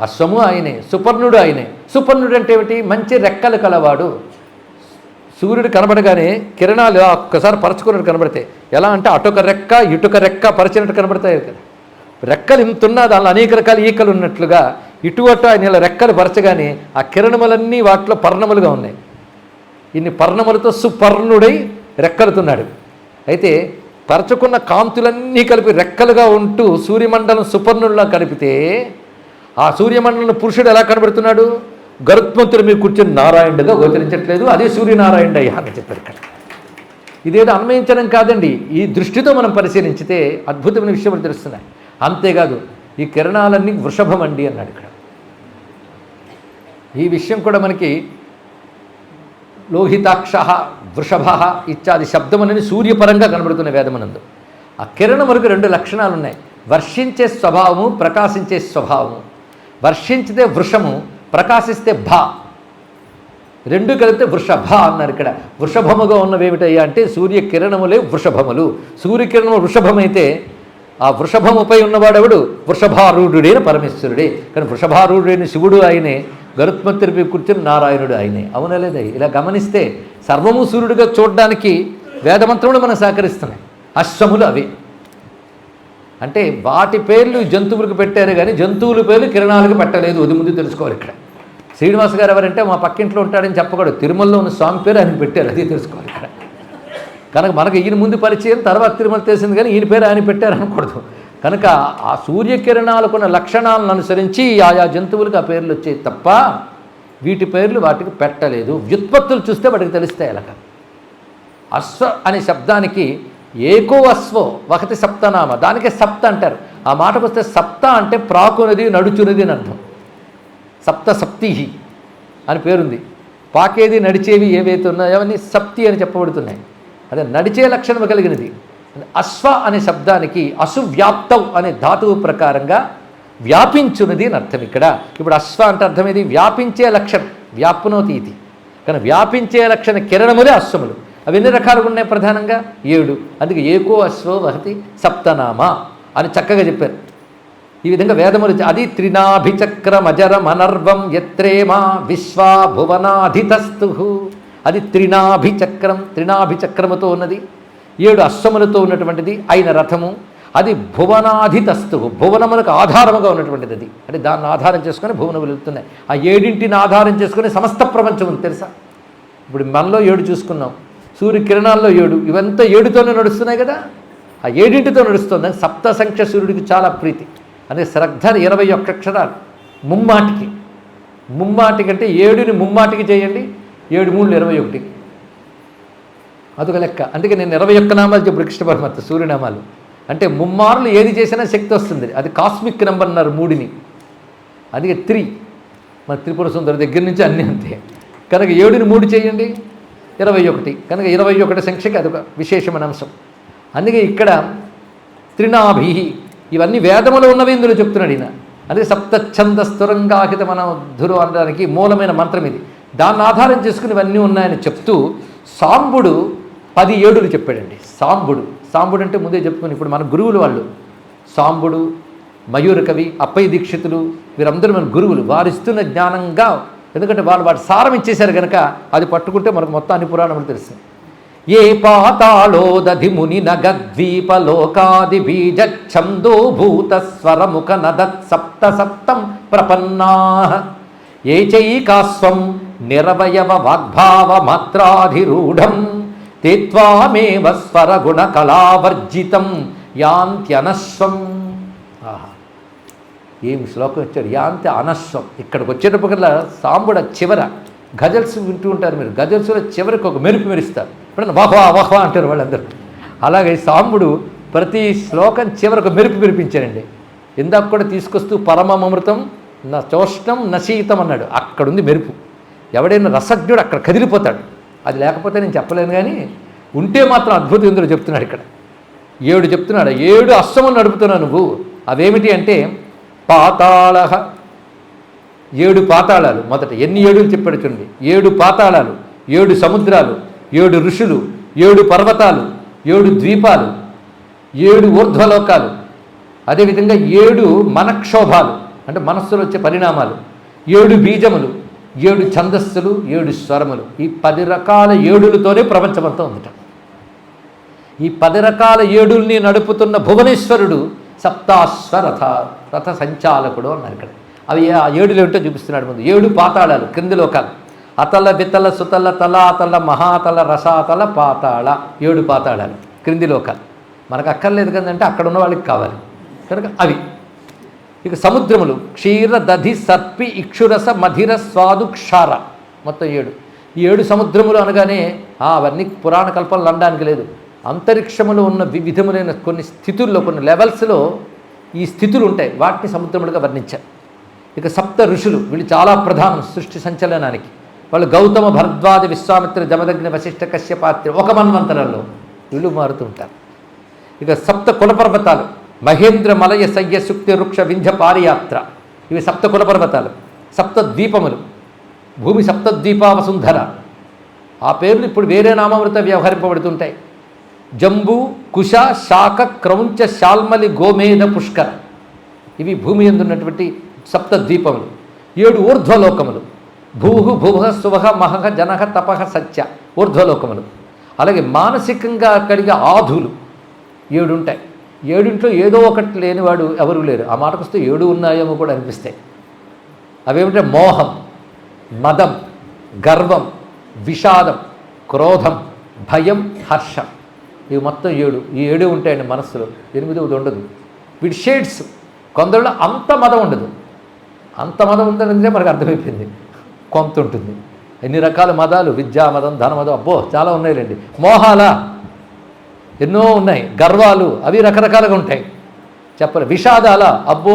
అశ్వము ఆయనే, సుపర్ణుడు ఆయనే. సుపర్ణుడు అంటే ఏమిటి? మంచి రెక్కలు కలవాడు. సూర్యుడు కనబడగానే కిరణాలు ఒక్కసారి పరచుకున్నట్టు కనబడతాయి. ఎలా అంటే అటొక రెక్క ఇటొక రెక్క పరిచినట్టు కనబడతాయి కదా. రెక్కలు ఇంతున్నా దానిలో అనేక రకాల ఈకలు ఉన్నట్లుగా ఇటు అటు ఆయన ఇలా రెక్కలు పరచగానే ఆ కిరణములన్నీ వాటిలో పర్ణములుగా ఉన్నాయి. ఇన్ని పర్ణములతో సుపర్ణుడై రెక్కలుతున్నాడు. అయితే పరచుకున్న కాంతులన్నీ కలిపి రెక్కలుగా ఉంటూ సూర్యమండలం సుపర్ణుడిలా కలిపితే ఆ సూర్యమండలం పురుషుడు ఎలా కనబడుతున్నాడు? గరుత్మంతుడు మీరు కూర్చొని నారాయణుడుగా గోచరించట్లేదు. అదే సూర్యనారాయణుడు అయ్యా అని చెప్పారు ఇక్కడ. ఇదేదో అన్వయించడం కాదండి. ఈ దృష్టితో మనం పరిశీలించితే అద్భుతమైన విషయాలు తెలుస్తున్నాయి. అంతేకాదు ఈ కిరణాలన్నీ వృషభం అండి అన్నాడు ఇక్కడ. ఈ విషయం కూడా మనకి లోహితాక్ష వృషభ ఇత్యాది శబ్దం అనేది సూర్యపరంగా కనబడుతున్న వేదమనందు. ఆ కిరణం వరకు రెండు లక్షణాలు ఉన్నాయి. వర్షించే స్వభావము, ప్రకాశించే స్వభావము. వర్షించితే వృషము, ప్రకాశిస్తే భా, రెండు కలిపితే వృషభ అన్నారు ఇక్కడ. వృషభముగా ఉన్నవేమిటయ్యా అంటే సూర్యకిరణములే వృషభములు. సూర్యకిరణము వృషభమైతే ఆ వృషభముపై ఉన్నవాడెవడు? వృషభారూఢుడైన పరమేశ్వరుడే. కానీ వృషభారూఢుడైన శివుడు ఆయనే, గరుత్మంతుడిపై కూర్చుని నారాయణుడు ఆయనే. అవునా లేదా? ఇలా గమనిస్తే సర్వము సూర్యుడిగా చూడడానికి వేదమంత్రములు మనం సహకరిస్తున్నాయి. అశ్వములు అవే. అంటే వాటి పేర్లు జంతువులకు పెట్టారు కానీ జంతువుల పేర్లు కిరణాలకు పెట్టలేదు. అది ముందు తెలుసుకోవాలి ఇక్కడ. శ్రీనివాస్ గారు ఎవరంటే మా పక్కింట్లో ఉంటాడని చెప్పకూడదు. తిరుమలలో ఉన్న స్వామి పేరు ఆయన పెట్టారు, అది తెలుసుకోవాలి ఇక్కడ. కనుక మనకు ఈయన ముందు పరిచయం, తర్వాత తిరుమల తెలిసింది, కానీ ఈయన పేరు ఆయన పెట్టారు అనకూడదు. కనుక ఆ సూర్యకిరణాలకున్న లక్షణాలను అనుసరించి ఆయా జంతువులకు ఆ పేర్లు వచ్చాయి తప్ప వీటి పేర్లు వాటికి పెట్టలేదు. వ్యుత్పత్తులు చూస్తే వాటికి తెలుస్తాయి. అలాగ అశ్వ అనే శబ్దానికి ఏకో అశ్వో వకతి సప్తనామ, దానికే సప్త అంటారు. ఆ మాటకు వస్తే సప్త అంటే ప్రాకునది, నడుచునది అని అర్థం. సప్త సప్తిహి అని పేరుంది. పాకేది నడిచేవి ఏవైతే ఉన్నాయో అవన్నీ సప్తి అని చెప్పబడుతున్నాయి. అదే నడిచే లక్షణం కలిగినది. అశ్వ అనే శబ్దానికి అసువ్యాప్తం అనే ధాతువు ప్రకారంగా వ్యాపించున్నది అని అర్థం ఇక్కడ. ఇప్పుడు అశ్వ అంటే అర్థమేది? వ్యాపించే లక్షణం, వ్యాప్నోతి ఇది. కానీ వ్యాపించే లక్షణ కిరణములే అశ్వములు. అవి ఎన్ని రకాలుగా ఉన్నాయి? ప్రధానంగా 7. అందుకే ఏకో అశ్వో వహతి సప్తనామ అని చక్కగా చెప్పారు. ఈ విధంగా వేదములు అది త్రినాభిచక్రమజరం అనర్వం యత్రేమా విశ్వా భువనాధితస్తు. అది త్రినాభిచక్రం, త్రినాభిచక్రముతో ఉన్నది, 7 అశ్వములతో ఉన్నటువంటిది అయిన రథము. అది భువనాధితస్తు, భువనములకు ఆధారముగా ఉన్నటువంటిది. అది అంటే దాన్ని ఆధారం చేసుకొని భువనములు వెళ్తున్నాయి. ఆ 7ంటిని ఆధారం చేసుకుని సమస్త ప్రపంచం ఉంది తెలుసా. ఇప్పుడు మనలో 7 చూసుకున్నాం, సూర్యకిరణాల్లో 7, ఇవంతా 7తోనే నడుస్తున్నాయి కదా. ఆ 7ంటితో నడుస్తుంది. సప్త సంఖ్య సూర్యుడికి చాలా ప్రీతి. అదే శ్రద్ధ 21 అక్షరాలు ముమ్మాటికి. ముమ్మాటికి అంటే 7ని ముమ్మాటికి చేయండి, 7 3 21. అదొక లెక్క. అందుకే నేను 21 నామాలు చెప్పు కృష్ణ పరమాత్మ సూర్యనామాలు. అంటే ముమ్మార్లు ఏది చేసినా శక్తి వస్తుంది. అది కాస్మిక్ నెంబర్ అన్నారు 3ని. అందుకే 3. మన త్రిపుర సుందరి దగ్గర నుంచి అన్నీ అంతే. కనుక 7ని 3 చేయండి 21, కనుక 21 సంఖ్యకి అదొక విశేషమైన అంశం. అందుకే ఇక్కడ త్రినాభి ఇవన్నీ వేదములో ఉన్నవి ఇందులో చెప్తున్నాడు ఈయన. అందుకే సప్తఛంద స్థురంగాహిత మనధురు అనడానికి మూలమైన మంత్రం ఇది. దాన్ని ఆధారం చేసుకుని ఇవన్నీ ఉన్నాయని చెప్తూ సాంబుడు 10 ఏడులు చెప్పాడండి. సాంబుడు అంటే ముందే చెప్పుకుని ఇప్పుడు మన గురువులు వాళ్ళు సాంబుడు, మయూర కవి, అప్పయ్య దీక్షితులు వీరందరూ మన గురువులు. వారు ఇస్తున్న జ్ఞానంగా, ఎందుకంటే వాళ్ళు వాటి సారం ఇచ్చేశారు కనుక అది పట్టుకుంటే మనకు మొత్తం అన్ని పురాణములు తెలుస్తుంది. ఏ పాతాళోదధి ముని నగద్వీపలోకాది బీజ ఛందో భూత స్వరముఖ నదత్ సప్త సప్తం ప్రపన్నా ఏ చైకాస్వం నిరవయవ వాగ్భావ మాత్రాధిరూఢం తేత్వామేవ స్వరగుణ కళావర్జితం యాంత్యనశ్వం. ఆహా, ఏం శ్లోకం ఇచ్చాడు, యాంతి అనశ్వం. ఇక్కడికి వచ్చేటప్పటికల్లా సాంబుడ చివర గజల్స్ వింటూ ఉంటారు మీరు, గజల్స్లో చివరికి ఒక మెరుపు మెరుస్తారు. ఇప్పుడు వహ్వా అంటారు వాళ్ళందరూ. అలాగే సాంబుడు ప్రతి శ్లోకం చివరకు మెరుపు మెరిపించారండి. ఇందాక కూడా తీసుకొస్తూ పరమమృతం నా చోష్ణం నశీతం అన్నాడు, అక్కడుంది మెరుపు. ఎవడైనా రసజ్ఞుడు అక్కడ కదిలిపోతాడు. అది లేకపోతే నేను చెప్పలేను, కానీ ఉంటే మాత్రం అద్భుతం ఇందులో చెప్తున్నాడు. ఇక్కడ 7 చెప్తున్నాడు. 7 అశ్వములు నడుపుతున్నావు నువ్వు. అవేమిటి అంటే పాతాళ, 7 పాతాళాలు. మొదట ఎన్ని 7లు చెప్పాడు చూడండి. 7 పాతాళాలు, 7 సముద్రాలు, 7 ఋషులు, 7 పర్వతాలు, 7 ద్వీపాలు, 7 ఊర్ధ్వలోకాలు, అదేవిధంగా 7 మనక్షోభాలు అంటే మనస్సులో వచ్చే పరిణామాలు, 7 బీజములు, 7 ఛందస్సులు, 7 స్వరములు. ఈ 10 రకాల 7లతోనే ప్రపంచమంతా ఉందట. ఈ 10 రకాల 7ల్ని నడుపుతున్న భువనేశ్వరుడు సప్తాశ్వరథ రథ సంచాలకుడు అన్నారు ఇక్కడ. అవి ఆ 7 ఏమిటో చూపిస్తున్నాడు ముందు. 7 పాతాళాలు, క్రింది లోకాలు. అతల వితల సుతల తలాతల మహాతల రసాతల పాతాళ, 7 పాతాళాలు క్రింది లోకాలు. మనకు అక్కర్లేదు కదంటే అక్కడ ఉన్న వాళ్ళకి కావాలి కనుక అవి. ఇక సముద్రములు క్షీర దధి సర్పి ఇక్షురస మధిర స్వాదు క్షార, మొత్తం 7. ఈ 7 సముద్రములు అనగానే అవన్నీ పురాణ కల్పనలు అనడానికి లేదు. అంతరిక్షములో ఉన్న వివిధములైన కొన్ని స్థితుల్లో, కొన్ని లెవెల్స్లో ఈ స్థితులు ఉంటాయి, వాటిని సముద్రములుగా వర్ణించారు. ఇక సప్త ఋషులు, వీళ్ళు చాలా ప్రధానం సృష్టి సంచలనానికి. వాళ్ళు గౌతమ భరద్వాజ విశ్వామిత్ర జమదగ్ని వశిష్ఠ కశ్యపాత్ర ఒక మన్వంతరంలో వీళ్ళు మారుతూ ఉంటారు. ఇక సప్త కులపర్వతాలు మహేంద్ర మలయ సయ్య సుక్తి వృక్ష వింధ్య పారియాత్ర, ఇవి సప్త కులపర్వతాలు. సప్త ద్వీపములు భూమి సప్తద్వీపావసుంధర, ఆ పేర్లు ఇప్పుడు వేరే నామామృత వ్యవహరింపబడుతుంటాయి. జంబూ కుశ శాఖ క్రౌంచ శాల్మలి గోమేధ పుష్కర, ఇవి భూమి ఎందున్నటువంటి సప్త ద్వీపములు. 7 ఊర్ధ్వలోకములు భూహు భువహ సువహ మహహ జనహ తపహ సత్య, ఊర్ధ్వలోకములు. అలాగే మానసికంగా కలిగే ఆధులు 7 ఉంటాయి. 7 ఏదో ఒకటి లేనివాడు ఎవరు లేరు. ఆ మాటకు వస్తే 7 ఉన్నాయేమో కూడా అనిపిస్తాయి. అవేమిటంటే మోహం, మదం, గర్వం, విషాదం, క్రోధం, భయం, హర్షం. ఇవి మొత్తం 7. ఈ 7 ఉంటాయండి మనస్సులో, 8వది ఉండదు. వీటి షేడ్స్, కొందరిలో అంత మదం ఉండదు. అంత మదం ఉందంటే మనకు అర్థమైపోయింది, కొంత ఉంటుంది. ఎన్ని రకాల మదాలు, విద్యా మదం, ధనమదం, అబ్బో చాలా ఉన్నాయిలేండి. మోహాలా ఎన్నో ఉన్నాయి. గర్వాలు అవి రకరకాలుగా ఉంటాయి, చెప్పరు. విషాదాల అబ్బో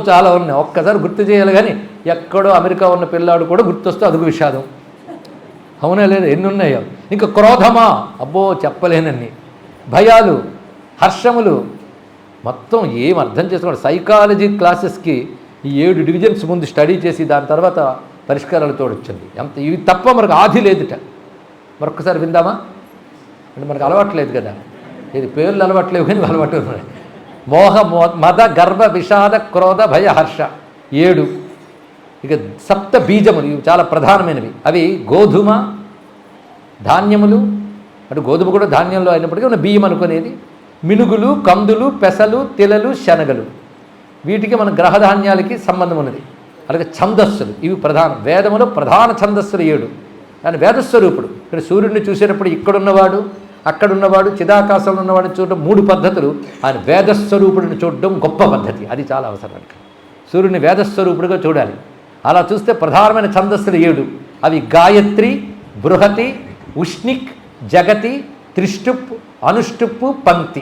చాలా ఉన్నాయి. ఒక్కసారి గుర్తు చేయాలి, కానీ ఎక్కడో అమెరికా ఉన్న పిల్లాడు కూడా గుర్తొస్తే అదుగు విషాదం. అవునా లేదా? ఎన్ని ఉన్నాయో. ఇంకా క్రోధమా, అబ్బో చెప్పలేనన్ని. భయాలు, హర్షములు, మొత్తం ఏం అర్థం చేసుకోండి. సైకాలజీ క్లాసెస్కి ఈ 7 డివిజన్స్ ముందు స్టడీ చేసి దాని తర్వాత పరిష్కారాలు తోడొచ్చింది. అంత ఇవి తప్ప మనకు ఆది లేదుట. మరొక్కసారి విందామా? అంటే మనకు అలవాట్లేదు కదా, ఇది పేర్లు అలవాట్లేవు కానీ అలవాటు ఉన్నాయి. మోహ మద గర్భ విషాద క్రోధ భయ హర్ష 7. ఇక సప్త బీజములు, ఇవి చాలా ప్రధానమైనవి. అవి గోధుమ ధాన్యములు, అంటే గోధుమ కూడా ధాన్యంలో అయినప్పటికీ ఉన్న బియ్యం అనుకునేది. మినుగులు, కందులు, పెసలు, తిలలు, శనగలు, వీటికి మన గ్రహధాన్యాలకి సంబంధం ఉన్నది. అలాగే ఛందస్సులు, ఇవి ప్రధానం. వేదములో ప్రధాన ఛందస్సులు 7. కానీ వేదస్వరూపుడు ఇక్కడ సూర్యుడిని చూసేటప్పుడు ఇక్కడున్నవాడు, అక్కడున్నవాడు, చిదాకాశంలో ఉన్నవాడిని చూడడం 3 పద్ధతులు. ఆయన వేదస్వరూపుడిని చూడడం గొప్ప పద్ధతి, అది చాలా అవసరం. సూర్యుడిని వేదస్వరూపుడుగా చూడాలి. అలా చూస్తే ప్రధానమైన ఛందస్సులు 7. అవి గాయత్రి, బృహతి, ఉష్ణిక్, జగతి, త్రిష్టుప్, అనుష్టుప్పు, పంక్తి,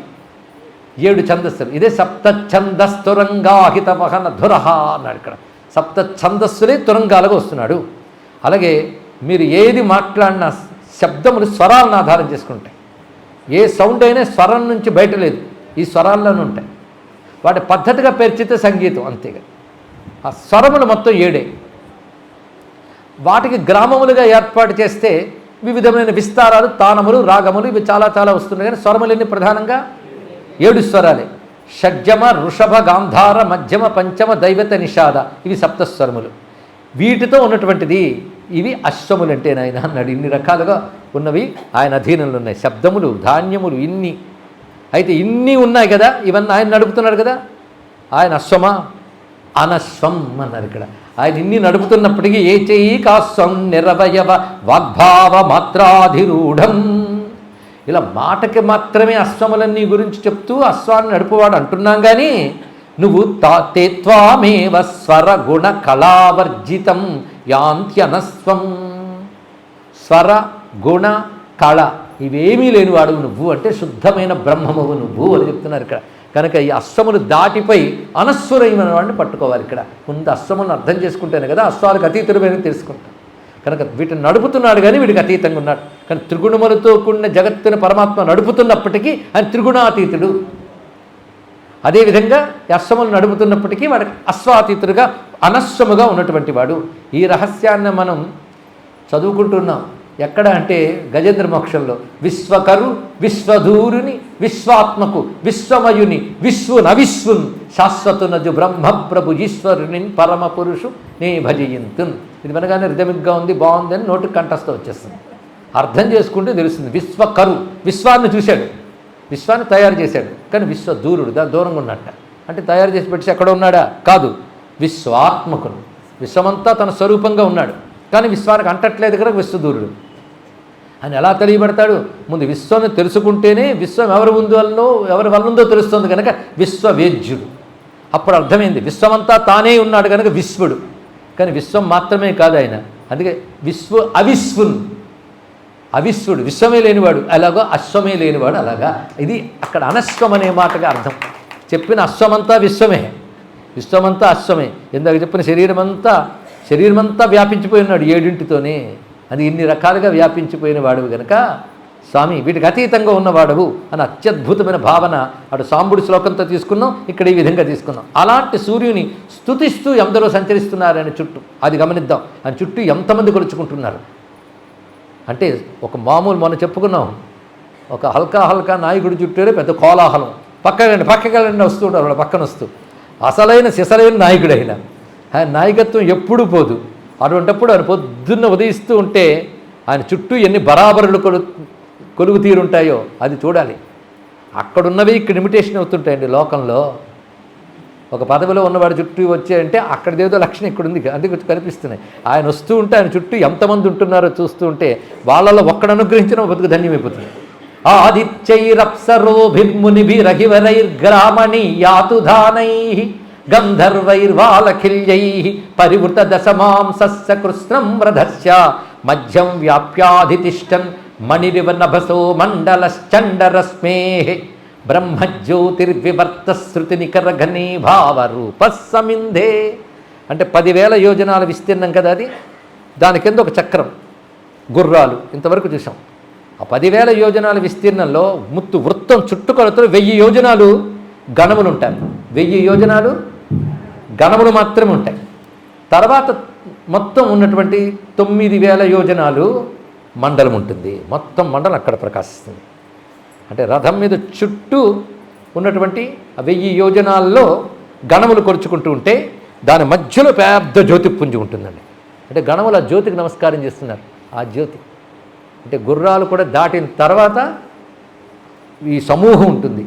7 ఛందస్సులు. ఇదే సప్త ఛందస్తురంగాహిత వహన ధురహ అన్నాడు ఇక్కడ. సప్త ఛందస్సులే తురంగాలుగా వస్తున్నాడు. అలాగే మీరు ఏది మాట్లాడినా శబ్దములు స్వరాలను ఆధారం చేసుకుంటాయి. ఏ సౌండ్ అయినా స్వరం నుంచి బయట లేదు, ఈ స్వరాల్లోనే ఉంటాయి. వాటి పద్ధతిగా పేర్చితే సంగీతం, అంతేగా. ఆ స్వరములు మొత్తం 7. వాటికి గ్రామములుగా ఏర్పాటు చేస్తే వివిధమైన విస్తారాలు, తానములు, రాగములు ఇవి చాలా చాలా వస్తున్నాయి. కానీ స్వరములన్నీ ప్రధానంగా 7 స్వరాలే. షడ్జమ, వృషభ, గాంధార, మధ్యమ, పంచమ, దైవత, నిషాద, ఇవి సప్తస్వరములు. వీటితో ఉన్నటువంటిది ఇవి అశ్వములు అంటే నాయన అన్నాడు. ఇన్ని రకాలుగా ఉన్నవి ఆయన అధీనంలో ఉన్నాయి. శబ్దములు, ధాన్యములు ఇన్ని. అయితే ఇన్ని ఉన్నాయి కదా, ఇవన్నీ ఆయన నడుపుతున్నాడు కదా. ఆయన అశ్వమా అనశ్వం అన్నారు ఇక్కడ. ఆయన ఇన్ని నడుపుతున్నప్పటికీ ఏ చెయ్యి కాస్వం నిరవయవ వాగ్భావ మాత్రాధిరూఢం. ఇలా మాటకి మాత్రమే అశ్వములన్నీ గురించి చెప్తూ అశ్వాన్ని నడుపువాడు అంటున్నాం. కానీ నువ్వు తేత్వామేవ స్వర గుణ కళావర్జితం యాంత్యనస్వం. స్వర గుణ కళ ఇవేమీ లేనివాడు నువ్వు, అంటే శుద్ధమైన బ్రహ్మమువు నువ్వు అని చెప్తున్నారు ఇక్కడ. కనుక ఈ అశ్వములు దాటిపై అనస్వరమైన వాడిని పట్టుకోవాలి. ఇక్కడ ముందు అశ్వములను అర్థం చేసుకుంటేనే కదా అశ్వాలకు అతీతుడమైన తెలుసుకుంటాం. కనుక వీటిని నడుపుతున్నాడు కానీ వీడికి అతీతంగా ఉన్నాడు. కానీ త్రిగుణములతో కూడిన జగత్తుని పరమాత్మ నడుపుతున్నప్పటికీ ఆయన త్రిగుణాతీతుడు. అదేవిధంగా అశ్వములు నడుపుతున్నప్పటికీ వాడికి అశ్వాతీతుడుగా అనశ్వముగా ఉన్నటువంటి వాడు. ఈ రహస్యాన్ని మనం చదువుకుంటున్నాం. ఎక్కడ అంటే గజేంద్ర మోక్షంలో విశ్వకరు విశ్వధూరుని విశ్వాత్మకు విశ్వమయుని విశ్వునవిశ్వున్ శాశ్వతునజు బ్రహ్మప్రభు ఈశ్వరుని పరమ పురుషు నే భజయింతున్. ఇది వినగానే రిథమిక్గా ఉంది, బాగుంది అని నోటికి కంఠస్థ వచ్చేస్తుంది. అర్థం చేసుకుంటే తెలుస్తుంది. విశ్వకరు విశ్వాన్ని చూశాడు, విశ్వాన్ని తయారు చేశాడు. కానీ విశ్వదూరుడు దాని దూరంగా ఉన్నట్ట. అంటే తయారు చేసి పెట్టి ఎక్కడ ఉన్నాడా? కాదు, విశ్వాత్మకుడు. విశ్వమంతా తన స్వరూపంగా ఉన్నాడు, కానీ విశ్వానికి అంటట్లేదు కనుక విశ్వదూరుడు అని ఎలా తెలియబడతాడు? ముందు విశ్వాన్ని తెలుసుకుంటేనే విశ్వం ఎవరి వల్ల ఉందో తెలుస్తుంది కనుక విశ్వవేద్యుడు. అప్పుడు అర్థమైంది విశ్వమంతా తానే ఉన్నాడు కనుక విశ్వడు. కానీ విశ్వం మాత్రమే కాదు ఆయన. అందుకే అవిశ్వుడు విశ్వమే లేనివాడు, అలాగో అశ్వమే లేనివాడు. అలాగా ఇది అక్కడ అనశ్వం అనే మాటగా అర్థం. చెప్పిన అశ్వమంతా విశ్వమే, విశ్వమంతా అశ్వమే. ఇందాక చెప్పిన శరీరమంతా వ్యాపించిపోయి ఉన్నాడు 7 అది ఇన్ని రకాలుగా వ్యాపించిపోయిన వాడువు కనుక స్వామి వీటికి అతీతంగా ఉన్నవాడవు అని అత్యద్భుతమైన భావన అటు సాంబుడి శ్లోకంతో తీసుకున్నాం, ఇక్కడ ఈ విధంగా తీసుకున్నాం. అలాంటి సూర్యుని స్తుతిస్తూ ఎందరో సంచరిస్తున్నారని చుట్టూ అది గమనిద్దాం. ఆయన చుట్టూ ఎంతమంది కొలుచుకుంటున్నారు అంటే ఒక మామూలు మనం చెప్పుకున్నాం, ఒక హల్కా నాయకుడి చుట్టూరే పెద్ద కోలాహలం. పక్కకెళ్ళండి వస్తూ ఉంటారు వాళ్ళ పక్కన వస్తూ. అసలైన సిసలైన నాయకుడు ఆయన నాయకత్వం ఎప్పుడూ పోదు. అటువంటిప్పుడు ఆయన పొద్దున్న ఉదయిస్తూ ఉంటే ఆయన చుట్టూ ఎన్ని బరాబరులు కొలువు తీరుంటాయో అది చూడాలి. అక్కడున్నవి ఇక్కడ ఇమిటేషన్ అవుతుంటాయండి లోకంలో. ఒక పదవిలో ఉన్నవాడు చుట్టూ వచ్చాయంటే అక్కడిదేదో లక్షణం ఇక్కడ ఉంది, అందుకు కనిపిస్తున్నాయి. ఆయన వస్తూ ఉంటే ఆయన చుట్టూ ఎంతమంది ఉంటున్నారో చూస్తూ ఉంటే వాళ్ళలో ఒక్కడు అనుగ్రహించిన బతుకు ధన్యమైపోతుంది. ఆదిత్యైరప్సరోభిర్మునిభిరహివరైర్గ్రామణి యాతుధానై గంధర్వైర్వాలఖిల్యై పరివృత దశమాంసస్య కృష్ణం రథస్య మధ్యం వ్యాప్యాధితిష్టన్ మణిరివ నభసో మండలశ్చండరశ్మే బ్రహ్మజ్యోతిర్వివర్త శృతి నికరఘనీ భావరూప సమింధే. అంటే 10,000 యోజనాల విస్తీర్ణం కదా అది. దాని కింద ఒక చక్రం, గుర్రాలు ఇంతవరకు చూసాం. ఆ 10,000 యోజనాల విస్తీర్ణంలో వృత్తం చుట్టుకొలతలు 1000 యోజనాలు గణములు ఉంటాయి. 1000 యోజనాలు గణములు మాత్రమే ఉంటాయి. తర్వాత మొత్తం ఉన్నటువంటి 9,000 యోజనాలు మండలం ఉంటుంది. మొత్తం మండలం అక్కడ ప్రకాశిస్తుంది. అంటే రథం మీద చుట్టూ ఉన్నటువంటి 1000 యోజనాల్లో గణములు కొరుచుకుంటూ ఉంటే దాని మధ్యలో పెద్ద జ్యోతిపుంజి ఉంటుందండి. అంటే గణములు ఆ జ్యోతికి నమస్కారం చేస్తున్నారు. ఆ జ్యోతి అంటే గుర్రాలు కూడా దాటిన తర్వాత ఈ సమూహం ఉంటుంది.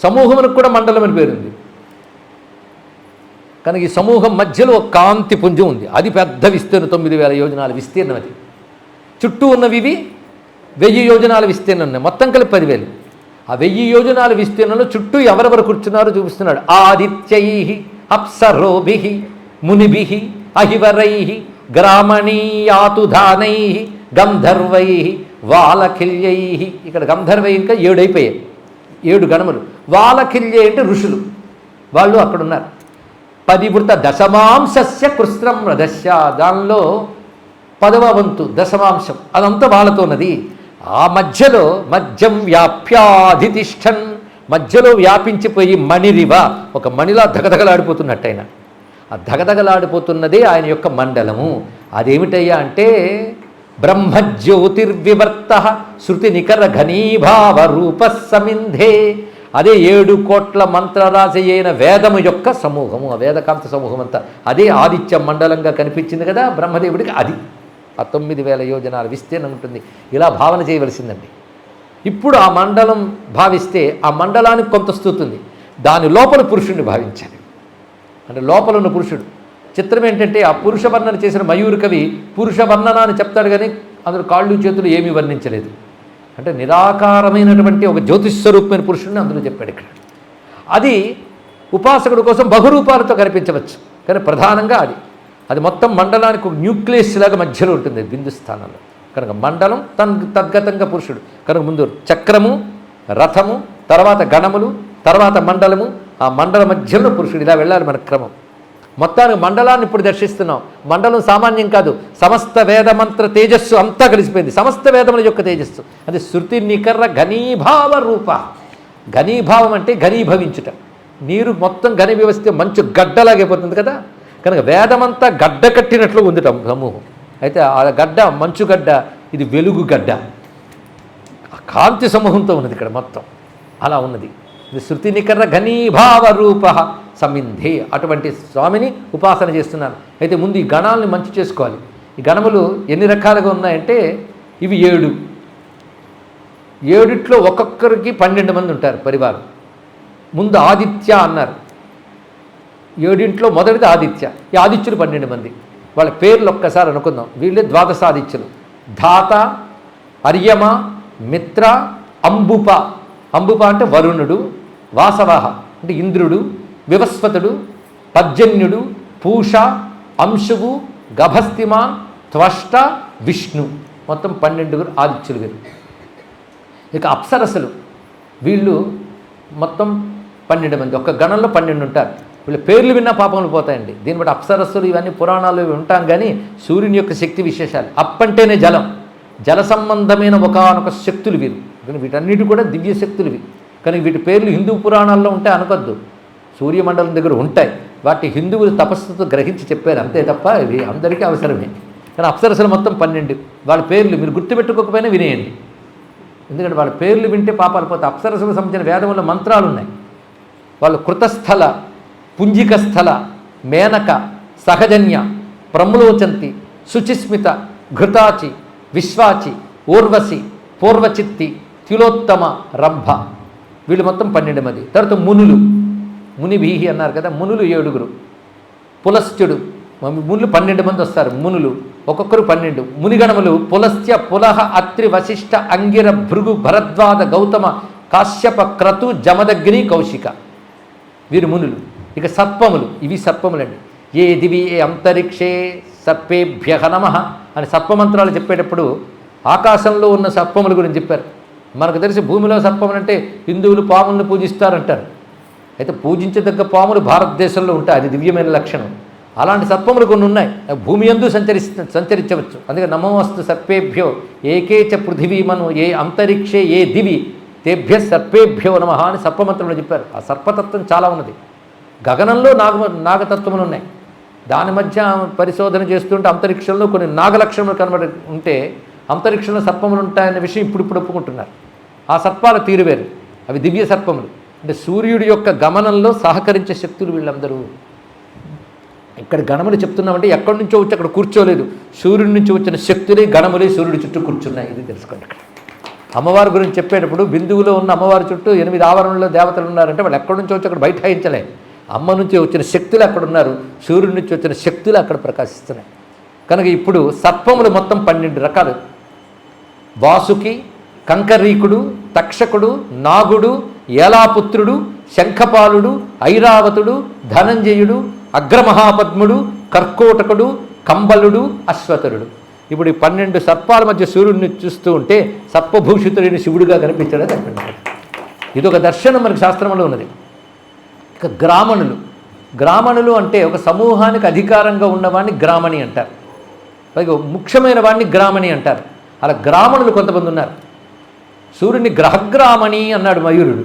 సమూహమునకు కూడా మండలం అని పేరుంది కనుక ఈ సమూహం మధ్యలో కాంతి పుంజం ఉంది. అది పెద్ద విస్తీర్ణం, 9,000 యోజనాల విస్తీర్ణం. అది చుట్టూ ఉన్నవి 1000 యోజనాల విస్తీర్ణం ఉన్నాయి. మొత్తం కలిపి 10,000. ఆ 1000 యోజనాల విస్తీర్ణంలో చుట్టూ ఎవరెవరు కూర్చున్నారో చూపిస్తున్నాడు. ఆదిత్యై అప్సరోభి మునిభి అహివరై గ్రామణీయాతుధానై గంధర్వై వాలఖిల్యై. ఇక్కడ గంధర్వై ఇంకా 7 అయిపోయాయి, 7 గణములు. వాలఖిల్యై అంటే ఋషులు, వాళ్ళు అక్కడున్నారు. పరివృత దశమాంసస్య కృష్ణం రథస్య, దానిలో 10వ వంతు దశమాంశం అదంతా వాళ్ళతో ఉన్నది. ఆ మధ్యలో మధ్యం వ్యాప్యాధితిష్టన్, మధ్యలో వ్యాపించిపోయి మణిరివ, ఒక మణిలా ధగధగలాడిపోతున్నట్టు ఆయన. ఆ ధగధగలాడిపోతున్నదే ఆయన యొక్క మండలము. అదేమిటయ్యా అంటే బ్రహ్మజ్యోతిర్వివర్త శృతి నికర ఘనీభావ రూప సమింధే. అదే 7 కోట్ల మంత్రరాశి అయిన వేదము యొక్క సమూహము, ఆ వేదకాంత సమూహం అంతా అదే ఆదిత్య మండలంగా కనిపించింది కదా బ్రహ్మదేవుడికి. అది ఆ 9,000 యోజనాల విస్తీర్ణం ఉంటుంది. ఇలా భావన చేయవలసిందండి. ఇప్పుడు ఆ మండలం భావిస్తే ఆ మండలానికి కొంత స్థుతుంది. దాని లోపల పురుషుడిని భావించాలి. అంటే లోపల ఉన్న పురుషుడు. చిత్రం ఏంటంటే ఆ పురుష వర్ణన చేసిన మయూర కవి పురుష వర్ణన అని చెప్తాడు, కానీ అందులో కాళ్ళు చేతులు ఏమీ వర్ణించలేదు. అంటే నిరాకారమైనటువంటి ఒక జ్యోతిస్వరూపమైన పురుషుడిని అందులో చెప్పాడు ఇక్కడ. అది ఉపాసకుడు కోసం బహురూపాలతో కనిపించవచ్చు, కానీ ప్రధానంగా అది మొత్తం మండలానికి ఒక న్యూక్లియస్ లాగా మధ్యలో ఉంటుంది బిందు స్థానంలో. కనుక మండలం తద్గతంగా పురుషుడు. కనుక ముందు చక్రము, రథము, తర్వాత గణములు, తర్వాత మండలము, ఆ మండల మధ్యలో పురుషుడు. ఇలా వెళ్ళాలి మన క్రమం. మొత్తానికి మండలాన్ని ఇప్పుడు దర్శిస్తున్నాం. మండలం సామాన్యం కాదు, సమస్త వేదమంత్ర తేజస్సు అంతా కలిసిపోయింది. సమస్త వేదముల యొక్క తేజస్సు అది శృతి నికర్ర ఘనీభావ రూప. ఘనీభావం అంటే ఘనీభవించుట. నీరు మొత్తం ఘనీభవిస్తే మంచు గడ్డలాగైపోతుంది కదా. కనుక వేదమంతా గడ్డ కట్టినట్లు ఉంది సమూహం. అయితే ఆ గడ్డ మంచు గడ్డ, ఇది వెలుగు గడ్డ, కాంతి సమూహంతో ఉన్నది ఇక్కడ మొత్తం. అలా ఉన్నది. ఇది శృతి నికర్ర ఘనీభావ రూప సమింధే. అటువంటి స్వామిని ఉపాసన చేస్తున్నారు. అయితే ముందు ఈ గణాలని మంచి చేసుకోవాలి. ఈ గణములు ఎన్ని రకాలుగా ఉన్నాయంటే ఇవి 7. 7 ఒక్కొక్కరికి 12 మంది ఉంటారు పరివారం. ముందు ఆదిత్య అన్నారు. 7 మొదటిది ఆదిత్య. ఈ ఆదిత్యులు 12 మంది. వాళ్ళ పేర్లు ఒక్కసారి అనుకుందాం. వీళ్ళే ద్వాదశాదిత్యులు. ధాత, అర్యమ, మిత్ర, అంబుప. అంబుప అంటే వరుణుడు, వాసవహ అంటే ఇంద్రుడు, వివస్వతుడు, పర్జన్యుడు, పూష, అంశువు, గభస్తిమాన్, త్వష్ట, విష్ణు. మొత్తం 12 ఆదిత్యులు వీరు. ఇక అప్సరసలు, వీళ్ళు మొత్తం 12 మంది. ఒక గణంలో 12 ఉంటారు. వీళ్ళ పేర్లు విన్నా పాపములు పోతాయండి. దీన్ని బట్టి అప్సరస్సులు ఇవన్నీ పురాణాలు ఉంటాం, కానీ సూర్యుని యొక్క శక్తి విశేషాలు. అప్పంటేనే జలం, జల సంబంధమైన ఒకనొక శక్తులు వీరు. వీటన్నిటి కూడా దివ్య శక్తులు ఇవి. కానీ వీటి పేర్లు హిందూ పురాణాల్లో ఉంటాయి అనకొద్దు, సూర్యమండలం దగ్గర ఉంటాయి. వాటి హిందువులు తపస్సుతో గ్రహించి చెప్పారు అంతే తప్ప ఇవి అందరికీ అవసరమే. కానీ అప్సరసలు మొత్తం 12. వాళ్ళ పేర్లు మీరు గుర్తుపెట్టుకోకపోయినా వినేయండి, ఎందుకంటే వాళ్ళ పేర్లు వింటే పాపాలు పోతాయి. అప్సరసలకు సంబంధించిన వేదముల మంత్రాలు ఉన్నాయి. వాళ్ళు కృతస్థల, పుంజికస్థల, మేనక, సహజన్య, ప్రమ్లోచంతి, శుచిస్మిత, ఘృతాచి, విశ్వాచి, ఊర్వశి, పూర్వచిత్తి, తిలోత్తమ, రంభ. వీళ్ళు మొత్తం 12 మంది. తర్వాత మునులు, మునిభీహి అన్నారు కదా, మునులు 7. పులశ్చుడు, మునులు 12 మంది వస్తారు. మునులు ఒక్కొక్కరు 12. మునిగణములు పులస్త్య, పులహ, అత్రి, వశిష్ఠ, అంగిర, భృగు, భరద్వాజ, గౌతమ, కాశ్యప, క్రతు, జమదగ్ని, కౌశిక. వీరు మునులు. ఇక సర్పములు, ఇవి సర్పములండి. ఏ దివి ఏ అంతరిక్షే సర్పేభ్య నమః అని సర్పమంత్రాలు చెప్పేటప్పుడు ఆకాశంలో ఉన్న సర్పముల గురించి చెప్పారు. మనకు తెలిసి భూమిలో సర్పములు అంటే హిందువులు పాములను పూజిస్తారంటారు. అయితే పూజించదగ్గ పాములు భారతదేశంలో ఉంటాయి, అది దివ్యమైన లక్షణం. అలాంటి సర్పములు కొన్ని ఉన్నాయి, భూమి యందు సంచరించవచ్చు. అందుకే నమోస్తు సర్పేభ్యో ఏకేచ పృథివీమను ఏ అంతరిక్షే ఏ దివి తేభ్య సర్పేభ్యో నమః అని సర్పమంత్రంలో చెప్పారు. ఆ సర్పతత్వం చాలా ఉన్నది. గగనంలో నాగతత్వములు ఉన్నాయి. దాని మధ్య పరిశోధన చేస్తుంటే అంతరిక్షంలో కొన్ని నాగలక్షణములు కనబడి ఉంటే అంతరిక్షంలో సర్పములు ఉంటాయన్న విషయం ఇప్పుడు ఒప్పుకుంటున్నారు. ఆ సర్పాల తీరువేరు, అవి దివ్య సర్పములు. అంటే సూర్యుడి యొక్క గమనంలో సహకరించే శక్తులు వీళ్ళందరూ. ఇక్కడ గణములు చెప్తున్నామంటే ఎక్కడి నుంచో వచ్చి అక్కడ కూర్చోలేదు, సూర్యుడి నుంచి వచ్చిన శక్తులే గణములే సూర్యుడి చుట్టూ కూర్చున్నాయి. ఇది తెలుసుకోండి. ఇక్కడ అమ్మవారి గురించి చెప్పేటప్పుడు బిందువులో ఉన్న అమ్మవారి చుట్టూ 8 ఆవరణలో దేవతలు ఉన్నారంటే వాళ్ళు ఎక్కడి నుంచో వచ్చి అక్కడ బైఠాయించలే. అమ్మ నుంచి వచ్చిన శక్తులు అక్కడ ఉన్నారు, సూర్యుడి నుంచి వచ్చిన శక్తులు అక్కడ ప్రకాశిస్తున్నాయి. కనుక ఇప్పుడు సర్పములు మొత్తం 12 రకాలు. వాసుకి, కంకరీకుడు, తక్షకుడు, నాగుడు, ఏలాపుత్రుడు, శంఖపాలుడు, ఐరావతుడు, ధనంజయుడు, అగ్రమహాపద్ముడు, కర్కోటకుడు, కంబలుడు, అశ్వతరుడు. ఇప్పుడు ఈ 12 సర్పాల మధ్య సూర్యుడిని చూస్తూ ఉంటే సర్పభూషితుడైన శివుడిగా కనిపించడం కనిపించాడు. ఇదొక దర్శనం మనకి శాస్త్రంలో ఉన్నది. ఇక గ్రామణులు. గ్రామణులు అంటే ఒక సమూహానికి అధికారంగా ఉన్నవాడిని గ్రామణి అంటారు. పైగా ముఖ్యమైన వాడిని గ్రామణి అంటారు. అలా గ్రామణులు కొంతమంది ఉన్నారు. సూర్యుని గ్రహగ్రామణి అన్నాడు మయూరుడు.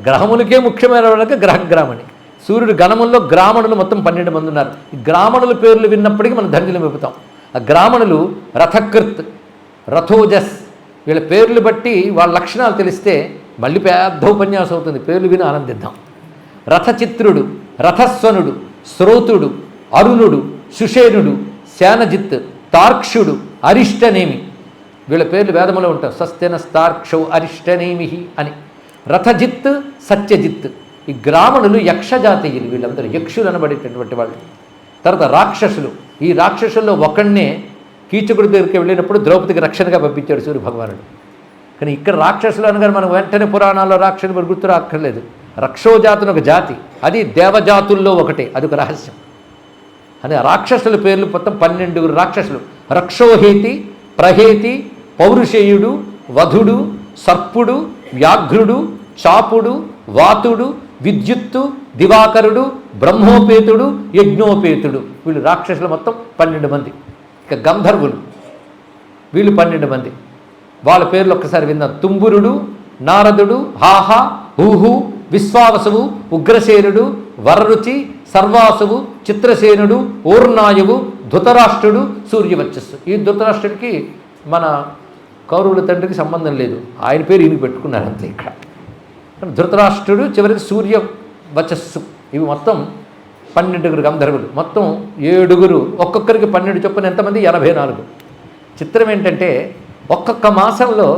గ్రహములకే ముఖ్యమైన వాళ్ళకి గ్రహగ్రామణి. సూర్యుడు గణముల్లో గ్రామణులు మొత్తం 12 మంది ఉన్నారు. ఈ గ్రామణుల పేర్లు విన్నప్పటికీ మనం ధన్యులు మెప్పుతాం. ఆ గ్రామణులు రథకృత్, రథోజస్, వీళ్ళ పేర్లు బట్టి వాళ్ళ లక్షణాలు తెలిస్తే మళ్ళీ పెద్ద ఉపన్యాసం అవుతుంది. పేర్లు విని ఆనందిద్దాం. రథచిత్రుడు, రథస్వనుడు, శ్రోతుడు, అరుణుడు, సుషేనుడు, శానజిత్, తార్క్షుడు, అరిష్టనేమి, వీళ్ళ పేర్లు వేదములో ఉంటాయి. స్వస్తిన స్తార్క్షౌ అరిష్టనేమి అని. రథజిత్, సత్యజిత్. ఈ గ్రామణులు యక్షజాతీయులు, వీళ్ళందరూ యక్షులు అనబడేటటువంటి వాళ్ళు. తర్వాత రాక్షసులు. ఈ రాక్షసుల్లో ఒకడినే కీచకుడి దగ్గరికి వెళ్ళినప్పుడు ద్రౌపదికి రక్షణగా పంపించాడు సూర్య భగవానుడు. కానీ ఇక్కడ రాక్షసులు అనగానే మనం వెంటనే పురాణాల్లో రాక్షసులు గుర్తు రాక్కర్లేదు. రక్షోజాతుని ఒక జాతి, అది దేవజాతుల్లో ఒకటే, అదొక రహస్యం. అని రాక్షసుల పేర్లు మొత్తం 12 రాక్షసులు. రక్షోహేతి, ప్రహేతి, పౌరుషేయుడు, వధుడు, సర్పుడు, వ్యాఘ్రుడు, చాపుడు, వాతుడు, విద్యుత్తు, దివాకరుడు, బ్రహ్మోపేతుడు, యజ్ఞోపేతుడు. వీళ్ళు రాక్షసులు మొత్తం 12 మంది. ఇక గంధర్వులు, వీళ్ళు 12 మంది. వాళ్ళ పేర్లు ఒక్కసారి విందాం. తుంబురుడు, నారదుడు, హాహ, హూహు, విశ్వావసువు, ఉగ్రసేనుడు, వరరుచి, సర్వాసువు, చిత్రసేనుడు, ఊర్నాయువు, ధృతరాష్ట్రుడు, సూర్యవర్చస్సు. ఈ ధృతరాష్ట్రుడికి మన కౌరవుల తండ్రికి సంబంధం లేదు, ఆయన పేరు ఈయన పెట్టుకున్నారు అంతే. ఇక్కడ ధృతరాష్ట్రుడు, చివరికి సూర్యవచస్సు. ఇవి మొత్తం 12 గంధర్వులు. మొత్తం 7, ఒక్కొక్కరికి 12 చొప్పున ఎంతమంది? 84. చిత్రం ఏంటంటే ఒక్కొక్క మాసంలో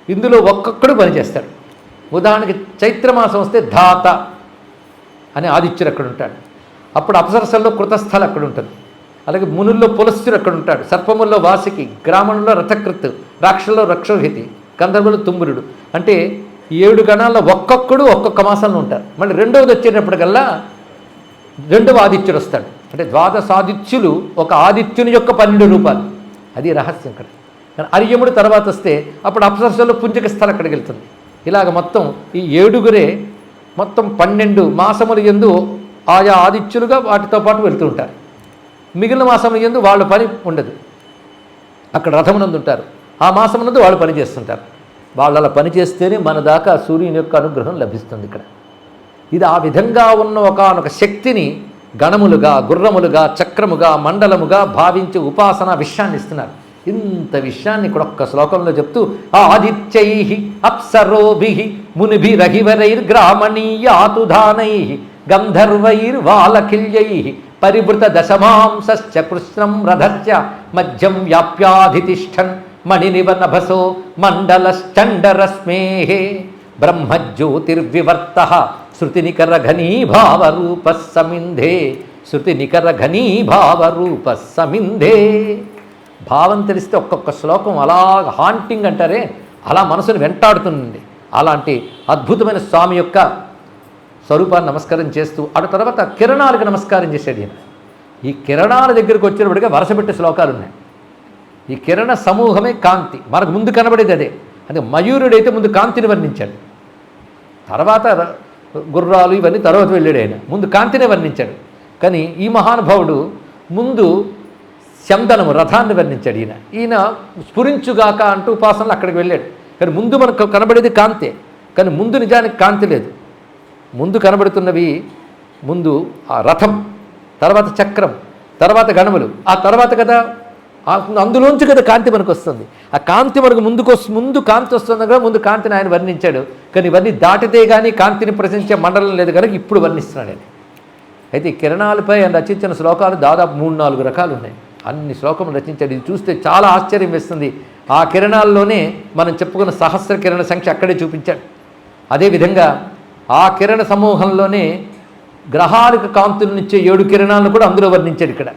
ఇందులో ఒక్కొక్కడు పనిచేస్తాడు. ఉదాహరణకి చైత్రమాసం వస్తే ధాత అని ఆదిత్యుడు అక్కడ ఉంటాడు. అప్పుడు అప్సరసల్లో కృతస్థలు అక్కడ ఉంటుంది. అలాగే మునుల్లో పులస్త్యుడు అక్కడ ఉంటాడు. సర్పముల్లో వాసికి, గ్రామంలో రథకృత్, రాక్షసుల్లో రక్షోహితి, గంధర్వులు తుంబురుడు. అంటే 7 గణాల్లో ఒక్కొక్కడు ఒక్కొక్క మాసంలో ఉంటారు. మళ్ళీ రెండవది వచ్చేటప్పటికల్లా రెండవ ఆదిత్యుడు వస్తాడు. అంటే ద్వాదశాదిత్యులు ఒక ఆదిత్యుని యొక్క 12 రూపాలు. అది రహస్యం ఇక్కడ. కానీ అర్యముడు తర్వాత వస్తే అప్పుడు అప్సరసల్లో పుంజక స్థలం అక్కడికి వెళ్తుంది. ఇలాగ మొత్తం ఈ 7 మొత్తం 12 మాసములు యందు ఆయా ఆదిత్యులుగా వాటితో పాటు వెళ్తూ ఉంటారు. మిగిలిన మాసముల యందు వాళ్ళ పని ఉండదు, అక్కడ రథమునందు ఉంటారు. ఆ మాసమునందు వాళ్ళు పని చేస్తుంటారు. వాళ్ళు అలా పని చేస్తేనే మన దాకా సూర్యుని యొక్క అనుగ్రహం లభిస్తుంది ఇక్కడ. ఇది ఆ విధంగా ఉన్న ఒకానొక శక్తిని గణములుగా, గుర్రములుగా, చక్రముగా, మండలముగా భావించి ఉపాసన విషయాన్ని ఇస్తున్నారు. ఇంత విషయాన్ని ఇక్కడ ఒక్క శ్లోకంలో చెప్తూ ఆదిత్యై అప్సరోభి మునిభిరహివరైర్గ్రామణీయాతుధానై గంధర్వైర్వాలకిల్యై పరివృత దశమాంశ్చ కృష్ణం రథస్య మధ్యం వ్యాప్యాధితిష్టన్ మణినివనభసో మండలశ్చండరశ్మే బ్రహ్మజ్యోతిర్వివర్త శృతినికరఘనీభావరూప సమింధే శృతినికరఘనీభావరూప సమింధే. భావం తెలిస్తే ఒక్కొక్క శ్లోకం అలాగ హాంటింగ్ అంటారే, అలా మనసును వెంటాడుతుంది. అలాంటి అద్భుతమైన స్వామి యొక్క స్వరూపాన్ని నమస్కారం చేస్తూ అటు తర్వాత కిరణాలకు నమస్కారం చేశాడు ఈయన. ఈ కిరణాల దగ్గరికి వచ్చినప్పటికీ వరుసపెట్టే శ్లోకాలు ఉన్నాయి. ఈ కిరణ సమూహమే కాంతి, మనకు ముందు కనబడేది అదే. అంటే మయూరుడైతే ముందు కాంతిని వర్ణించాడు, తర్వాత గుర్రాలు ఇవన్నీ తర్వాత వెళ్ళాడు. ఆయన ముందు కాంతినే వర్ణించాడు. కానీ ఈ మహానుభావుడు ముందు శందనము, రథాన్ని వర్ణించాడు. ఈయన స్ఫురించుగాక అంటూ ఉపాసనలు అక్కడికి వెళ్ళాడు. కానీ ముందు మనకు కనబడేది కాంతే, కానీ ముందు నిజానికి కాంతి లేదు. ముందు కనబడుతున్నవి ముందు ఆ రథం, తర్వాత చక్రం, తర్వాత గణములు, ఆ తర్వాత కదా అందులోంచి కదా కాంతి మనకు వస్తుంది. ఆ కాంతి మనకు ముందు కాంతి వస్తుంది కదా, ముందు కాంతిని ఆయన వర్ణించాడు. కానీ ఇవన్నీ దాటితే కానీ కాంతిని ప్రశ్నించే మండలం లేదు కనుక ఇప్పుడు వర్ణిస్తున్నాడు ఆయన. అయితే ఈ కిరణాలపై ఆయన రచించిన శ్లోకాలు దాదాపు 3-4 రకాలు ఉన్నాయి. అన్ని శ్లోకములు రచించాడు. ఇది చూస్తే చాలా ఆశ్చర్యం వేస్తుంది. ఆ కిరణాల్లోనే మనం చెప్పుకున్న సహస్ర కిరణ సంఖ్య అక్కడే చూపించాడు. అదేవిధంగా ఆ కిరణ సమూహంలోనే గ్రహాలకు కాంతులనిచ్చే 7 కిరణాలను కూడా అందులో వర్ణించాడు. ఇక్కడ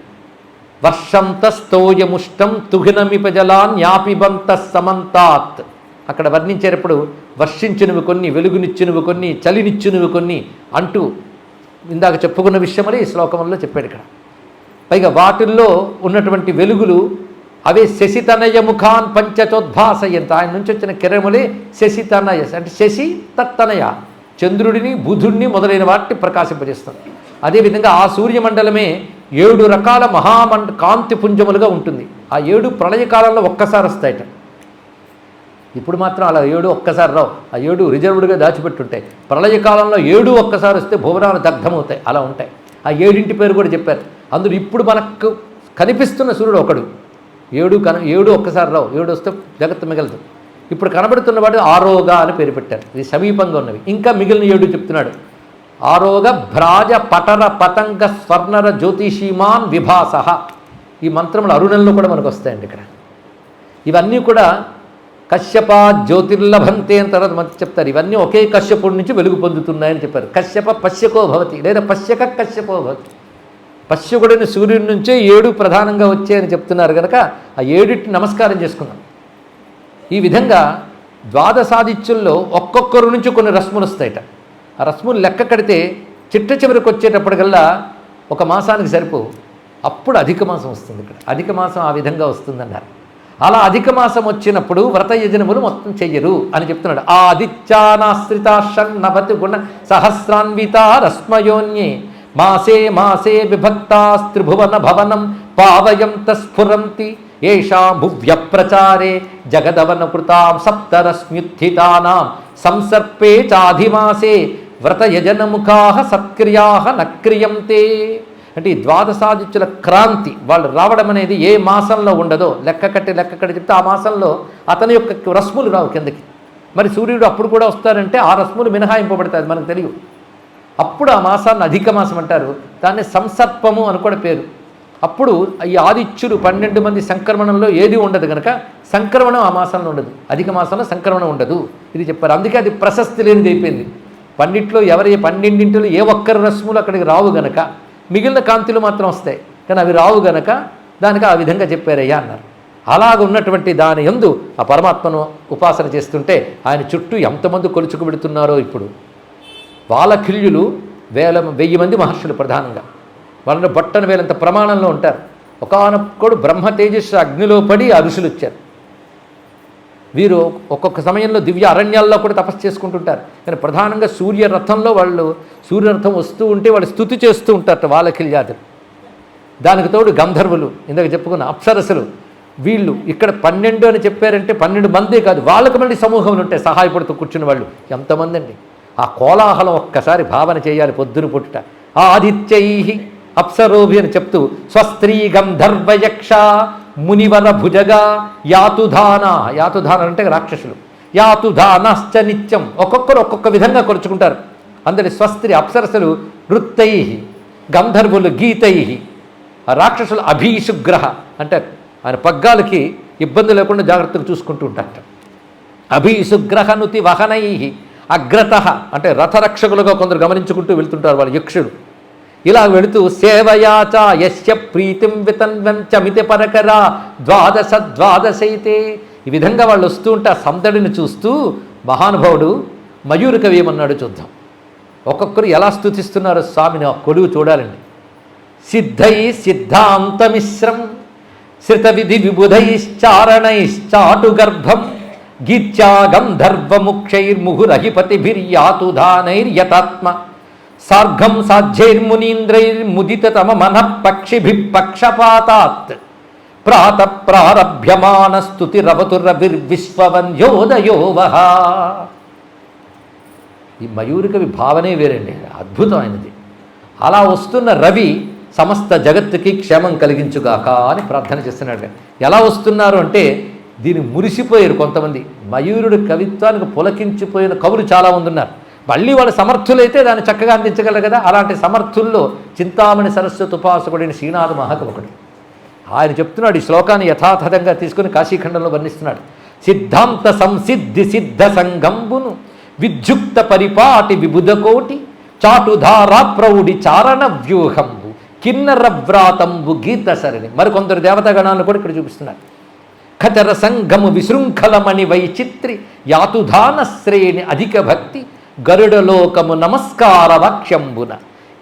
వర్షంతస్తోయముష్టం తుహినమిపజలాన్యాపిబంత సమంతాత్ అక్కడ వర్ణించేటప్పుడు వర్షించినవి కొన్ని, వెలుగునిచ్చినవి కొన్ని, చలినిచ్చినవి కొన్ని అంటూ ఇందాక చెప్పుకున్న విషయమని ఈ శ్లోకంలో చెప్పాడు. ఇక్కడ పైగా వాటిల్లో ఉన్నటువంటి వెలుగులు అవే శశితనయ ముఖాన్ పంచచోద్భాసయంత, ఆయన నుంచి వచ్చిన కిరణములే శశితనయ అంటే శశి తత్తనయ, చంద్రుడిని బుధుడిని మొదలైన వాటిని ప్రకాశింపజేస్తుంది. అదేవిధంగా ఆ సూర్యమండలమే 7 రకాల కాంతి పుంజములుగా ఉంటుంది. ఆ 7 ప్రళయకాలంలో ఒక్కసారి వస్తాయట. ఇప్పుడు మాత్రం అలా 7 ఒక్కసారి రావు. ఆ 7 రిజర్వ్డ్గా దాచిపెట్టుంటాయి. ప్రళయకాలంలో 7 ఒక్కసారి వస్తే భువనాలు దగ్ధమవుతాయి. అలా ఉంటాయి. ఆ 7 పేరు కూడా చెప్పారు. అందులో ఇప్పుడు మనకు కనిపిస్తున్న సూర్యుడు ఒకడు. 7 ఒక్కసారి రావు. 7 వస్తే జగత్తు మిగలదు. ఇప్పుడు కనబడుతున్న వాడు ఆరోగా అని పేరు పెట్టారు. ఇది సమీపంగా ఉన్నవి. ఇంకా మిగిలిన 7 చెప్తున్నాడు. ఆరోగ భ్రాజ పటర పతంగ స్వర్ణర జ్యోతిషీమాన్ విభాస. ఈ మంత్రములు అరుణంలో కూడా మనకు వస్తాయండి. ఇక్కడ ఇవన్నీ కూడా కశ్యప జ్యోతిర్లభంతే అని తర్వాత మంత్రి చెప్తారు. ఇవన్నీ ఒకే కశ్యపుడి నుంచి వెలుగు పొందుతున్నాయని చెప్పారు. కశ్యప పశ్యకో భవతి, లేదా పశ్యక కశ్యపో భవతి. పశ్యకుడిని సూర్యుడి నుంచే 7 ప్రధానంగా వచ్చాయని చెప్తున్నారు కనుక ఆ 7 నమస్కారం చేసుకున్నాం. ఈ విధంగా ద్వాదశాదిత్యుల్లో ఒక్కొక్కరు నుంచి కొన్ని రశ్ములు వస్తాయట. ఆ రశ్ములు లెక్క కడితే చిట్ట చివరికి వచ్చేటప్పటికల్లా ఒక మాసానికి సరిపోవు. అప్పుడు అధిక మాసం వస్తుంది. ఇక్కడ అధిక మాసం ఆ విధంగా వస్తుందన్నారు. అలా అధిక మాసం వచ్చినప్పుడు వ్రత యజనములు మొత్తం చెయ్యరు అని చెప్తున్నాడు. ఆదిత్యానాశ్రితాషన్నవతి గుణ సహస్రాన్విత రశ్మయోన్యే మాసే మాసే విభక్తాస్త్రిభువన భవనం పావయంత స్ఫురంతి ఏషా భువ్యప్రచారే జగదవన కృతాం సప్తరశ్మ్యుత్థితానాం సంసర్పే చాధిమాసే వ్రతయజనముఖా సత్క్రియా నక్రియంతే. అంటే ఈ ద్వాదశాదిత్యుల క్రాంతి వాళ్ళు రావడం అనేది ఏ మాసంలో ఉండదో లెక్క కట్టి చెప్తే ఆ మాసంలో అతని యొక్క రశ్ములు రావు కిందకి. మరి సూర్యుడు అప్పుడు కూడా వస్తారంటే ఆ రశ్ములు మినహాయింపబడతాయి, మనకు తెలియదు. అప్పుడు ఆ మాసాన్ని అధిక మాసం అంటారు. దాన్ని సంసర్పము అని కూడా పేరు. అప్పుడు ఈ ఆదిత్యుడు 12 మంది సంక్రమణంలో ఏది ఉండదు కనుక సంక్రమణం ఆ మాసంలో ఉండదు. అధిక మాసంలో సంక్రమణం ఉండదు. ఇది చెప్పారు. అందుకే అది ప్రశస్తి లేనిది అయిపోయింది. 12 ఏ ఒక్కరి రశ్ములు అక్కడికి రావు గనక మిగిలిన కాంతులు మాత్రం వస్తాయి. కానీ అవి రావు గనక దానికి ఆ విధంగా చెప్పారయ్యా అన్నారు. అలాగ ఉన్నటువంటి దాని యందు ఆ పరమాత్మను ఉపాసన చేస్తుంటే ఆయన చుట్టూ ఎంతమంది కొలుచుకు పెడుతున్నారో. ఇప్పుడు వాలఖిల్యులు 1000 మంది మహర్షులు ప్రధానంగా వాళ్ళని బొట్టన వేలంత ప్రమాణంలో ఉంటారు. ఒకానొక్కడు బ్రహ్మ తేజస్సు అగ్నిలో పడి ఆ ఋషులు వచ్చారు. వీరు ఒక్కొక్క సమయంలో దివ్య అరణ్యాల్లో కూడా తపస్సు చేసుకుంటుంటారు. కానీ ప్రధానంగా సూర్యరథంలో వాళ్ళు సూర్యరథం వస్తూ ఉంటే వాళ్ళు స్తుతి చేస్తూ ఉంటారట వాలఖిల్యాదులు. దానికి తోడు గంధర్వులు, ఇందాక చెప్పుకున్న అప్సరసులు. వీళ్ళు ఇక్కడ 12 అని చెప్పారంటే 12 మందే కాదు, వాళ్ళకి మళ్ళీ సమూహంలో ఉంటాయి సహాయపడుతూ కూర్చున్న వాళ్ళు. ఎంతమంది అండి! ఆ కోలాహలం ఒక్కసారి భావన చేయాలి. పొద్దున పుట్టుట ఆదిత్యై అప్సరోభి అని చెప్తూ స్వస్త్రీ గంధర్వయక్ష మునివర భుజగా యాతుధాన. యాతుధాన అంటే రాక్షసులు. యాతుధానశ్చ నిత్యం ఒక్కొక్కరు ఒక్కొక్క విధంగా కొలుచుకుంటారు. అందరి స్వస్త్రీ అప్సరసలు నృత్తై, గంధర్వులు గీతై, రాక్షసులు అభీషుగ్రహ అంటే ఆయన పగ్గాలకి ఇబ్బంది లేకుండా జాగ్రత్తగా చూసుకుంటూ ఉంటారట. అభీషుగ్రహనుతి వహనై అగ్రత అంటే రథరక్షకులుగా కొందరు గమనించుకుంటూ వెళ్తుంటారు వాళ్ళు యక్షులు. ఇలా వెళుతూ సేవయాచ యస్య ప్రీతిం వితన్వంచమితి పరకరా ద్వాదశైతే. ఈ విధంగా వాళ్ళు వస్తూ ఉంటే ఆ సందడిని చూస్తూ మహానుభావుడు మయూర కవి ఏమన్నాడు చూద్దాం. ఒక్కొక్కరు ఎలా స్తుతిస్తున్నారో స్వామిని ఆ కొడుకు చూడాలండి. సిద్ధై సిద్ధాంతమిశ్రం శ్రిత విధి విబుధైశ్చారణైశ్చాటు గర్భం గీత్యా గంధర్వముక్షైర్ముహురహిపతిభిర్యాతుధానైర్యతాత్మ సార్ఘం సాధ్యైర్మునీంద్రైర్ముదితతమ మనః పక్షిభిః పక్షపాతాత్ ప్రాత ప్రారభ్యమాన స్తుతిరవతురవిర్విశ్వవన్యోదయోవహ. ఈ మయూరికవి భావనే వేరండి, అద్భుతమైనది. అలా వస్తున్న రవి సమస్త జగత్తుకి క్షేమం కలిగించుగాక అని ప్రార్థన చేస్తున్నాడు. ఎలా వస్తున్నారు అంటే దీన్ని మురిసిపోయారు కొంతమంది. మయూరుడి కవిత్వానికి పులకించిపోయిన కవులు చాలామంది ఉన్నారు. మళ్ళీ వాళ్ళు సమర్థులైతే దాన్ని చక్కగా అందించగలరు కదా. అలాంటి సమర్థుల్లో చింతామణి సరస్వతి ఉపాసకుడైన శ్రీనాథ మహాకవి ఒకడు. ఆయన చెప్తున్నాడు, ఈ శ్లోకాన్ని యథాతథంగా తీసుకుని కాశీఖండంలో వర్ణిస్తున్నాడు. సిద్ధాంత సంసిద్ధి సిద్ధ సంగంబును విద్యుక్త పరిపాటి విబుధకోటి చాటుధారా ప్రౌఢి చారణ వ్యూహంబు కిన్నర వ్రాతంబు గీత సరణి. మరికొందరు దేవతాగణాలను కూడా ఇక్కడ చూపిస్తున్నారు. ఖచర సంగము విశృంఖలమణి వైచిత్రి యాతుధాన శ్రేణి అధిక భక్తి గరుడలోకము నమస్కార వాక్యంబున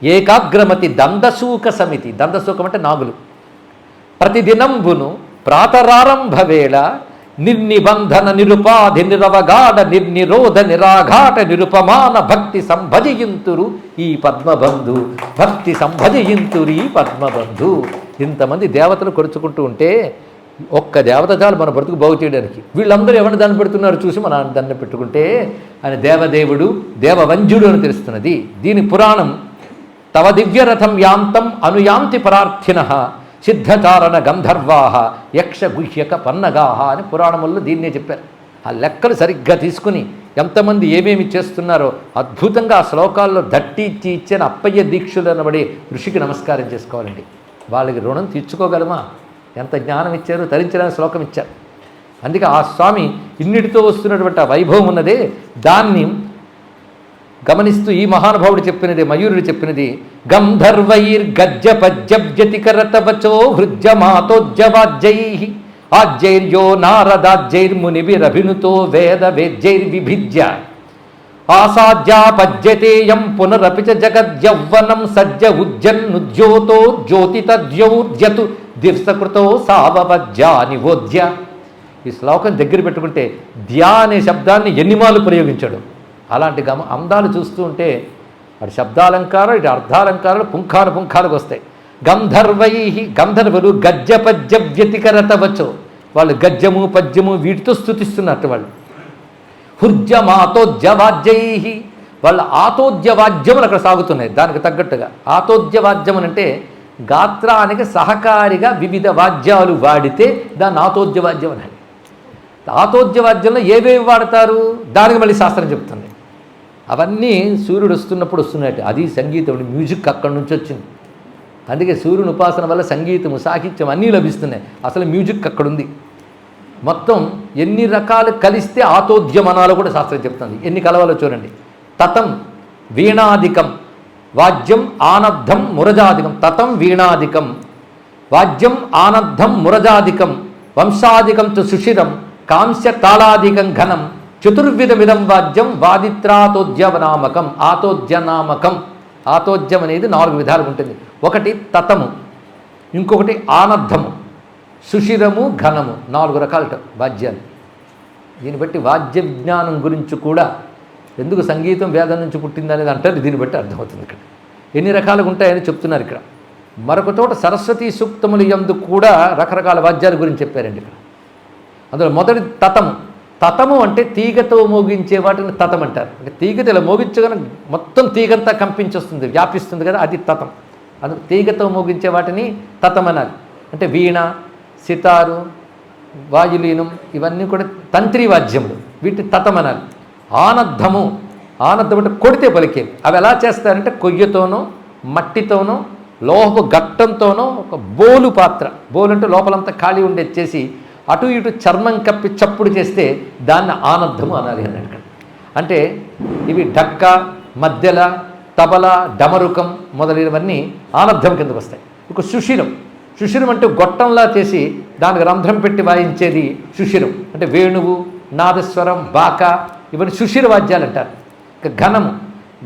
ఏకాగ్రమతి దందశూక సమితి. దందశూకం అంటే నాగులు. ప్రతిదినంబును ప్రాతరారంభ వేళ నిర్నిబంధన నిరుపాధి నిరవగాఢ నిర్నిరోధ నిరాఘాట నిరుపమాన భక్తి సంభజయింతురు ఈ పద్మబంధు, భక్తి సంభజయింతురు ఈ పద్మబంధు. ఇంతమంది దేవతలు కొరుచుకుంటూ ఉంటే ఒక్క దేవత చాలు మన బ్రతుకు బాగు చేయడానికి. వీళ్ళందరూ ఎవరిని దాన్ని పెడుతున్నారు చూసి మన దాన్ని పెట్టుకుంటే ఆయన దేవదేవుడు దేవవంజ్యుడు అని తెలుస్తున్నది. దీని పురాణం తవ దివ్యరథం యాంతం అనుయాంతి పరార్థిన సిద్ధచారణ గంధర్వాహ యక్ష గుహ్యక పన్నగాహ అని పురాణముల్లో దీన్నే చెప్పారు. ఆ లెక్కలు సరిగ్గా తీసుకుని ఎంతమంది ఏమేమి చేస్తున్నారో అద్భుతంగా ఆ శ్లోకాల్లో దట్టి ఇచ్చిన అప్పయ్య దీక్షులు అనబడే ఋషికి నమస్కారం చేసుకోవాలండి. వాళ్ళకి రుణం తీర్చుకోగలమా? ఎంత జ్ఞానం ఇచ్చారు, తరించడానికి శ్లోకం ఇచ్చారు. అందుకే ఆ స్వామి ఇన్నిటితో వస్తున్నటువంటి ఆ వైభవం ఉన్నదే దాన్ని గమనిస్తూ ఈ మహానుభావుడు చెప్పినది, మయూరుడు చెప్పినది, గంధర్వైర్ గజ్జ పజ్జబ్జతికరతవచో హృజ్యమాతోజ్జవాజ్జై ఆజ్జైర్యో నారదాజ్జైర్మునిభిరభినుతో వేద వేజ్జైర్విభిజ్య ఆసాధ్యా పజ్యతేయం పునరపి చ జగద్యౌవనం సజ్జ ఉజ్జన్నుజ్యోతో జ్యోతితద్యౌర్జతు దిర్సకృతో సావవజ్జా నివోద్య. ఈ శ్లోకం దగ్గర పెట్టుకుంటే ధ్యా అనే శబ్దాన్ని ఎన్నిమాలు ప్రయోగించాడు. అలాంటి అందాలు చూస్తూ ఉంటే అటు శబ్దాలంకారం ఇటు అర్థాలంకారాలు పుంఖానుపుంఖాలకు వస్తాయి. గంధర్వై గంధర్వులు గజ్జ పద్య వ్యతికరతవచో వాళ్ళు గజ్జము పద్యము వీటితో స్తుతిస్తున్నట్టు వాళ్ళు. హుర్జమాతోజ్యవాద్యై వాళ్ళ ఆతోజ్యవాద్యములు అక్కడ సాగుతున్నాయి. దానికి తగ్గట్టుగా ఆతోజ్యవాద్యం అంటే గాత్రానికి సహకారిగా వివిధ వాద్యాలు వాడితే దాన్ని ఆతోజ్యవాద్యం అనాలి. ఆతోజ్యవాద్యంలో ఏవేవి వాడతారు దానికి మళ్ళీ శాస్త్రం చెప్తుంది. అవన్నీ సూర్యుడు వస్తున్నప్పుడు వస్తున్నాయి. అది సంగీతం, మ్యూజిక్ అక్కడి నుంచి వచ్చింది. అందుకే సూర్యుని ఉపాసన వల్ల సంగీతము సాహిత్యం అన్నీ లభిస్తున్నాయి. అసలు మ్యూజిక్ అక్కడుంది. మొత్తం ఎన్ని రకాలు కలిస్తే ఆతోద్యమనాలు కూడా శాస్త్రం చెప్తుంది. ఎన్ని కలవాలో చూడండి. తతం వీణాదికం వాద్యం ఆనద్ధం మురజాదికం. తతం వీణాదికం వాద్యం ఆనద్ధం మురజాదికం వంశాదికం తు సుషిరం కాంస్య తాళాదికం ఘనం చతుర్విధమిదం వాద్యం వాదిత్రాతోద్యవనామకం. ఆతోద్యనామకం. ఆతోద్యం అనేది 4 విధాలు ఉంటుంది. ఒకటి తతము, ఇంకొకటి ఆనద్ధము, సుషిరము, ఘనము. 4 రకాలట వాద్యాలు. దీన్ని బట్టి వాద్య విజ్ఞానం గురించి కూడా ఎందుకు సంగీతం వేదం నుంచి పుట్టింది అనేది అంటారు. దీన్ని బట్టి అర్థమవుతుంది. ఇక్కడ ఎన్ని రకాలుగా ఉంటాయని చెప్తున్నారు. ఇక్కడ మరొక చోట సరస్వతీ సూక్తములు యందు కూడా రకరకాల వాద్యాల గురించి చెప్పారండి. ఇక్కడ అందులో మొదటి తతము. తతము అంటే తీగతో మోగించే వాటిని తతం అంటారు. అంటే తీగతో ఇలా మోగించగానే మొత్తం తీగంతా కంపించొస్తుంది, వ్యాపిస్తుంది కదా, అది తతం. అందుకు తీగతో మోగించే వాటిని తతం అనాలి. అంటే వీణ, సితారు, వాయులీనం ఇవన్నీ కూడా తంత్రి వాద్యములు, వీటిని తతం అనాలి. ఆనద్ధము, ఆనద్ధం అంటే కొడితే పలికేవి. అవి ఎలా చేస్తారంటే కొయ్యతోనో మట్టితోనో లోహపు గట్టంతోనో ఒక బోలు పాత్ర, బోలు అంటే లోపలంతా ఖాళీ ఉండేది చేసి అటు ఇటు చర్మం కప్పి చప్పుడు చేస్తే దాన్ని ఆనద్ధము అనాలి అన్నాడు. అంటే ఇవి డక్క, మద్దెల, తబల, డమరుకం మొదలైనవన్నీ ఆనద్ధం కిందకు వస్తాయి. ఇక సుషిరం. సుషిరం అంటే గొట్టంలా చేసి దానికి రంధ్రం పెట్టి వాయించేది సుషిరం. అంటే వేణువు, నాదస్వరం, బాక ఇవన్నీ సుషిర వాద్యాలు అంటారు. ఇక ఘనము.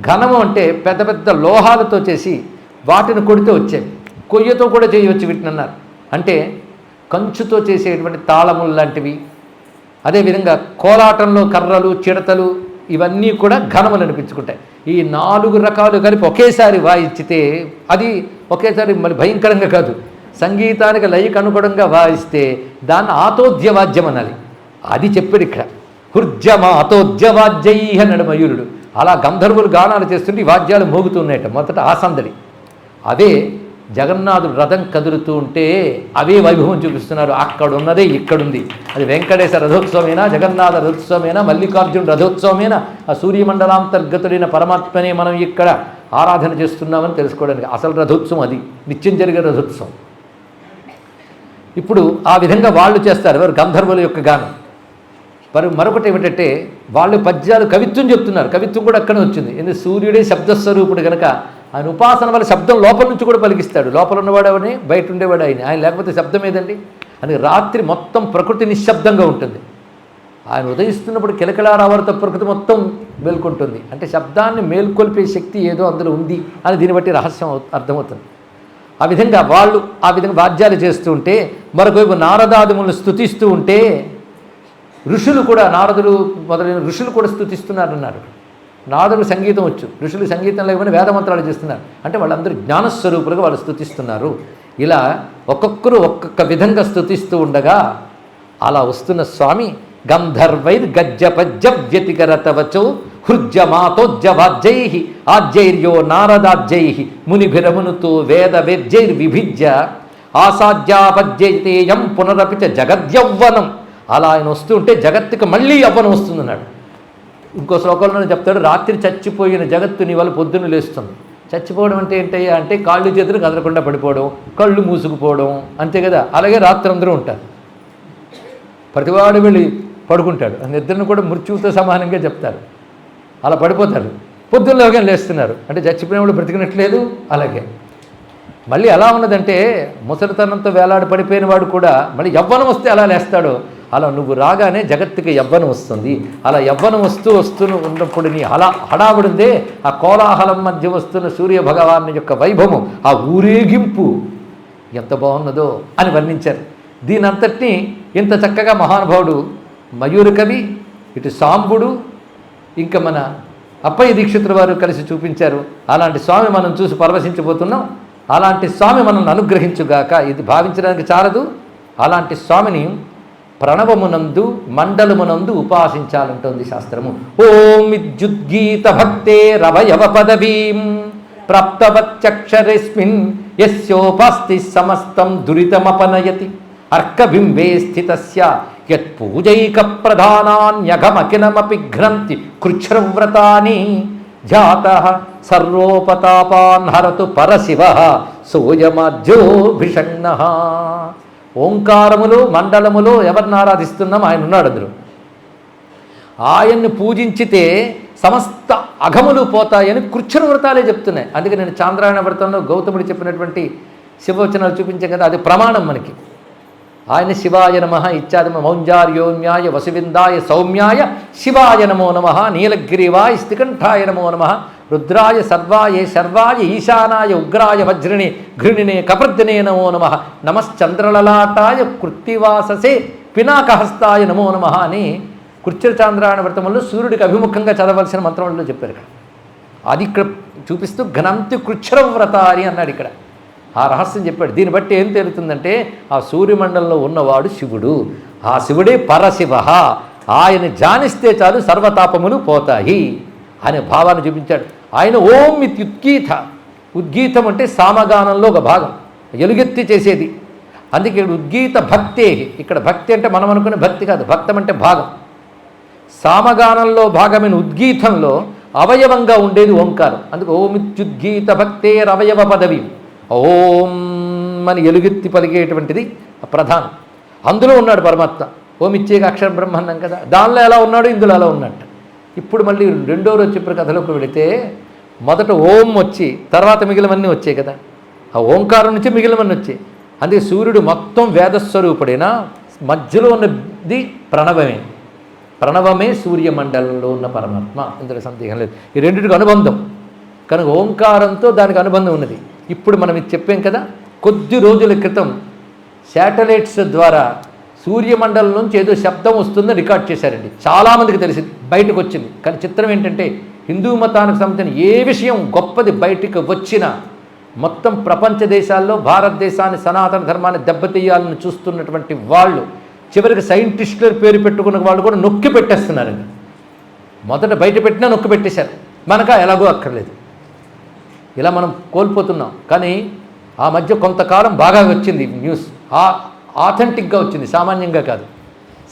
ఘనము అంటే పెద్ద పెద్ద లోహాలతో చేసి వాటిని కొడితే వచ్చేవి. కొయ్యతో కూడా చేయవచ్చు వీటిని అన్నారు. అంటే కంచుతో చేసేటువంటి తాళములు లాంటివి. అదేవిధంగా కోలాటంలో కర్రలు, చిడతలు ఇవన్నీ కూడా ఘనములు అనిపించుకుంటాయి. ఈ 4 రకాలు కలిపి ఒకేసారి వాయించితే అది ఒకేసారి మళ్ళీ భయంకరంగా కాదు, సంగీతానికి లయకు అనుగుణంగా వాయిస్తే దాన్ని ఆతోద్యవాద్యం అనాలి. అది చెప్పాడు ఇక్కడ. హృజ్యమాతోద్యవాద్యై అన్నాడు మయూరుడు. అలా గంధర్వులు గానాలు చేస్తుంటే ఈ వాద్యాలు మోగుతున్నాయట. మొదట ఆ సందడి. అదే జగన్నాథుడు రథం కదులుతూ ఉంటే అవే వైభవం చూపిస్తున్నారు. అక్కడ ఉన్నదే ఇక్కడుంది. అది వెంకటేశ్వర రథోత్సవమైనా, జగన్నాథ రథోత్సవమైనా, మల్లికార్జున రథోత్సవమైనా, ఆ సూర్యమండలాంతర్గతుడైన పరమాత్మనే మనం ఇక్కడ ఆరాధన చేస్తున్నామని తెలుసుకోవడానికి అసలు రథోత్సవం అది, నిత్యం జరిగే రథోత్సవం. ఇప్పుడు ఆ విధంగా వాళ్ళు చేస్తారు. ఎవరు? గంధర్వుల యొక్క గానం. మరొకటి ఏమిటంటే వాళ్ళు పద్యాలు కవిత్వం చెప్తున్నారు. కవిత్వం కూడా అక్కడే వచ్చింది. ఎందుకంటే సూర్యుడే శబ్దస్వరూపుడు కనుక ఆయన ఉపాసన వల్ల శబ్దం లోపల నుంచి కూడా పలికిస్తాడు. లోపల ఉన్నవాడు అవని, బయట ఉండేవాడు ఆయన. ఆయన లేకపోతే శబ్దం ఏదండి? అని రాత్రి మొత్తం ప్రకృతి నిశ్శబ్దంగా ఉంటుంది. ఆయన ఉదయిస్తున్నప్పుడు కిలకిలారావారితో ప్రకృతి మొత్తం మేల్కొంటుంది. అంటే శబ్దాన్ని మేల్కొల్పే శక్తి ఏదో అందులో ఉంది అని దీన్ని బట్టి రహస్యం అర్థమవుతుంది. ఆ విధంగా వాళ్ళు ఆ విధంగా వాద్యాలు చేస్తూ ఉంటే, మరొకవైపు నారదాదిములను స్తుతిస్తూ ఉంటే ఋషులు కూడా నారదుడు మొదలైన ఋషులు కూడా స్తుతిస్తున్నారన్నారు. నారదుడు సంగీతం వచ్చు, ఋషులు సంగీతం లేకపోయినా వేదమంత్రాలు చేస్తున్నారు అంటే వాళ్ళందరూ జ్ఞానస్వరూపులుగా వాళ్ళు స్తుతిస్తున్నారు. ఇలా ఒక్కొక్కరు ఒక్కొక్క విధంగా స్తుతిస్తూ ఉండగా అలా వస్తున్న స్వామి గంధర్వైర్ గజ్జపజ్జ వ్యతికరతవచో హృజ్యమాతోజ్జవాజ్జై ఆజ్జైర్యో నారదాజ్జై మునిభిరమునుతో వేద వేద్జైర్విభిజ్య ఆసాధ్యాపజ్జైతేయం పునరపిచ జగద్యవ్వనం. అలా ఆయన వస్తుంటే జగత్తుకి మళ్ళీ యవ్వనం వస్తుందన్నాడు. ఇంకో శ్లోకంలోనే చెప్తాడు, రాత్రి చచ్చిపోయిన జగత్తు నీ వల్ల పొద్దున్న లేస్తుంది. చచ్చిపోవడం అంటే ఏంటయ్యా అంటే కాళ్ళు చేతులు కదలకుండా పడిపోవడం, కళ్ళు మూసుకుపోవడం, అంతే కదా. అలాగే రాత్రి అందరూ ఉంటారు, ప్రతివాడు వెళ్ళి పడుకుంటాడు. నిద్రను కూడా మృత్యువుతో సమానంగా చెప్తారు. అలా పడిపోతారు, పొద్దున్నలోగా లేస్తున్నారు అంటే చచ్చిపోయినప్పుడు బ్రతికినట్లేదు. అలాగే మళ్ళీ ఎలా ఉన్నదంటే ముసలితనంతో వేలాడి పడిపోయిన వాడు కూడా మళ్ళీ యవ్వనం వస్తే అలా లేస్తాడో అలా నువ్వు రాగానే జగత్తుకి యవ్వనం వస్తుంది. అలా యవ్వనం వస్తూ ఉన్నప్పుడు నీ హడావుడిందే ఆ కోలాహలం మధ్య వస్తున్న సూర్య భగవాన్ యొక్క వైభవం, ఆ ఊరేగింపు ఎంత బాగున్నదో అని వర్ణించారు. దీనంతటినీ ఇంత చక్కగా మహానుభావుడు మయూర కవి, ఇటు సాంబుడు, ఇంకా మన అప్పయ్య దీక్షితుల వారు కలిసి చూపించారు. అలాంటి స్వామి మనం చూసి పరవశించబోతున్నాం. అలాంటి స్వామి మనల్ని అనుగ్రహించుగాక. ఇది భావించడానికి చాలదు. అలాంటి స్వామిని ప్రణవమునందు మండలమునందు ఉపాసించాలంటోంది శాస్త్రము. ఓం విద్యుద్గీత భక్తే రవయవ పదవీం ప్రాప్తవచ్చక్షరేస్మిన్ యస్యోపాస్తి సమస్తం దురితమపనయతి అర్కబింబే స్థితస్య యత్పూజైక ప్రధానాన్యఘమకినమపి ఘ్నంతి కృచ్ఛ్రవ్రతాని జాతః సర్వోపతాపాన్ హరతు పరశివః సోయమాధ్యోభిషణ్ణః. ఓంకారములో మండలములో ఎవరిని ఆరాధిస్తున్నాం ఆయన ఉన్నాడు అందులో. ఆయన్ని పూజించితే సమస్త అఘములు పోతాయని కృచ్ఛ్ర వ్రతాలే చెప్తున్నాయి. అందుకే నేను చాంద్రాయణ వ్రతంలో గౌతముడు చెప్పినటువంటి శివవచనాలు చూపించాం కదా, అది ప్రమాణం మనకి. ఆయన శివాయ నమ ఇత్యాది మౌంజార్యోన్యాయ వసువిందాయ సౌమ్యాయ శివాయ నమో నమ నీలగ్రీవాయ స్థికంఠాయ నమో నమ రుద్రాయ సర్వాయ శర్వాయ ఈశానాయ ఉగ్రాయ వజ్రిణి ఘృణినే కపర్దినే నమో నమ నమశ్చంద్రలలాటాయ కృత్తివాససే పినాకహస్తాయ నమో నమ అని కృచ్ఛ్రచాంద్రాయణ వ్రతముల్లో సూర్యుడికి అభిముఖంగా చదవలసిన మంత్రంలో చెప్పారు ఇక్కడ. అది ఇక్కడ చూపిస్తూ ఘనంతి కృచ్ఛ్రవ్రత అని అన్నాడు ఇక్కడ. ఆ రహస్యం చెప్పాడు. దీన్ని బట్టి ఏం తేలుతుందంటే ఆ సూర్యమండలంలో ఉన్నవాడు శివుడు, ఆ శివుడే పరశివ. ఆయన ధ్యానిస్తే చాలు సర్వతాపములు పోతాయి అనే భావాన్ని చూపించాడు. ఆయన ఓం ఇత్యుద్గీత, ఉద్గీతం అంటే సామగానంలో ఒక భాగం, ఎలుగెత్తి చేసేది. అందుకే ఇక్కడ ఉద్గీత భక్తే. ఇక్కడ భక్తి అంటే మనం అనుకునే భక్తి కాదు, భక్తం అంటే భాగం. సామగానంలో భాగమైన ఉద్గీతంలో అవయవంగా ఉండేది ఓంకారం. అందుకే ఓమిత్యుద్గీత భక్తేరవయవ పదవి. ఓం అని ఎలుగెత్తి పలిగేటువంటిది ప్రధానం. అందులో ఉన్నాడు పరమాత్మ. ఓం ఇచ్చేక అక్షర బ్రహ్మ అన్నాం కదా, దానిలో ఎలా ఉన్నాడు ఇందులో అలా ఉన్నట్టు. ఇప్పుడు మళ్ళీ రెండో రోజు చెప్పిన కథలోకి వెళితే మొదట ఓం వచ్చి తర్వాత మిగిలినవన్నీ వచ్చాయి కదా, ఆ ఓంకారం నుంచి మిగిలినవన్నీ వచ్చాయి. అందుకే సూర్యుడు మొత్తం వేదస్వరూపుడైనా మధ్యలో ఉన్నది ప్రణవమే. ప్రణవమే సూర్యమండలంలో ఉన్న పరమాత్మ, ఇందులో సందేహం లేదు. ఈ రెండింటికి అనుబంధం కనుక ఓంకారంతో దానికి అనుబంధం ఉన్నది. ఇప్పుడు మనం ఇది చెప్పాం కదా, కొద్ది రోజుల క్రితం శాటిలైట్స్ ద్వారా సూర్యమండలం నుంచి ఏదో శబ్దం వస్తుందని రికార్డ్ చేశారండి. చాలామందికి తెలిసింది, బయటకు వచ్చింది. కానీ చిత్రం ఏంటంటే హిందూ మతానికి సంబంధించిన ఏ విషయం గొప్పది బయటికి వచ్చినా మొత్తం ప్రపంచ దేశాల్లో భారతదేశాన్ని సనాతన ధర్మాన్ని దెబ్బతీయాలని చూస్తున్నటువంటి వాళ్ళు చివరికి సైంటిస్టుల పేరు పెట్టుకున్న వాళ్ళు కూడా నొక్కి పెట్టేస్తున్నారండి. మొదట బయట పెట్టినా నొక్కి పెట్టేశారు. మనక ఎలాగో అక్కర్లేదు, ఇలా మనం కోల్పోతున్నాం. కానీ ఆ మధ్య కొంతకాలం బాగా వచ్చింది న్యూస్, ఆథెంటిక్గా వచ్చింది, సామాన్యంగా కాదు,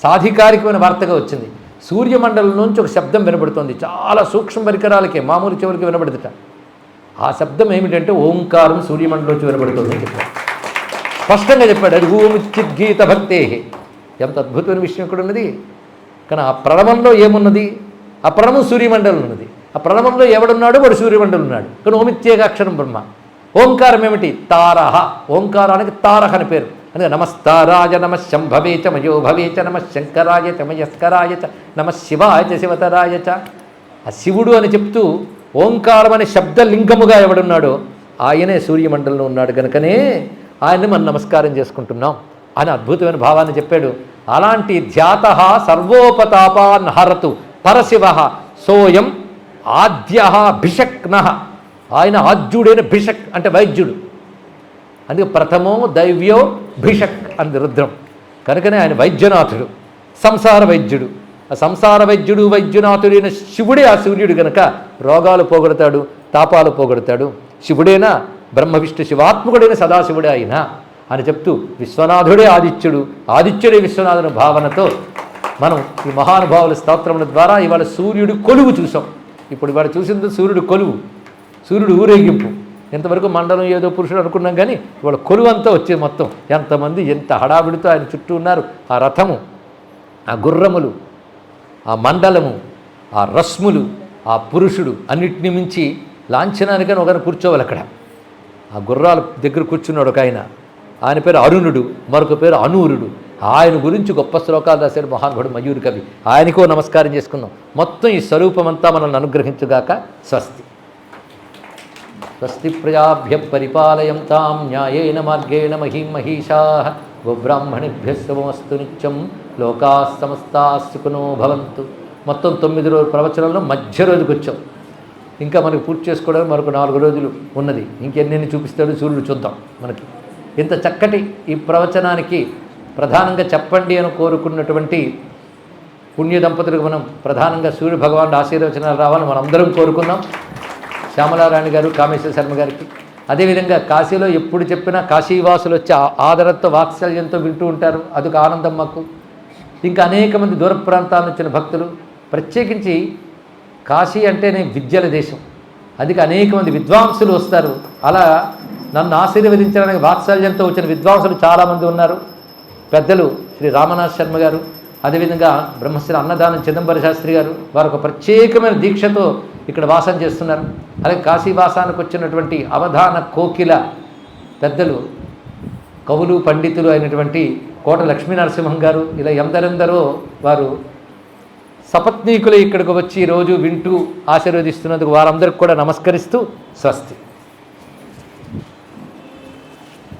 సాధికారికమైన వార్తగా వచ్చింది. సూర్యమండలం నుంచి ఒక శబ్దం వినబడుతుంది, చాలా సూక్ష్మ పరికరాలకే మామూలు చివరికి వినబడుతుంట. ఆ శబ్దం ఏమిటంటే ఓంకారం సూర్యమండలం నుంచి వినబడుతుంది అని చెప్పాడు, స్పష్టంగా చెప్పాడు. అది ఓమిత్యుద్గీత భక్తే. ఎంత అద్భుతమైన విషయం ఇక్కడ ఉన్నది. కానీ ఆ ప్రణవంలో ఏమున్నది? ఆ ప్రణవం సూర్యమండలం ఉన్నది. ఆ ప్రణవంలో ఎవడున్నాడు? వాడు సూర్యమండలం ఉన్నాడు. కానీ ఓమిత్యేక అక్షరం బ్రహ్మ. ఓంకారం ఏమిటి? తారహ. ఓంకారానికి తారహ అని పేరు. అందుకే నమస్తారాయ నమ శంభవే చ మయో భవే చ నమ శంకరాయ చ మయస్కరాయ చ నమ శివాయ చ శివతరాయ చ. ఆ శివుడు అని చెప్తూ ఓంకారం అనే శబ్దలింగముగా ఎవడున్నాడో ఆయనే సూర్యమండలంలో ఉన్నాడు. కనుకనే ఆయన్ని మనం నమస్కారం చేసుకుంటున్నాం అని అద్భుతమైన భావాన్ని చెప్పాడు. అలాంటి ధ్యాత సర్వోపతాపాన్ హరతు పరశివ సోయం ఆద్య భిషక్న. ఆయన ఆద్యుడైన భిషక్ అంటే వైద్యుడు. అందుకే ప్రథమో దైవ్యో భిషక్ అంది రుద్రం. కనుకనే ఆయన వైద్యనాథుడు, సంసార వైద్యుడు. ఆ సంసార వైద్యుడు వైద్యనాథుడైన శివుడే ఆ సూర్యుడు కనుక రోగాలు పోగొడతాడు, తాపాలు పోగొడతాడు. శివుడైనా బ్రహ్మ విష్ణు శివాత్మకుడైన సదాశివుడే అయినా అని చెప్తూ విశ్వనాథుడే ఆదిత్యుడు, ఆదిత్యుడే విశ్వనాథుని భావనతో మనం ఈ మహానుభావుల స్తోత్రముల ద్వారా ఇవాళ సూర్యుడు కొలువు చూసాం. ఇప్పుడు ఇవాళ చూసింది సూర్యుడు కొలువు, సూర్యుడు ఊరేగింపు. ఎంతవరకు మండలం ఏదో పురుషుడు అనుకున్నాం కానీ ఇవాళ కొలువు అంతా వచ్చే మొత్తం ఎంతమంది ఎంత హడావిడితో ఆయన చుట్టూ ఉన్నారు. ఆ రథము, ఆ గుర్రములు, ఆ మండలము, ఆ రశ్ములు, ఆ పురుషుడు అన్నిటిని మించి లాంఛనానికని ఒకరిని కూర్చోవాలి అక్కడ. ఆ గుర్రాల దగ్గర కూర్చున్నాడు ఒక ఆయన పేరు అరుణుడు, మరొక పేరు అనూరుడు. ఆయన గురించి గొప్ప శ్లోకాలు రాశాడు మహానుభావుడు మయూరి కవి. ఆయనకో నమస్కారం చేసుకుందాం. మొత్తం ఈ స్వరూపమంతా మనల్ని అనుగ్రహించుగాక. స్వస్తి. స్వస్తి ప్రజాభ్య పరిపాలయంతాం న్యాయేన మార్గేణ మహీం మహీషాః గోబ్రాహ్మణేభ్యః శుభమస్తు నిత్యం లోకాః సమస్తాః సుఖినో భవంతు. మొత్తం 9 రోజుల ప్రవచనంలో మధ్య రోజుకి వచ్చాం. ఇంకా మనకు పూర్తి చేసుకోవడానికి మరొక 4 రోజులు ఉన్నది. ఇంకెన్ని చూపిస్తాడు సూర్యుడు చూద్దాం. మనకి ఇంత చక్కటి ఈ ప్రవచనానికి ప్రధానంగా చెప్పండి అని కోరుకున్నటువంటి పుణ్య దంపతులకు మనం ప్రధానంగా సూర్య భగవానుడు ఆశీర్వచనాలు రావాలని మనం అందరం కోరుకుందాం. శ్యామలారాణి గారు, కామేశ్వర శర్మ గారికి. అదేవిధంగా కాశీలో ఎప్పుడు చెప్పినా కాశీవాసులు వచ్చి ఆదరతో వాత్సల్యంతో వింటూ ఉంటారు. అదొక ఆనందం మాకు. ఇంకా అనేక మంది దూర ప్రాంతాల నుంచి వచ్చిన భక్తులు, ప్రత్యేకించి కాశీ అంటేనే విద్యల దేశం. అందుకే అనేక మంది విద్వాంసులు వస్తారు. అలా నన్ను ఆశీర్వదించడానికి వాత్సల్యంతో వచ్చిన విద్వాంసులు చాలామంది ఉన్నారు. పెద్దలు శ్రీ రామనాథ్ శర్మ గారు, అదేవిధంగా బ్రహ్మశ్రీ అన్నదానం చిదంబర శాస్త్రి గారు, వారు ఒక ప్రత్యేకమైన దీక్షతో ఇక్కడ వాసం చేస్తున్నారు. అలాగే కాశీవాసానికి వచ్చినటువంటి అవధాన కోకిల పెద్దలు కవులు పండితులు అయినటువంటి కోట లక్ష్మీనరసింహం గారు, ఇలా ఎందరెందరో వారు సపత్నీకులు ఇక్కడికి వచ్చి రోజు వింటూ ఆశీర్వదిస్తున్నందుకు వారందరికీ కూడా నమస్కరిస్తూ స్వస్తి.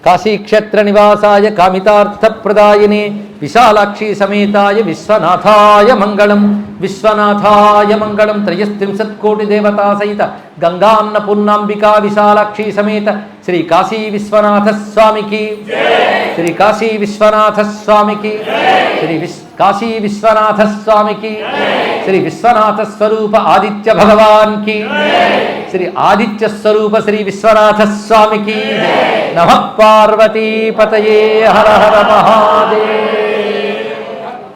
కాశీక్షేత్ర నివాసాయ కామితార్థప్రదాయినే విశాలాక్షి సమేతాయ విశ్వనాథాయ మంగళం. విశ్వనాథాయ మంగళం. 33 కోటి దేవతా సహిత గంగాన్నపూర్ణాంబికా విశాలాక్షి సమేత శ్రీ కాశీ విశ్వనాథ స్వామికి, శ్రీ కాశీ విశ్వనాథ స్వామికి, శ్రీ కాశీ విశ్వనాథ స్వామికి, శ్రీ విశ్వనాథ స్వరూప ఆదిత్య భగవాన్కి, శ్రీ ఆదిత్య స్వరూప శ్రీ విశ్వనాథ స్వామికి. నమః పార్వతీపతయే. హర హర మహాదేవ.